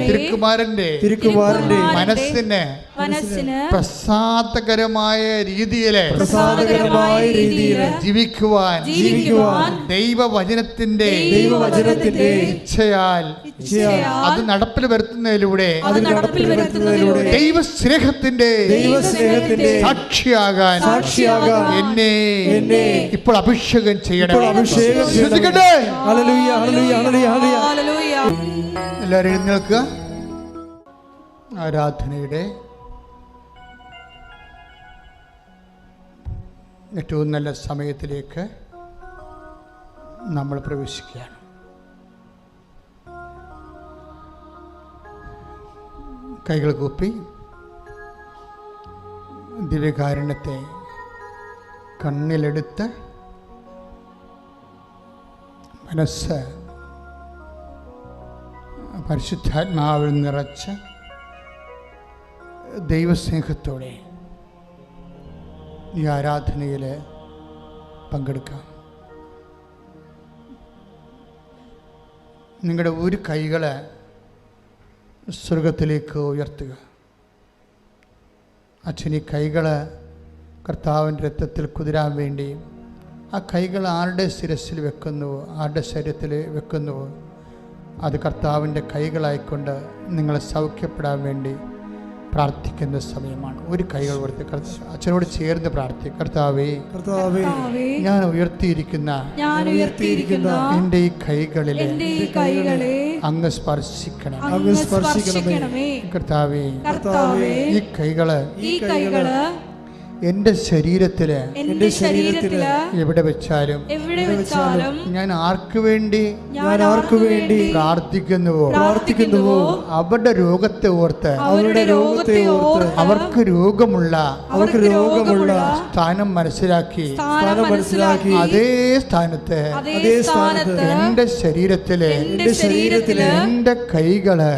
തിരുക്കുമാരന്റെ മനസ്സിന് പ്രസാദകരമായ രീതിയില് ജീവിക്കുവാൻ ദൈവവചനത്തിന്റെ ഇച്ഛയാൽ അത് നടപ്പിൽ വരുത്തുന്നതിലൂടെ ദൈവസ്നേഹത്തിന്റെ സാക്ഷിയാകാൻ എന്നെ ഇപ്പോൾ അഭിഷേകം ചെയ്യണം. എല്ലാവരും എഴുന്നേൽക്കുക. ആരാധനയുടെ ഏറ്റവും നല്ല സമയത്തിലേക്ക് നമ്മൾ പ്രവേശിക്കുകയാണ്. കൈകൾ കൂപ്പി ദിവ്യകാരുണ്യത്തെ കണ്ണിലെടുത്ത് മനസ്സ് പരിശുദ്ധാത്മാവിൽ നിറച്ച് ദൈവസ്നേഹത്തോടെ ഈ ആരാധനയിൽ പങ്കെടുക്കാം. നിങ്ങളുടെ ഒരു കൈകൾ സ്വർഗത്തിലേക്ക് ഉയർത്തുക. അച്ഛൻ ഈ കൈകൾ കർത്താവിൻ്റെ രക്തത്തിൽ കുതിരാൻ വേണ്ടി ആ കൈകൾ ആരുടെ ശിരസിൽ വെക്കുന്നുവോ, ആരുടെ ശരീരത്തിൽ വെക്കുന്നുവോ, അത് കർത്താവിൻ്റെ കൈകളായിക്കൊണ്ട് നിങ്ങളെ സൗഖ്യപ്പെടാൻ വേണ്ടി പ്രാർത്ഥിക്കുന്ന സമയമാണ്. ഒരു കൈകൾ ഉയർത്തി അച്ഛനോട് ചേർന്ന് പ്രാർത്ഥിക്കും. കർത്താവേ, കർത്താവേ, ഞാൻ ഉയർത്തിയിരിക്കുന്ന എൻ്റെ ഈ കൈകളിലെ അങ്ങ് സ്പർശിക്കണം. അങ്ങ് സ്പർശിക്കണമേ. കർത്താവേ, ഈ കൈകള് എൻ്റെ ശരീരത്തില് എവിടെ വെച്ചാലും ഞാൻ ആർക്കു വേണ്ടി പ്രാർത്ഥിക്കുന്നുവോ അവരുടെ രോഗത്തെ ഓർത്ത് അവർക്ക് രോഗമുള്ള സ്ഥാനം മനസ്സിലാക്കി അതേ സ്ഥാനത്ത് എൻ്റെ ശരീരത്തില് എൻ്റെ കൈകള്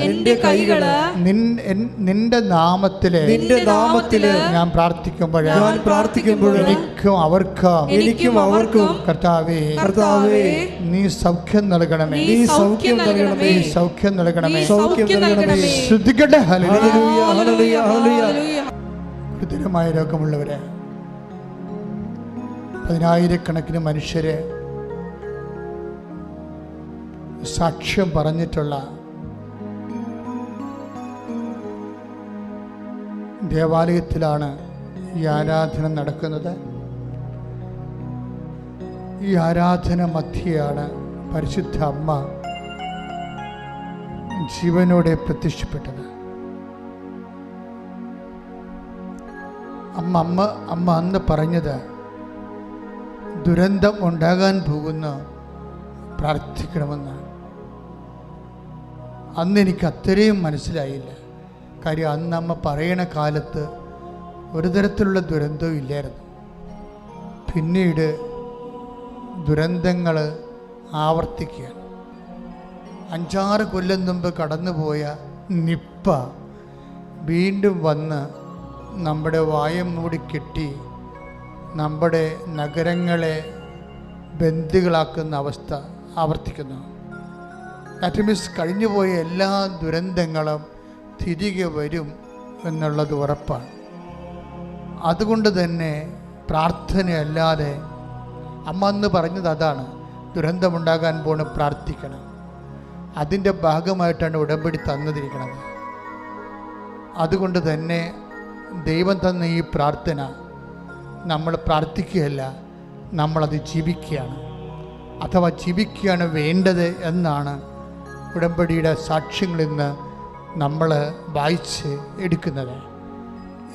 നിന്റെ നാമത്തില് ഞാൻ പ്രാർത്ഥിക്കുമ്പോൾ എനിക്കും അവർക്കും കർത്താവേ നീ സൗഖ്യം നൽകണമേ. ശ്രദ്ധിക്കട്ടെ. ഗുരുതരമായ രോഗമുള്ളവരെ, പതിനായിരക്കണക്കിന് മനുഷ്യരെ സാക്ഷ്യം പറഞ്ഞിട്ടുള്ള ദേവാലയത്തിലാണ് ഈ ആരാധന നടക്കുന്നത്. ഈ ആരാധന മധ്യയാണ് പരിശുദ്ധ അമ്മ ജീവനോടെ പ്രത്യക്ഷപ്പെട്ടത്. അമ്മ അന്ന് പറഞ്ഞത് ദുരന്തം ഉണ്ടാകാൻ പോകുന്ന പ്രാർത്ഥിക്കണമെന്ന്. അന്ന് എനിക്ക് അത്രയും മനസ്സിലായില്ല. കാര്യം അന്ന് അമ്മ പറയണ കാലത്ത് ഒരു തരത്തിലുള്ള ദുരന്തവും ഇല്ലായിരുന്നു. പിന്നീട് ദുരന്തങ്ങൾ ആവർത്തിക്കുകയാണ്. 5-6 കൊല്ലം മുമ്പ് കടന്നുപോയ നിപ്പ വീണ്ടും വന്ന് നമ്മുടെ വായം മൂടിക്കെട്ടി നമ്മുടെ നഗരങ്ങളെ ബന്ദികളാക്കുന്ന അവസ്ഥ ആവർത്തിക്കുന്നു. ദാറ്റ് മീൻസ് കഴിഞ്ഞുപോയ എല്ലാ ദുരന്തങ്ങളും തിരികെ വരും എന്നുള്ളത് ഉറപ്പാണ്. അതുകൊണ്ട് തന്നെ പ്രാർത്ഥനയല്ലാതെ അമ്മ അന്ന് പറഞ്ഞത് അതാണ്, ദുരന്തമുണ്ടാകാൻ പോണ് പ്രാർത്ഥിക്കണം. അതിൻ്റെ ഭാഗമായിട്ടാണ് ഉടമ്പടി തന്നതിരിക്കുന്നത്. അതുകൊണ്ട് തന്നെ ദൈവം തന്ന ഈ പ്രാർത്ഥന നമ്മൾ പ്രാർത്ഥിക്കുകയല്ല, നമ്മളത് ജീവിക്കുകയാണ്, അഥവാ ജീവിക്കുകയാണ് വേണ്ടത് എന്നാണ് ഉടമ്പടിയുടെ സാക്ഷ്യങ്ങളിൽ നിന്ന് നമ്മൾ വായിച്ച് എടുക്കുന്നത്.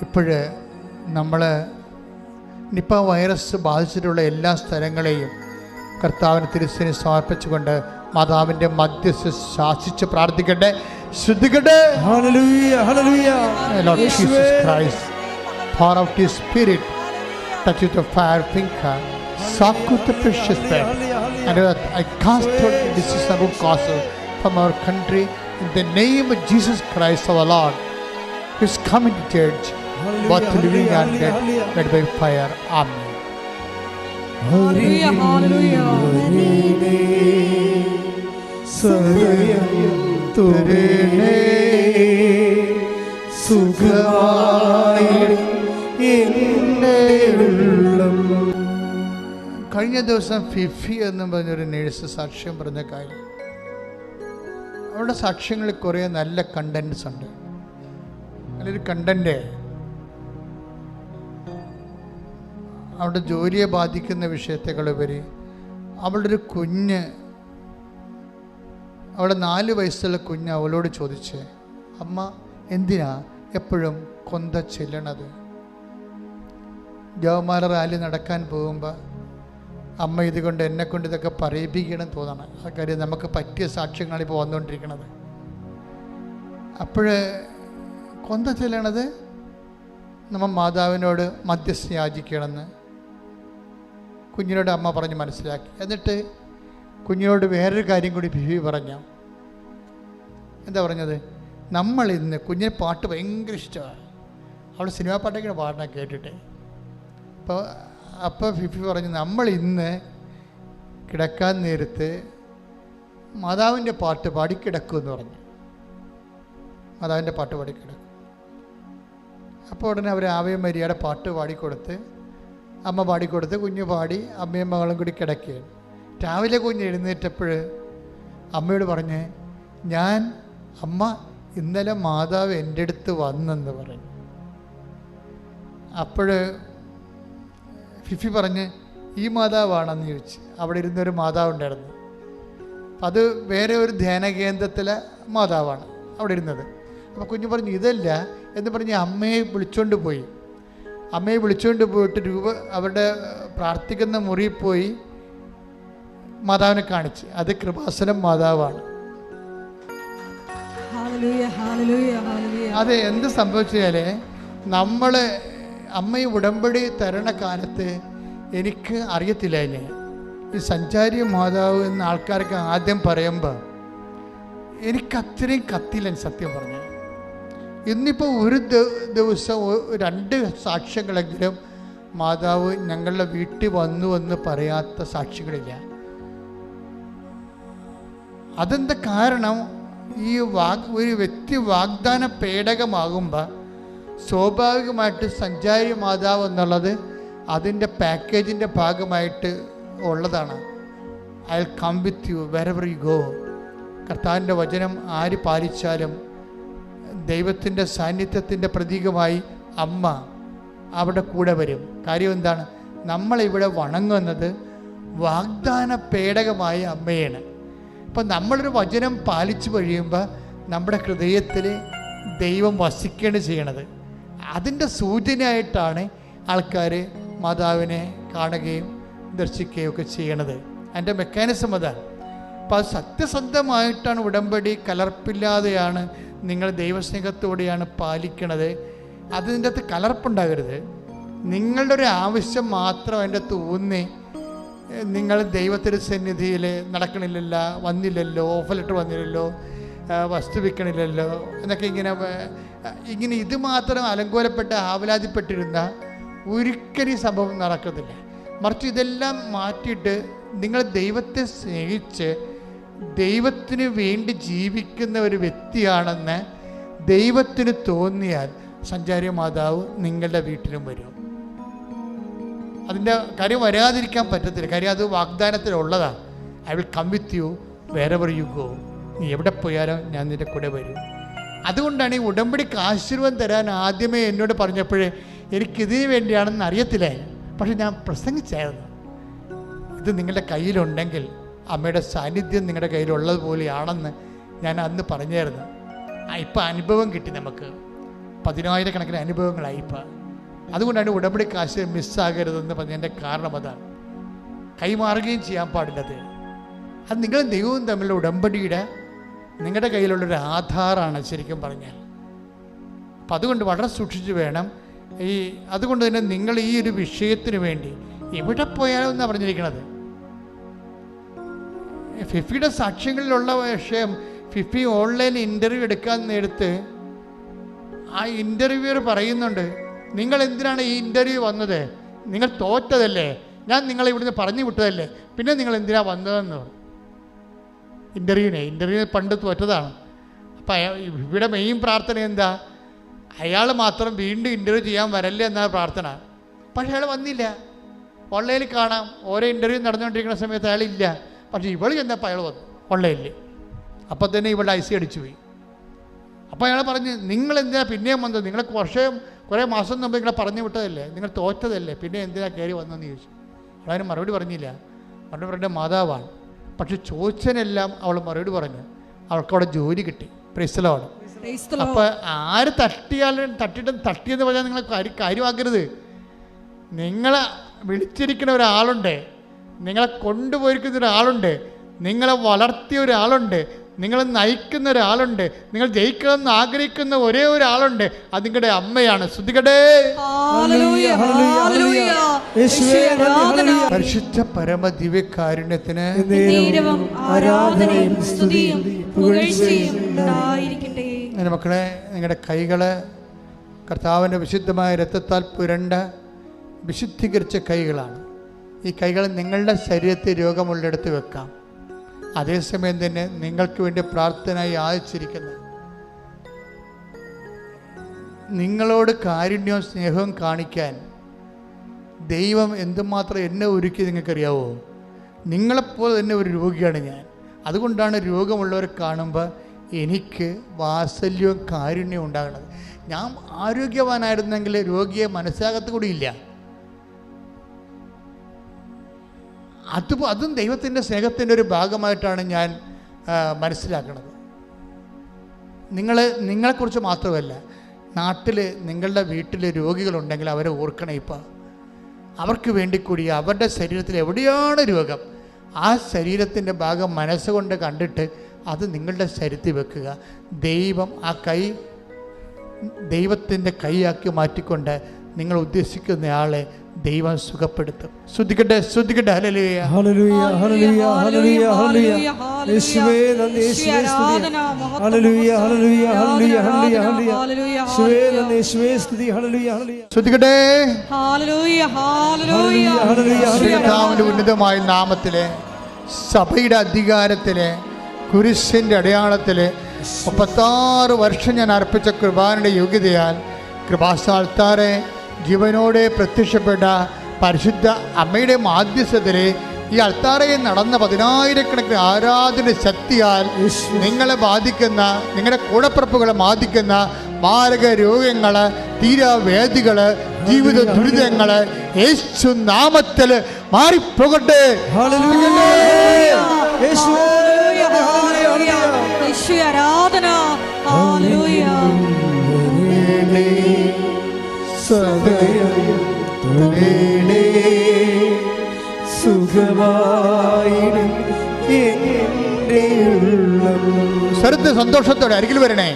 ഇപ്പോഴ് നമ്മൾ നിപ്പ വൈറസ് ബാധിച്ചിട്ടുള്ള എല്ലാ സ്ഥലങ്ങളെയും കർത്താവിന് തിരുസേന സമർപ്പിച്ചുകൊണ്ട് മാതാവിൻ്റെ മധ്യസ്ഥ ശാസിച്ച് പ്രാർത്ഥിക്കട്ടെ, ശ്രദ്ധിക്കട്ടെ. Lord Jesus Christ, pour out His Spirit, touch with the fire finger, soak with the precious blood, and I cast out the disease and root causes from our country in the name of Jesus Christ our Lord, who is coming to judge both living and dead, led by fire. Amen. കഴിഞ്ഞ ദിവസം Fifi എന്നും പറഞ്ഞൊരു nurse സാക്ഷ്യം പറഞ്ഞ കാര്യം, അവരുടെ സാക്ഷ്യങ്ങളിൽ കുറേ നല്ല കണ്ടൻറ്റ്സ് ഉണ്ട്. നല്ലൊരു കണ്ടൻറ്റ് അവളുടെ ജോലിയെ ബാധിക്കുന്ന വിഷയത്തെക്കാളുപരി അവളുടെ ഒരു കുഞ്ഞ്, അവളുടെ 4 വയസ്സുള്ള കുഞ്ഞ് അവളോട് ചോദിച്ച്, അമ്മ എന്തിനാ എപ്പോഴും കൊന്ത ചെല്ലണത്? ജവമാല റാലി നടക്കാൻ പോകുമ്പോൾ അമ്മ ഇതുകൊണ്ട് എന്നെക്കൊണ്ട് ഇതൊക്കെ പറയിപ്പിക്കണം തോന്നണം. ആ കാര്യം നമുക്ക് പറ്റിയ സാക്ഷ്യങ്ങളിപ്പോൾ വന്നുകൊണ്ടിരിക്കണത്. അപ്പോൾ കൊന്ത ചെല്ലണത് നമ്മൾ മാതാവിനോട് മധ്യസ്ഥ യാചിക്കണമെന്ന് കുഞ്ഞിനോട് അമ്മ പറഞ്ഞ് മനസ്സിലാക്കി. എന്നിട്ട് കുഞ്ഞിനോട് വേറൊരു കാര്യം കൂടി ഫിഫി പറഞ്ഞു. എന്താ പറഞ്ഞത്? നമ്മൾ ഇന്ന്, കുഞ്ഞിന് പാട്ട് ഭയങ്കര ഇഷ്ടമാണ്, അവൾ സിനിമാ പാട്ടൊക്കെ പാടണം കേട്ടിട്ട്. അപ്പോൾ ഫിഫി പറഞ്ഞു, നമ്മൾ ഇന്ന് കിടക്കാൻ നേരത്ത് മാതാവിൻ്റെ പാട്ട് പാടിക്കിടക്കുമെന്ന് പറഞ്ഞു. മാതാവിൻ്റെ പാട്ട് പാടിക്കിടക്കും. അപ്പോൾ ഉടനെ അവർ ആവേ മരിയയുടെ പാട്ട് പാടിക്കൊടുത്ത്, അമ്മ പാടിക്കൊടുത്ത്, കുഞ്ഞ് പാടി, അമ്മയും മകളും കൂടി കിടക്കുകയാണ്. രാവിലെ കുഞ്ഞ് എഴുന്നേറ്റപ്പോൾ അമ്മയോട് പറഞ്ഞ്, അമ്മ ഇന്നലെ മാതാവ് എൻ്റെ അടുത്ത് വന്നെന്ന് പറഞ്ഞു. അപ്പോൾ ഫിഫി പറഞ്ഞ് ഈ മാതാവാണെന്ന് ചോദിച്ചു. അവിടെ ഇരുന്നൊരു മാതാവ് ഉണ്ടായിരുന്നു. അപ്പം അത് വേറെ ഒരു ധ്യാന കേന്ദ്രത്തിലെ മാതാവാണ് അവിടെ ഇരുന്നത്. അപ്പോൾ കുഞ്ഞു പറഞ്ഞു ഇതല്ല എന്ന് പറഞ്ഞ് അമ്മയെ വിളിച്ചുകൊണ്ട് പോയി. അമ്മയെ വിളിച്ചുകൊണ്ട് പോയിട്ട് അവരുടെ പ്രാർത്ഥിക്കുന്ന മുറിയിൽ പോയി മാതാവിനെ കാണിച്ച്. അത് കൃപാസനം മാതാവാണ്. അത് എന്ത് സംഭവിച്ചാൽ നമ്മൾ അമ്മയെ ഉടമ്പടി തരണ കാലത്ത് എനിക്ക് അറിയത്തില്ല. എന്നെ ഈ സഞ്ചാരി മാതാവ് എന്ന ആൾക്കാർക്ക് ആദ്യം പറയുമ്പോൾ എനിക്കത്രയും കത്തില്ല സത്യം പറഞ്ഞു. ഇന്നിപ്പോൾ ഒരു ദിവസം 2 സാക്ഷ്യങ്ങളെങ്കിലും മാതാവ് ഞങ്ങളുടെ വീട്ടിൽ വന്നു എന്ന് പറയാത്ത സാക്ഷികളില്ല. അതെന്താ കാരണം? ഈ ഒരു വ്യക്തി വാഗ്ദാന പേടകമാകുമ്പോൾ സ്വാഭാവികമായിട്ട് സഞ്ചാരി മാതാവ് എന്നുള്ളത് അതിൻ്റെ പാക്കേജിൻ്റെ ഭാഗമായിട്ട് ഉള്ളതാണ്. I will come with you wherever you go. കർത്താവിൻ്റെ വചനം ആര് പാലിച്ചാലും ദൈവത്തിൻ്റെ സാന്നിധ്യത്തിൻ്റെ പ്രതീകമായി അമ്മ അവിടെ കൂടെ വരും. കാര്യം എന്താണ്? നമ്മളിവിടെ വണങ്ങുന്നത് വാഗ്ദാന പേടകമായ അമ്മയാണ്. അപ്പം നമ്മളൊരു വചനം പാലിച്ചു കഴിയുമ്പോൾ നമ്മുടെ ഹൃദയത്തിൽ ദൈവം വസിക്കുകയാണ് ചെയ്യണത്. അതിൻ്റെ സൂചനയായിട്ടാണ് ആൾക്കാർ മാതാവിനെ കാണുകയും ദർശിക്കുകയും ഒക്കെ ചെയ്യണത്. അതിൻ്റെ മെക്കാനിസം അതാണ്. അപ്പോൾ അത് സത്യസന്ധമായിട്ടാണ് ഉടമ്പടി, കലർപ്പില്ലാതെയാണ് നിങ്ങൾ ദൈവസ്നേഹത്തോടെയാണ് പാലിക്കണത്. അതിൻ്റെ അകത്ത് കലർപ്പുണ്ടാകരുത്. നിങ്ങളുടെ ഒരു ആവശ്യം മാത്രം അതിൻ്റെ അകത്ത് ഊന്നി നിങ്ങൾ ദൈവത്തിൻ്റെ സന്നിധിയിൽ നടക്കണില്ലല്ലോ, വന്നില്ലല്ലോ, ഓഫർ ലെറ്റർ വന്നില്ലല്ലോ, വസ്തു വിൽക്കണില്ലല്ലോ എന്നൊക്കെ ഇങ്ങനെ ഇത് മാത്രം അലങ്കോലപ്പെട്ട് ആവലാതിപ്പെട്ടിരുന്ന ഒരിക്കലും സംഭവം നടക്കത്തില്ല. മറിച്ച് ഇതെല്ലാം മാറ്റിയിട്ട് നിങ്ങൾ ദൈവത്തെ സ്നേഹിച്ച് ദൈവത്തിന് വേണ്ടി ജീവിക്കുന്ന ഒരു വ്യക്തിയാണെന്ന് ദൈവത്തിന് തോന്നിയാൽ സഞ്ചാരി മാതാവ് നിങ്ങളുടെ വീട്ടിലും വരും. അതിൻ്റെ കാര്യം വരാതിരിക്കാൻ പറ്റത്തില്ല. കാര്യം അത് വാഗ്ദാനത്തിലുള്ളതാണ്. I will come with you wherever you go. നീ എവിടെ പോയാലും ഞാൻ നിൻ്റെ കൂടെ വരും. അതുകൊണ്ടാണ് ഈ ഉടമ്പടിക്ക് ആശീർവാദം തരാൻ ആദ്യമേ എന്നോട് പറഞ്ഞപ്പോഴേ എനിക്കിതിന് വേണ്ടിയാണെന്ന് അറിയത്തില്ല. പക്ഷെ ഞാൻ പ്രസംഗിച്ചായിരുന്നു, ഇത് നിങ്ങളുടെ കയ്യിലുണ്ടെങ്കിൽ അമ്മയുടെ സാന്നിധ്യം നിങ്ങളുടെ കയ്യിലുള്ളതുപോലെയാണെന്ന് ഞാൻ അന്ന് പറഞ്ഞായിരുന്നു. ഇപ്പം അനുഭവം കിട്ടി, നമുക്ക് 10,000 അനുഭവങ്ങളായി ഇപ്പം. അതുകൊണ്ടാണ് ഉടമ്പടി കാശ് മിസ്സാകരുതെന്ന് പറഞ്ഞതിൻ്റെ കാരണം അതാണ്. കൈമാറുകയും ചെയ്യാൻ പാടില്ലത്. അത് നിങ്ങളും ദൈവവും തമ്മിലുള്ള ഉടമ്പടിയുടെ നിങ്ങളുടെ കയ്യിലുള്ളൊരു ആധാറാണ് ശരിക്കും പറഞ്ഞാൽ. അപ്പം അതുകൊണ്ട് വളരെ സൂക്ഷിച്ച് വേണം. അതുകൊണ്ട് തന്നെ നിങ്ങൾ ഈ ഒരു വിഷയത്തിന് വേണ്ടി എവിടെ പോയാലും എന്നാണ് പറഞ്ഞിരിക്കുന്നത്. ഫിഫിയുടെ സാക്ഷ്യങ്ങളിലുള്ള വിഷയം, ഫിഫി ഓൺലൈൻ ഇൻ്റർവ്യൂ എടുക്കാൻ നേരത്ത് ആ ഇൻ്റർവ്യൂവർ പറയുന്നുണ്ട്, നിങ്ങൾ എന്തിനാണ് ഈ ഇൻ്റർവ്യൂ വന്നത്? നിങ്ങൾ തോറ്റതല്ലേ, ഞാൻ നിങ്ങളെ ഇവിടുന്ന് പറഞ്ഞു വിട്ടതല്ലേ, പിന്നെ നിങ്ങൾ എന്തിനാണ് വന്നതെന്ന് പറഞ്ഞു. ഇൻ്റർവ്യൂവിന് പണ്ട് തോറ്റതാണ്. അപ്പം ഇവിടെ മെയിൻ പ്രാർത്ഥന എന്താ? അയാൾ മാത്രം വീണ്ടും ഇൻ്റർവ്യൂ ചെയ്യാൻ വരല്ലേ എന്നാണ് പ്രാർത്ഥന. പക്ഷെ അയാൾ വന്നില്ല. ഓൺലൈനിൽ കാണാം, ഓരോ ഇൻ്റർവ്യൂ നടന്നുകൊണ്ടിരിക്കുന്ന സമയത്ത് അയാളില്ല. പക്ഷേ ഇവൾ ചെന്നപ്പോൾ അയാൾ വന്നു ഓൺലൈനിൽ. അപ്പം തന്നെ ഇവളുടെ ഐസി അടിച്ചു പോയി. അപ്പോൾ അയാൾ പറഞ്ഞ്, നിങ്ങൾ എന്തിനാ പിന്നെയും വന്നത്? നിങ്ങൾ കുറേ മാസം മുമ്പ് നിങ്ങളെ പറഞ്ഞു വിട്ടതല്ലേ, നിങ്ങൾ തോറ്റതല്ലേ, പിന്നെ എന്തിനാ കയറി വന്നതെന്ന് ചോദിച്ചു. അവന് മറുപടി പറഞ്ഞില്ല. മറുപടി പറഞ്ഞ മാതാവാണ്. പക്ഷെ ചോദിച്ചതിനെല്ലാം അവൾ മറുപടി പറഞ്ഞു. അവൾക്കവിടെ ജോലി കിട്ടി. Praise the Lord. അപ്പോൾ ആര് തട്ടിയെന്ന് പറഞ്ഞാൽ നിങ്ങൾ കാര്യമാക്കരുത്. നിങ്ങളെ വിളിച്ചിരിക്കുന്ന ഒരാളുണ്ട്, നിങ്ങളെ കൊണ്ടുപോയിരിക്കുന്ന ഒരാളുണ്ട്, നിങ്ങളെ വളർത്തിയ ഒരാളുണ്ട്, നിങ്ങളെ നയിക്കുന്ന ഒരാളുണ്ട്, നിങ്ങൾ ജയിക്കണമെന്ന് ആഗ്രഹിക്കുന്ന ഒരേ ഒരാളുണ്ട്. അത് നിങ്ങളുടെ അമ്മയാണ്. സ്തുതിക്കട്ടെ. പരിശുദ്ധ പരമ ദിവ്യകാരുണ്യത്തിന് മക്കളെ, നിങ്ങളുടെ കൈകള് കർത്താവിൻ്റെ വിശുദ്ധമായ രക്തത്താൽ പുരണ്ട വിശുദ്ധീകരിച്ച കൈകളാണ്. ഈ കൈകൾ നിങ്ങളുടെ ശരീരത്തിൽ രോഗമുള്ളിടത്ത് വെക്കാം. അതേസമയം തന്നെ നിങ്ങൾക്ക് വേണ്ടി പ്രാർത്ഥനയായി യാചിച്ചിരിക്കുന്നു. നിങ്ങളോട് കാരുണ്യവും സ്നേഹവും കാണിക്കാൻ ദൈവം എന്തുമാത്രം എന്നെ ഒരുക്കി നിങ്ങൾക്കറിയാവോ? നിങ്ങളെപ്പോലെ തന്നെ ഒരു രോഗിയാണ് ഞാൻ. അതുകൊണ്ടാണ് രോഗമുള്ളവരെ കാണുമ്പോൾ എനിക്ക് വാത്സല്യവും കാരുണ്യവും ഉണ്ടാകണത്. ഞാൻ ആരോഗ്യവാനായിരുന്നെങ്കിൽ രോഗിയെ മനസ്സിലാകത്ത് കൂടിയില്ല. അതും ദൈവത്തിൻ്റെ സ്നേഹത്തിൻ്റെ ഒരു ഭാഗമായിട്ടാണ് ഞാൻ മനസ്സിലാക്കുന്നത്. നിങ്ങളെക്കുറിച്ച് മാത്രമല്ല, നാട്ടിൽ നിങ്ങളുടെ വീട്ടിൽ രോഗികളുണ്ടെങ്കിൽ അവരെ ഓർക്കണം. ഇപ്പം അവർക്ക് വേണ്ടി കൂടി അവരുടെ ശരീരത്തിൽ എവിടെയാണ് രോഗം, ആ ശരീരത്തിൻ്റെ ഭാഗം മനസ്സുകൊണ്ട് കണ്ടിട്ട് അത് നിങ്ങളുടെ ശരീരത്തിൽ വെക്കുക. ദൈവം ആ കൈ ദൈവത്തിൻ്റെ കൈയാക്കി മാറ്റിക്കൊണ്ട് നിങ്ങൾ ഉദ്ദേശിക്കുന്നയാളെ ദൈവം സുഖപ്പെടുത്തും. ശ്രദ്ധിക്കട്ടെ, ശ്രദ്ധിക്കട്ടെ. ഹല്ലേലൂയ, ഹല്ലേലൂയ, ഹല്ലേലൂയ, ഹല്ലേലൂയ, ഹല്ലേലൂയ. യേശുവേ നന്ദി, യേശുവേ സ്തുതി. ഹല്ലേലൂയ, ഹല്ലേലൂയ, ഹല്ലേലൂയ, ഹല്ലേലൂയ. യേശുവേ നന്ദി, യേശുവേ സ്തുതി. ഹല്ലേലൂയ, ഹല്ലേലൂയ. ശ്രദ്ധിക്കട്ടെ. ഹല്ലേലൂയ, ഹല്ലേലൂയ, ഹല്ലേലൂയ. കർത്താവിൻ്റെ ഉന്നതമായ നാമത്തിലെ സഭയുടെ അധികാരത്തിലെ കുരിശിൻ്റെ അടയാളത്തിലെ 36 വർഷം ഞാൻ അർപ്പിച്ച കൃപാനയുടെ യോഗ്യതയാൽ കൃപാസ്ഥാനത്താറെ ജീവനോടെ പ്രത്യക്ഷപ്പെട്ട പരിശുദ്ധ അമ്മയുടെ മാധ്യസ്ഥതയിലെ ഈ അൾത്താറയിൽ നടന്ന 10,000-കണക്കിന് ആരാധന ശക്തിയാൽ നിങ്ങളെ ബാധിക്കുന്ന, നിങ്ങളുടെ കൂടപ്പിറപ്പുകളെ ബാധിക്കുന്ന മാരക രോഗങ്ങൾ, തീരാവേദികൾ, ജീവിത ദുരിതങ്ങൾ യേശു നാമത്തിൽ മാറിപ്പോകട്ടെ. ആരാധന. ഹല്ലേലൂയ. സ്വരത്തെ സന്തോഷത്തോടെ അരികിൽ വരണേ.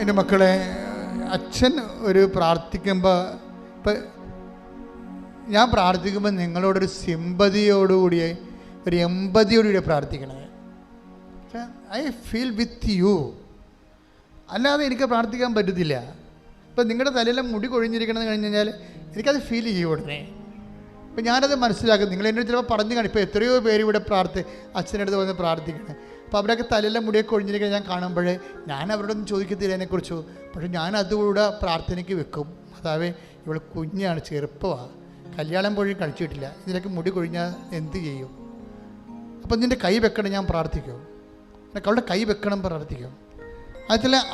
എൻ്റെ മക്കളെ, അച്ഛൻ ഒരു പ്രാർത്ഥിക്കുമ്പോൾ, ഇപ്പം ഞാൻ പ്രാർത്ഥിക്കുമ്പോൾ നിങ്ങളോടൊരു സിമ്പതിയോടുകൂടി, ഒരു എമ്പതിയോടുകൂടി പ്രാർത്ഥിക്കണത്. I feel with you. അല്ലാതെ എനിക്ക് പ്രാർത്ഥിക്കാൻ പറ്റത്തില്ല. ഇപ്പം നിങ്ങളുടെ തലയിലെ മുടി കൊഴിഞ്ഞിരിക്കണമെന്ന് കഴിഞ്ഞ് കഴിഞ്ഞാൽ എനിക്കത് ഫീൽ ചെയ്യും ഉടനെ. അപ്പം ഞാനത് മനസ്സിലാക്കും. നിങ്ങൾ എന്നോട് ചിലപ്പോൾ പറഞ്ഞു കാണും. ഇപ്പോൾ എത്രയോ പേര് ഇവിടെ അച്ഛൻ്റെ അടുത്ത് വന്ന് പ്രാർത്ഥിക്കണേ. അപ്പോൾ അവരൊക്കെ തലയിലെ മുടിയൊക്കെ കൊഴിഞ്ഞിരിക്കാൻ ഞാൻ കാണുമ്പോൾ ഞാൻ അവരോടൊന്നും ചോദിക്കത്തില്ല അതിനെക്കുറിച്ചോ. പക്ഷേ ഞാൻ അതുകൂടെ പ്രാർത്ഥനയ്ക്ക് വെക്കും. അതാവേ, ഇവൾ കുഞ്ഞാണ്, ചെറുപ്പമാണ്, കല്യാണം പോലും കഴിച്ചിട്ടില്ല, ഇതിലൊക്കെ മുടി കൊഴിഞ്ഞാൽ എന്ത് ചെയ്യും? അപ്പം നിൻ്റെ കൈ വെക്കണം, ഞാൻ പ്രാർത്ഥിക്കും. അവളുടെ കൈ വെക്കണം, പ്രാർത്ഥിക്കും.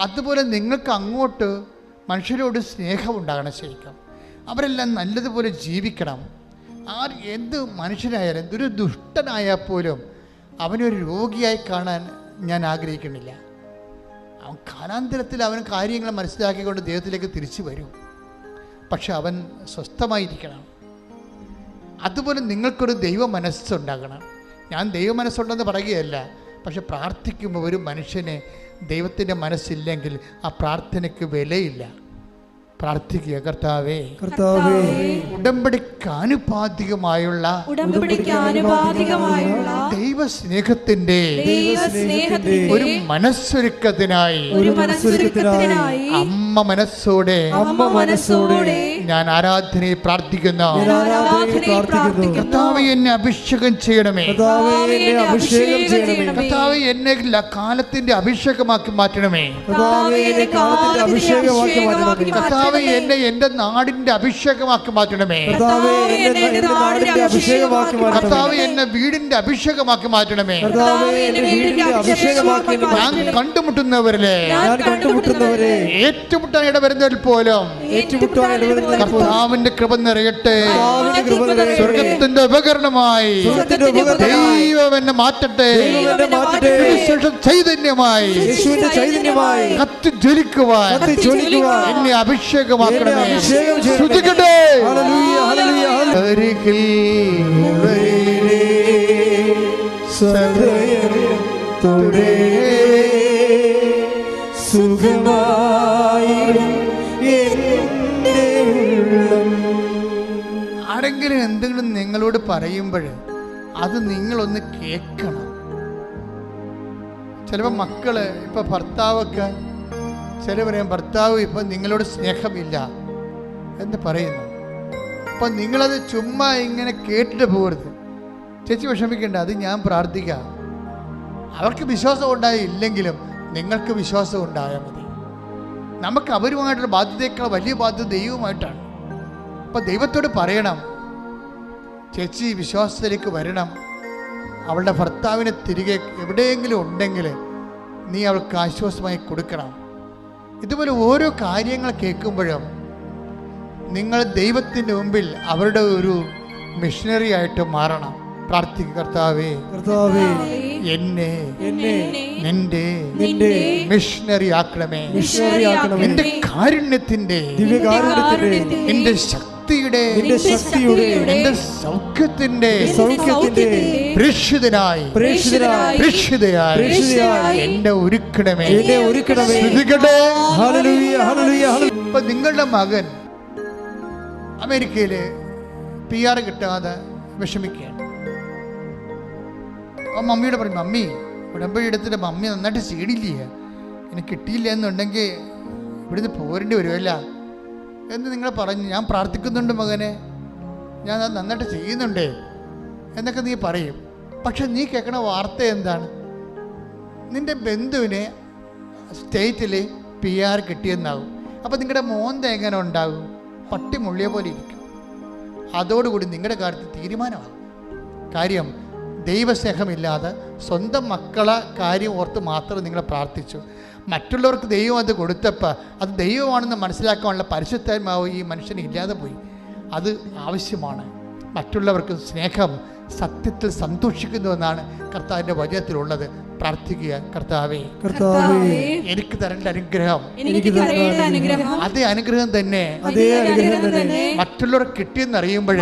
അതുപോലെ നിങ്ങൾക്ക് അങ്ങോട്ട് മനുഷ്യരോട് സ്നേഹം ഉണ്ടാകണം. ശരിക്കും അവരെല്ലാം നല്ലതുപോലെ ജീവിക്കണം. എന്ത് മനുഷ്യനായാലും, എന്തൊരു ദുഷ്ടനായാൽ പോലും അവനൊരു രോഗിയായി കാണാൻ ഞാൻ ആഗ്രഹിക്കുന്നില്ല. അവൻ കാലാന്തരത്തിൽ അവൻ കാര്യങ്ങൾ മനസ്സിലാക്കിക്കൊണ്ട് ദൈവത്തിലേക്ക് തിരിച്ചു വരും. പക്ഷെ അവൻ സ്വസ്ഥമായിരിക്കണം. അതുപോലെ നിങ്ങൾക്കൊരു ദൈവ മനസ്സുണ്ടാകണം. ഞാൻ ദൈവ മനസ്സുണ്ടെന്ന് പറയുകയല്ല, പക്ഷെ പ്രാർത്ഥിക്കുമ്പോൾ ഒരു മനുഷ്യന് ദൈവത്തിൻ്റെ മനസ്സില്ലെങ്കിൽ ആ പ്രാർത്ഥനയ്ക്ക് വിലയില്ല. പ്രാർത്ഥിക്കുക, കർത്താവേ, ഉടമ്പടിക്ക് ആനുപാതികമായുള്ള ദൈവസ്നേഹത്തിന്റെ ഒരു മനസ്സൊരുക്കത്തിനായി അമ്മ മനസ്സോടെ ഞാൻ ആരാധനയെ പ്രാർത്ഥിക്കുന്നു. കർത്താവേ, എന്നെ അഭിഷേകം ചെയ്യണമേ. കർത്താവേ, എന്നെ കാലത്തിന്റെ അഭിഷേകമാക്കി മാറ്റണമേ. കർത്താവേ, എന്നെ എൻ്റെ നാടിന്റെ അഭിഷേകമാക്കി മാറ്റണമേ. കർത്താവേ, എന്നെ വീടിന്റെ അഭിഷേകമാക്കി മാറ്റണമേ. ഞാൻ കണ്ടുമുട്ടുന്നവരിലെ ഏറ്റുമുട്ടാൻ ഇടവരുന്നവരിൽ പോലും കർത്താവിന്റെ കൃപ നിറയട്ടെ. സ്വർഗത്തിന്റെ ഉപകരണമായി ദൈവം എന്നെ മാറ്റട്ടെ. ചൈതന്യമായി കത്തി ജ്വലിക്കുവാൻ എന്നെ അഭിഷേകമാക്കണമേ. ശ്രദ്ധിക്കട്ടെ. ആരെങ്കിലും എന്തെങ്കിലും നിങ്ങളോട് പറയുമ്പോൾ അത് നിങ്ങളൊന്ന് കേൾക്കണം. ചിലപ്പോൾ മക്കള്, ഇപ്പം ഭർത്താവൊക്കെ, ചില പറയും ഭർത്താവ് ഇപ്പം നിങ്ങളോട് സ്നേഹമില്ല എന്ന് പറയുന്നു. അപ്പം നിങ്ങളത് ചുമ്മാ ഇങ്ങനെ കേട്ടിട്ട് പോകരുത്. ചേച്ചി വിഷമിക്കേണ്ട, അത് ഞാൻ പ്രാർത്ഥിക്കാം. അവർക്ക് വിശ്വാസം ഉണ്ടായില്ലെങ്കിലും നിങ്ങൾക്ക് വിശ്വാസം ഉണ്ടായാൽ മതി. നമുക്ക് അവരുമായിട്ടുള്ള ബാധ്യതയേക്കാൾ വലിയ ബാധ്യത ദൈവമായിട്ടാണ്. അപ്പം ദൈവത്തോട് പറയണം, ചേച്ചി വിശ്വാസത്തിലേക്ക് വരണം, അവളുടെ ഭർത്താവിനെ തിരികെ എവിടെയെങ്കിലും ഉണ്ടെങ്കിൽ നീ അവൾക്ക് ആശ്വാസമായി കൊടുക്കണം. ഇതുപോലെ ഓരോ കാര്യങ്ങൾ കേൾക്കുമ്പോഴും നിങ്ങൾ ദൈവത്തിൻ്റെ മുമ്പിൽ അവരുടെ ഒരു മിഷനറി ആയിട്ട് മാറണം. പ്രാർത്ഥിക്കുക, കർത്താവേ കർത്താവേ എന്നെ എന്നെ നിന്റെ മിഷനറി ആക്കണമേ. മിഷനറി ആക്കണമേ. നിന്റെ കാരുണ്യത്തിന്റെ, ദിവ്യകാരുണ്യത്തിന്റെ, നിന്റെ ശക്തിയുടെ, നിന്റെ ശക്തിയുടെ, നിന്റെ സൗഖ്യത്തിന്റെ സൗഖ്യത്തിന്റെ പ്രേക്ഷിതനായി പ്രേക്ഷിതനായി പ്രേക്ഷിതയായി എന്നെ ഒരുക്കണമേ. എന്നെ ഒരുക്കണമേ. ശ്രദ്ധിക്കട്ടെ. ഹല്ലേലൂയ ഹല്ലേലൂയ ഹല്ലേലൂയ. ഇപ്പൊ നിങ്ങളുടെ മകൻ അമേരിക്കയിൽ PR കിട്ടാതെ വിഷമിക്കുകയാണ്. ആ മമ്മിയോട് പറയും, മമ്മി ഉടമ്പടി എടുത്തിട്ട് മമ്മി നന്നായിട്ട് സീഡില്ലേ, എനിക്ക് കിട്ടിയില്ല എന്നുണ്ടെങ്കിൽ ഇവിടുന്ന് പോരേണ്ടി വരുമല്ല എന്ന് നിങ്ങൾ പറഞ്ഞു. ഞാൻ പ്രാർത്ഥിക്കുന്നുണ്ട് മകനെ, ഞാൻ അത് നന്നായിട്ട് ചെയ്യുന്നുണ്ട് എന്നൊക്കെ നീ പറയും. പക്ഷെ നീ കേൾക്കണ വാർത്ത എന്താണ്? നിൻ്റെ ബന്ധുവിനെ സ്റ്റേറ്റിൽ PR കിട്ടിയെന്നാകും. അപ്പോൾ നിങ്ങളുടെ മോന്ത എങ്ങനെ ഉണ്ടാകും? പട്ടി മുള്ളിയ പോലെ ഇരിക്കും. അതോടുകൂടി നിങ്ങളുടെ കാര്യത്തിൽ തീരുമാനമാകും. കാര്യം ദൈവസ്നേഹമില്ലാതെ സ്വന്തം മക്കളെ കാര്യം ഓർത്ത് മാത്രം നിങ്ങൾ പ്രാർത്ഥിച്ചു. മറ്റുള്ളവർക്ക് ദൈവം അത് കൊടുത്തപ്പോൾ അത് ദൈവമാണെന്ന് മനസ്സിലാക്കാനുള്ള പരിശുദ്ധാത്മാവ് ഈ മനുഷ്യന് ഇല്ലാതെ പോയി. അത് ആവശ്യമാണ്. മറ്റുള്ളവർക്ക് സ്നേഹം സത്യത്തിൽ സന്തോഷിക്കുന്നുവെന്നാണ് കർത്താവിൻ്റെ വചനത്തിലുള്ളത്. പ്രാർത്ഥിക്കുക, കർത്താവേ കർത്താവേ എനിക്ക് തരേണ്ട അനുഗ്രഹം, എനിക്ക് തരേണ്ട അനുഗ്രഹം, അതേ അനുഗ്രഹം തന്നെ അതേ അനുഗ്രഹം തന്നെ മറ്റുള്ളവർക്ക് കിട്ടിയെന്നറിയുമ്പോൾ,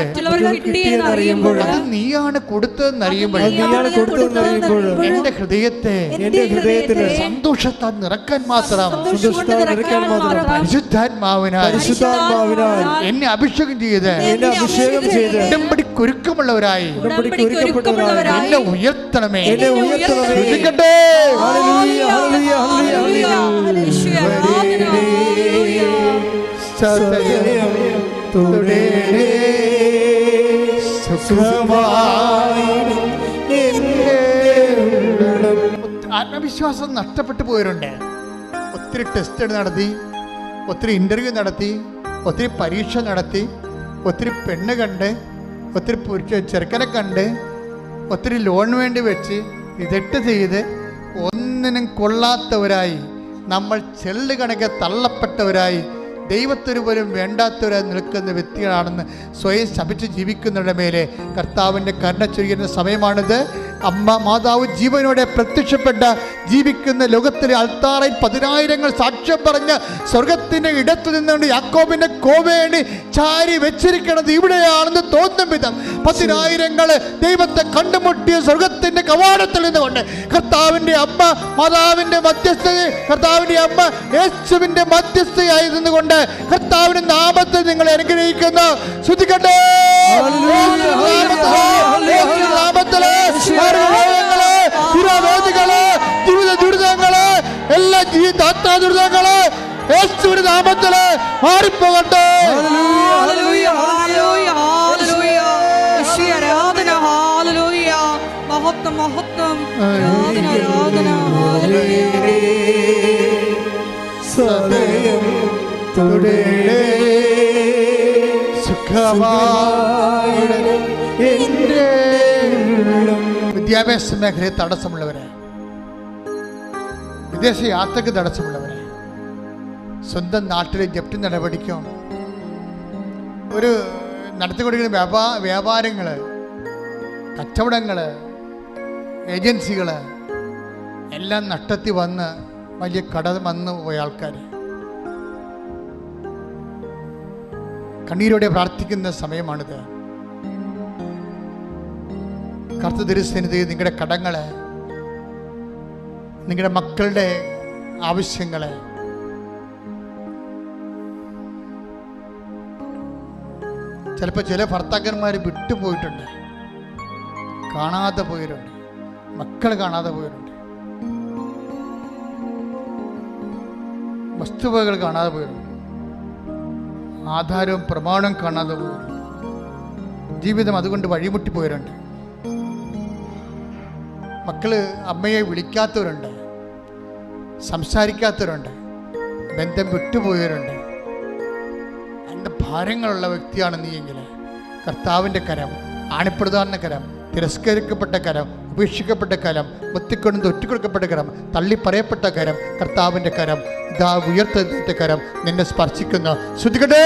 കിട്ടിയെന്നറിയുമ്പോൾ, അത് നീയാണ് കൊടുത്തതെന്നറിയുമ്പോൾ, നീയാണ് കൊടുത്തതെന്നറിയുമ്പോൾ എന്റെ ഹൃദയത്തെ എന്റെ ഹൃദയത്തിന് സന്തോഷത്താൽ നിറക്കാൻ മാത്രം സന്തോഷത്താൽ നിറയ്ക്കാൻ മാത്രം പരിശുദ്ധാത്മാവിനാൽ എന്നെ അഭിഷേകം ചെയ്ത് എന്നെ അഭിഷേകം ചെയ്ത് ഉടമ്പടി കുരുക്കമുള്ളവരായി ഉടമ്പടിക്ക് ഒരുക്കപ്പെട്ടവരായി എന്നെ ഉയർത്തണമേ. എന്നെ ഉയർത്തണമേ. ശ്രദ്ധിക്കട്ടെ. ഹല്ലേലൂയ ഹല്ലേലൂയ ഹല്ലേലൂയ. സദയം തുടരണേ സുഖമായി എന്നെ ഉള്ളം. ആത്മവിശ്വാസം നഷ്ടപ്പെട്ടു പോയവരുണ്ട്. ഒത്തിരി ടെസ്റ്റ് നടത്തി, ഒത്തിരി ഇൻ്റർവ്യൂ നടത്തി, ഒത്തിരി പരീക്ഷ നടത്തി, ഒത്തിരി പെണ്ണ് കണ്ട്, ഒത്തിരി ചെറുക്കനെ കണ്ട്, ഒത്തിരി ലോൺ വേണ്ടി വെച്ച് ഇതെട്ട് ചെയ്ത് ഒന്നിനും കൊള്ളാത്തവരായി, നമ്മൾ ചെള്ളു കണക്കെ തള്ളപ്പെട്ടവരായി, ദൈവത്തിന് പോലും വേണ്ടാത്തവരായി നിൽക്കുന്ന വ്യക്തികളാണെന്ന് സ്വയം ശപിച്ച് ജീവിക്കുന്നവരുടെ മേലെ കർത്താവിൻ്റെ കരുണ ചൊരിയുന്ന സമയമാണിത്. അമ്മ മാതാവ് ജീവനോടെ പ്രത്യക്ഷപ്പെട്ട ജീവിക്കുന്ന ലോകത്തിലെ അൾത്താറയിൽ 10,000 സാക്ഷ്യം പറഞ്ഞ് സ്വർഗത്തിൻ്റെ ഇടത്തു നിന്നുകൊണ്ട് യാക്കോബിൻ്റെ കോവേണി ചാരി വെച്ചിരിക്കണത് ഇവിടെയാണെന്ന് തോന്നും വിധം 10,000 ദൈവത്തെ കണ്ടുമുട്ടിയ സ്വർഗത്തിൻ്റെ കവാടത്തിൽ നിന്നുകൊണ്ട് കർത്താവിൻ്റെ അമ്മ മാതാവിൻ്റെ മധ്യസ്ഥത, കർത്താവിൻ്റെ അമ്മ യേശുവിൻ്റെ മധ്യസ്ഥയായി നിന്നുകൊണ്ട് കർത്താവിൻ്റെ നാമത്തിൽ നിങ്ങളെ അനുഗ്രഹിക്കുന്നു. ശ്രദ്ധിക്കട്ടെ. ജീവിത ദുരിതങ്ങള്, എല്ലാ ജീവിതാത്മാ ദുരിതങ്ങള് യേശുവിന്റെ നാമത്തില് മാറിപ്പോകട്ടെ. മഹത്വം മഹത്വം, ആരാധന ആരാധന. സദയം തുടരണേ സുഖമായി എന്റെ ഉള്ളം. വിദ്യാഭ്യാസ മേഖലയിൽ തടസ്സമുള്ളവരെ, വിദേശ യാത്രയ്ക്ക് തടസ്സമുള്ളവരെ, സ്വന്തം നാട്ടിലെ ജപ്തി നടപടിക്കും ഒരു നടത്തിക്കൊണ്ടിരിക്കുന്ന വ്യാപാരങ്ങൾ, കച്ചവടങ്ങൾ, ഏജൻസികൾ എല്ലാം നഷ്ടത്തിൽ വന്ന് വലിയ കട വന്നു പോയ ആൾക്കാർ കണ്ണീരോടെ പ്രാർത്ഥിക്കുന്ന സമയമാണിത്. കർത്തൃസന്നിധിയിൽ നിങ്ങളുടെ കടങ്ങള്, നിങ്ങളുടെ മക്കളുടെ ആവശ്യങ്ങള്, ചിലപ്പോൾ ചില ഭർത്താക്കന്മാർ വിട്ടുപോയിട്ടുണ്ട്, കാണാതെ പോയവരുണ്ട്, മക്കൾ കാണാതെ പോയവരുണ്ട്, വസ്തുവകൾ കാണാതെ പോയവരുണ്ട്, ആധാരവും പ്രമാണവും കാണാതെ പോയവരുണ്ട്, ജീവിതം അതുകൊണ്ട് വഴിമുട്ടിപ്പോയവരുണ്ട്, മക്കള് അമ്മയെ വിളിക്കാത്തവരുണ്ട്, സംസാരിക്കാത്തവരുണ്ട്, ബന്ധം വിട്ടുപോയവരുണ്ട്. എൻ്റെ ഭാരങ്ങളുള്ള വ്യക്തിയാണ് നീയെങ്കിൽ കർത്താവിൻ്റെ കരം, ആണിപ്രധാന കരം, തിരസ്കരിക്കപ്പെട്ട കരം, ഉപേക്ഷിക്കപ്പെട്ട കരം, മുത്തിക്കൊണ്ട് ഒറ്റിക്കൊടുക്കപ്പെട്ട കരം, തള്ളിപ്പറയപ്പെട്ട കരം, കർത്താവിൻ്റെ കരം, ഇതാ ഉയർത്തെഴുന്നേറ്റ കരം നിന്നെ സ്പർശിക്കുന്നു. ശ്രുതികട്ടെ.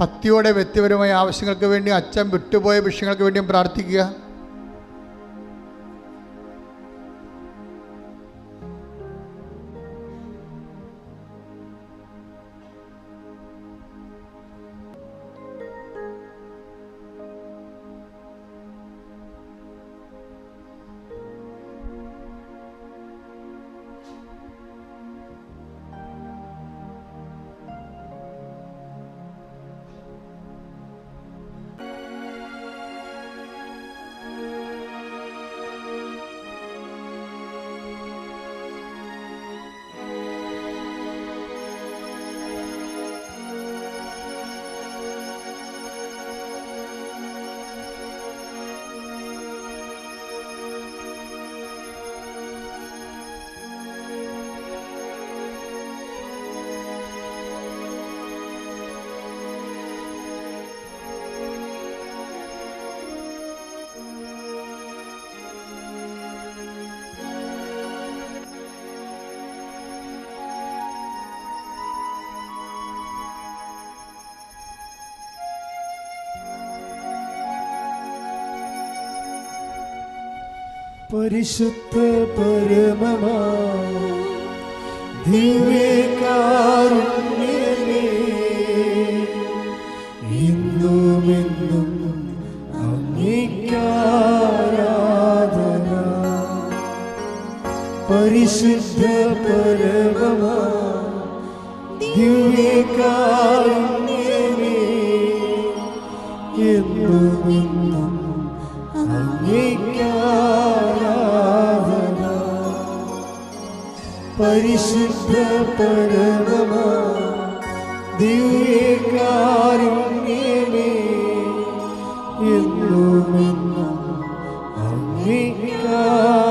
ഭക്തിയോടെ വ്യക്തിപരമായ ആവശ്യങ്ങൾക്ക് വേണ്ടി, അച്ഛൻ വിട്ടുപോയ വിഷയങ്ങൾക്ക് വേണ്ടിയും പ്രാർത്ഥിക്കുക. പരിശുദ്ധ പരമമാ ദിവ്യകാരുണ്യമേ, ഇന്നുമെന്നും അങ്ങേക്കാരാധന. പരിശുദ്ധ പരമമാ ദിവ്യകാരുണ്യമേ, എന്നുമെന്നും അങ്ങേക്കാരാധന. പരിശുദ്ധ പരമമാ ദിവ്യകാരുണ്യമേ, എന്നുമെന്നും അങ്ങേക്കാരാധന.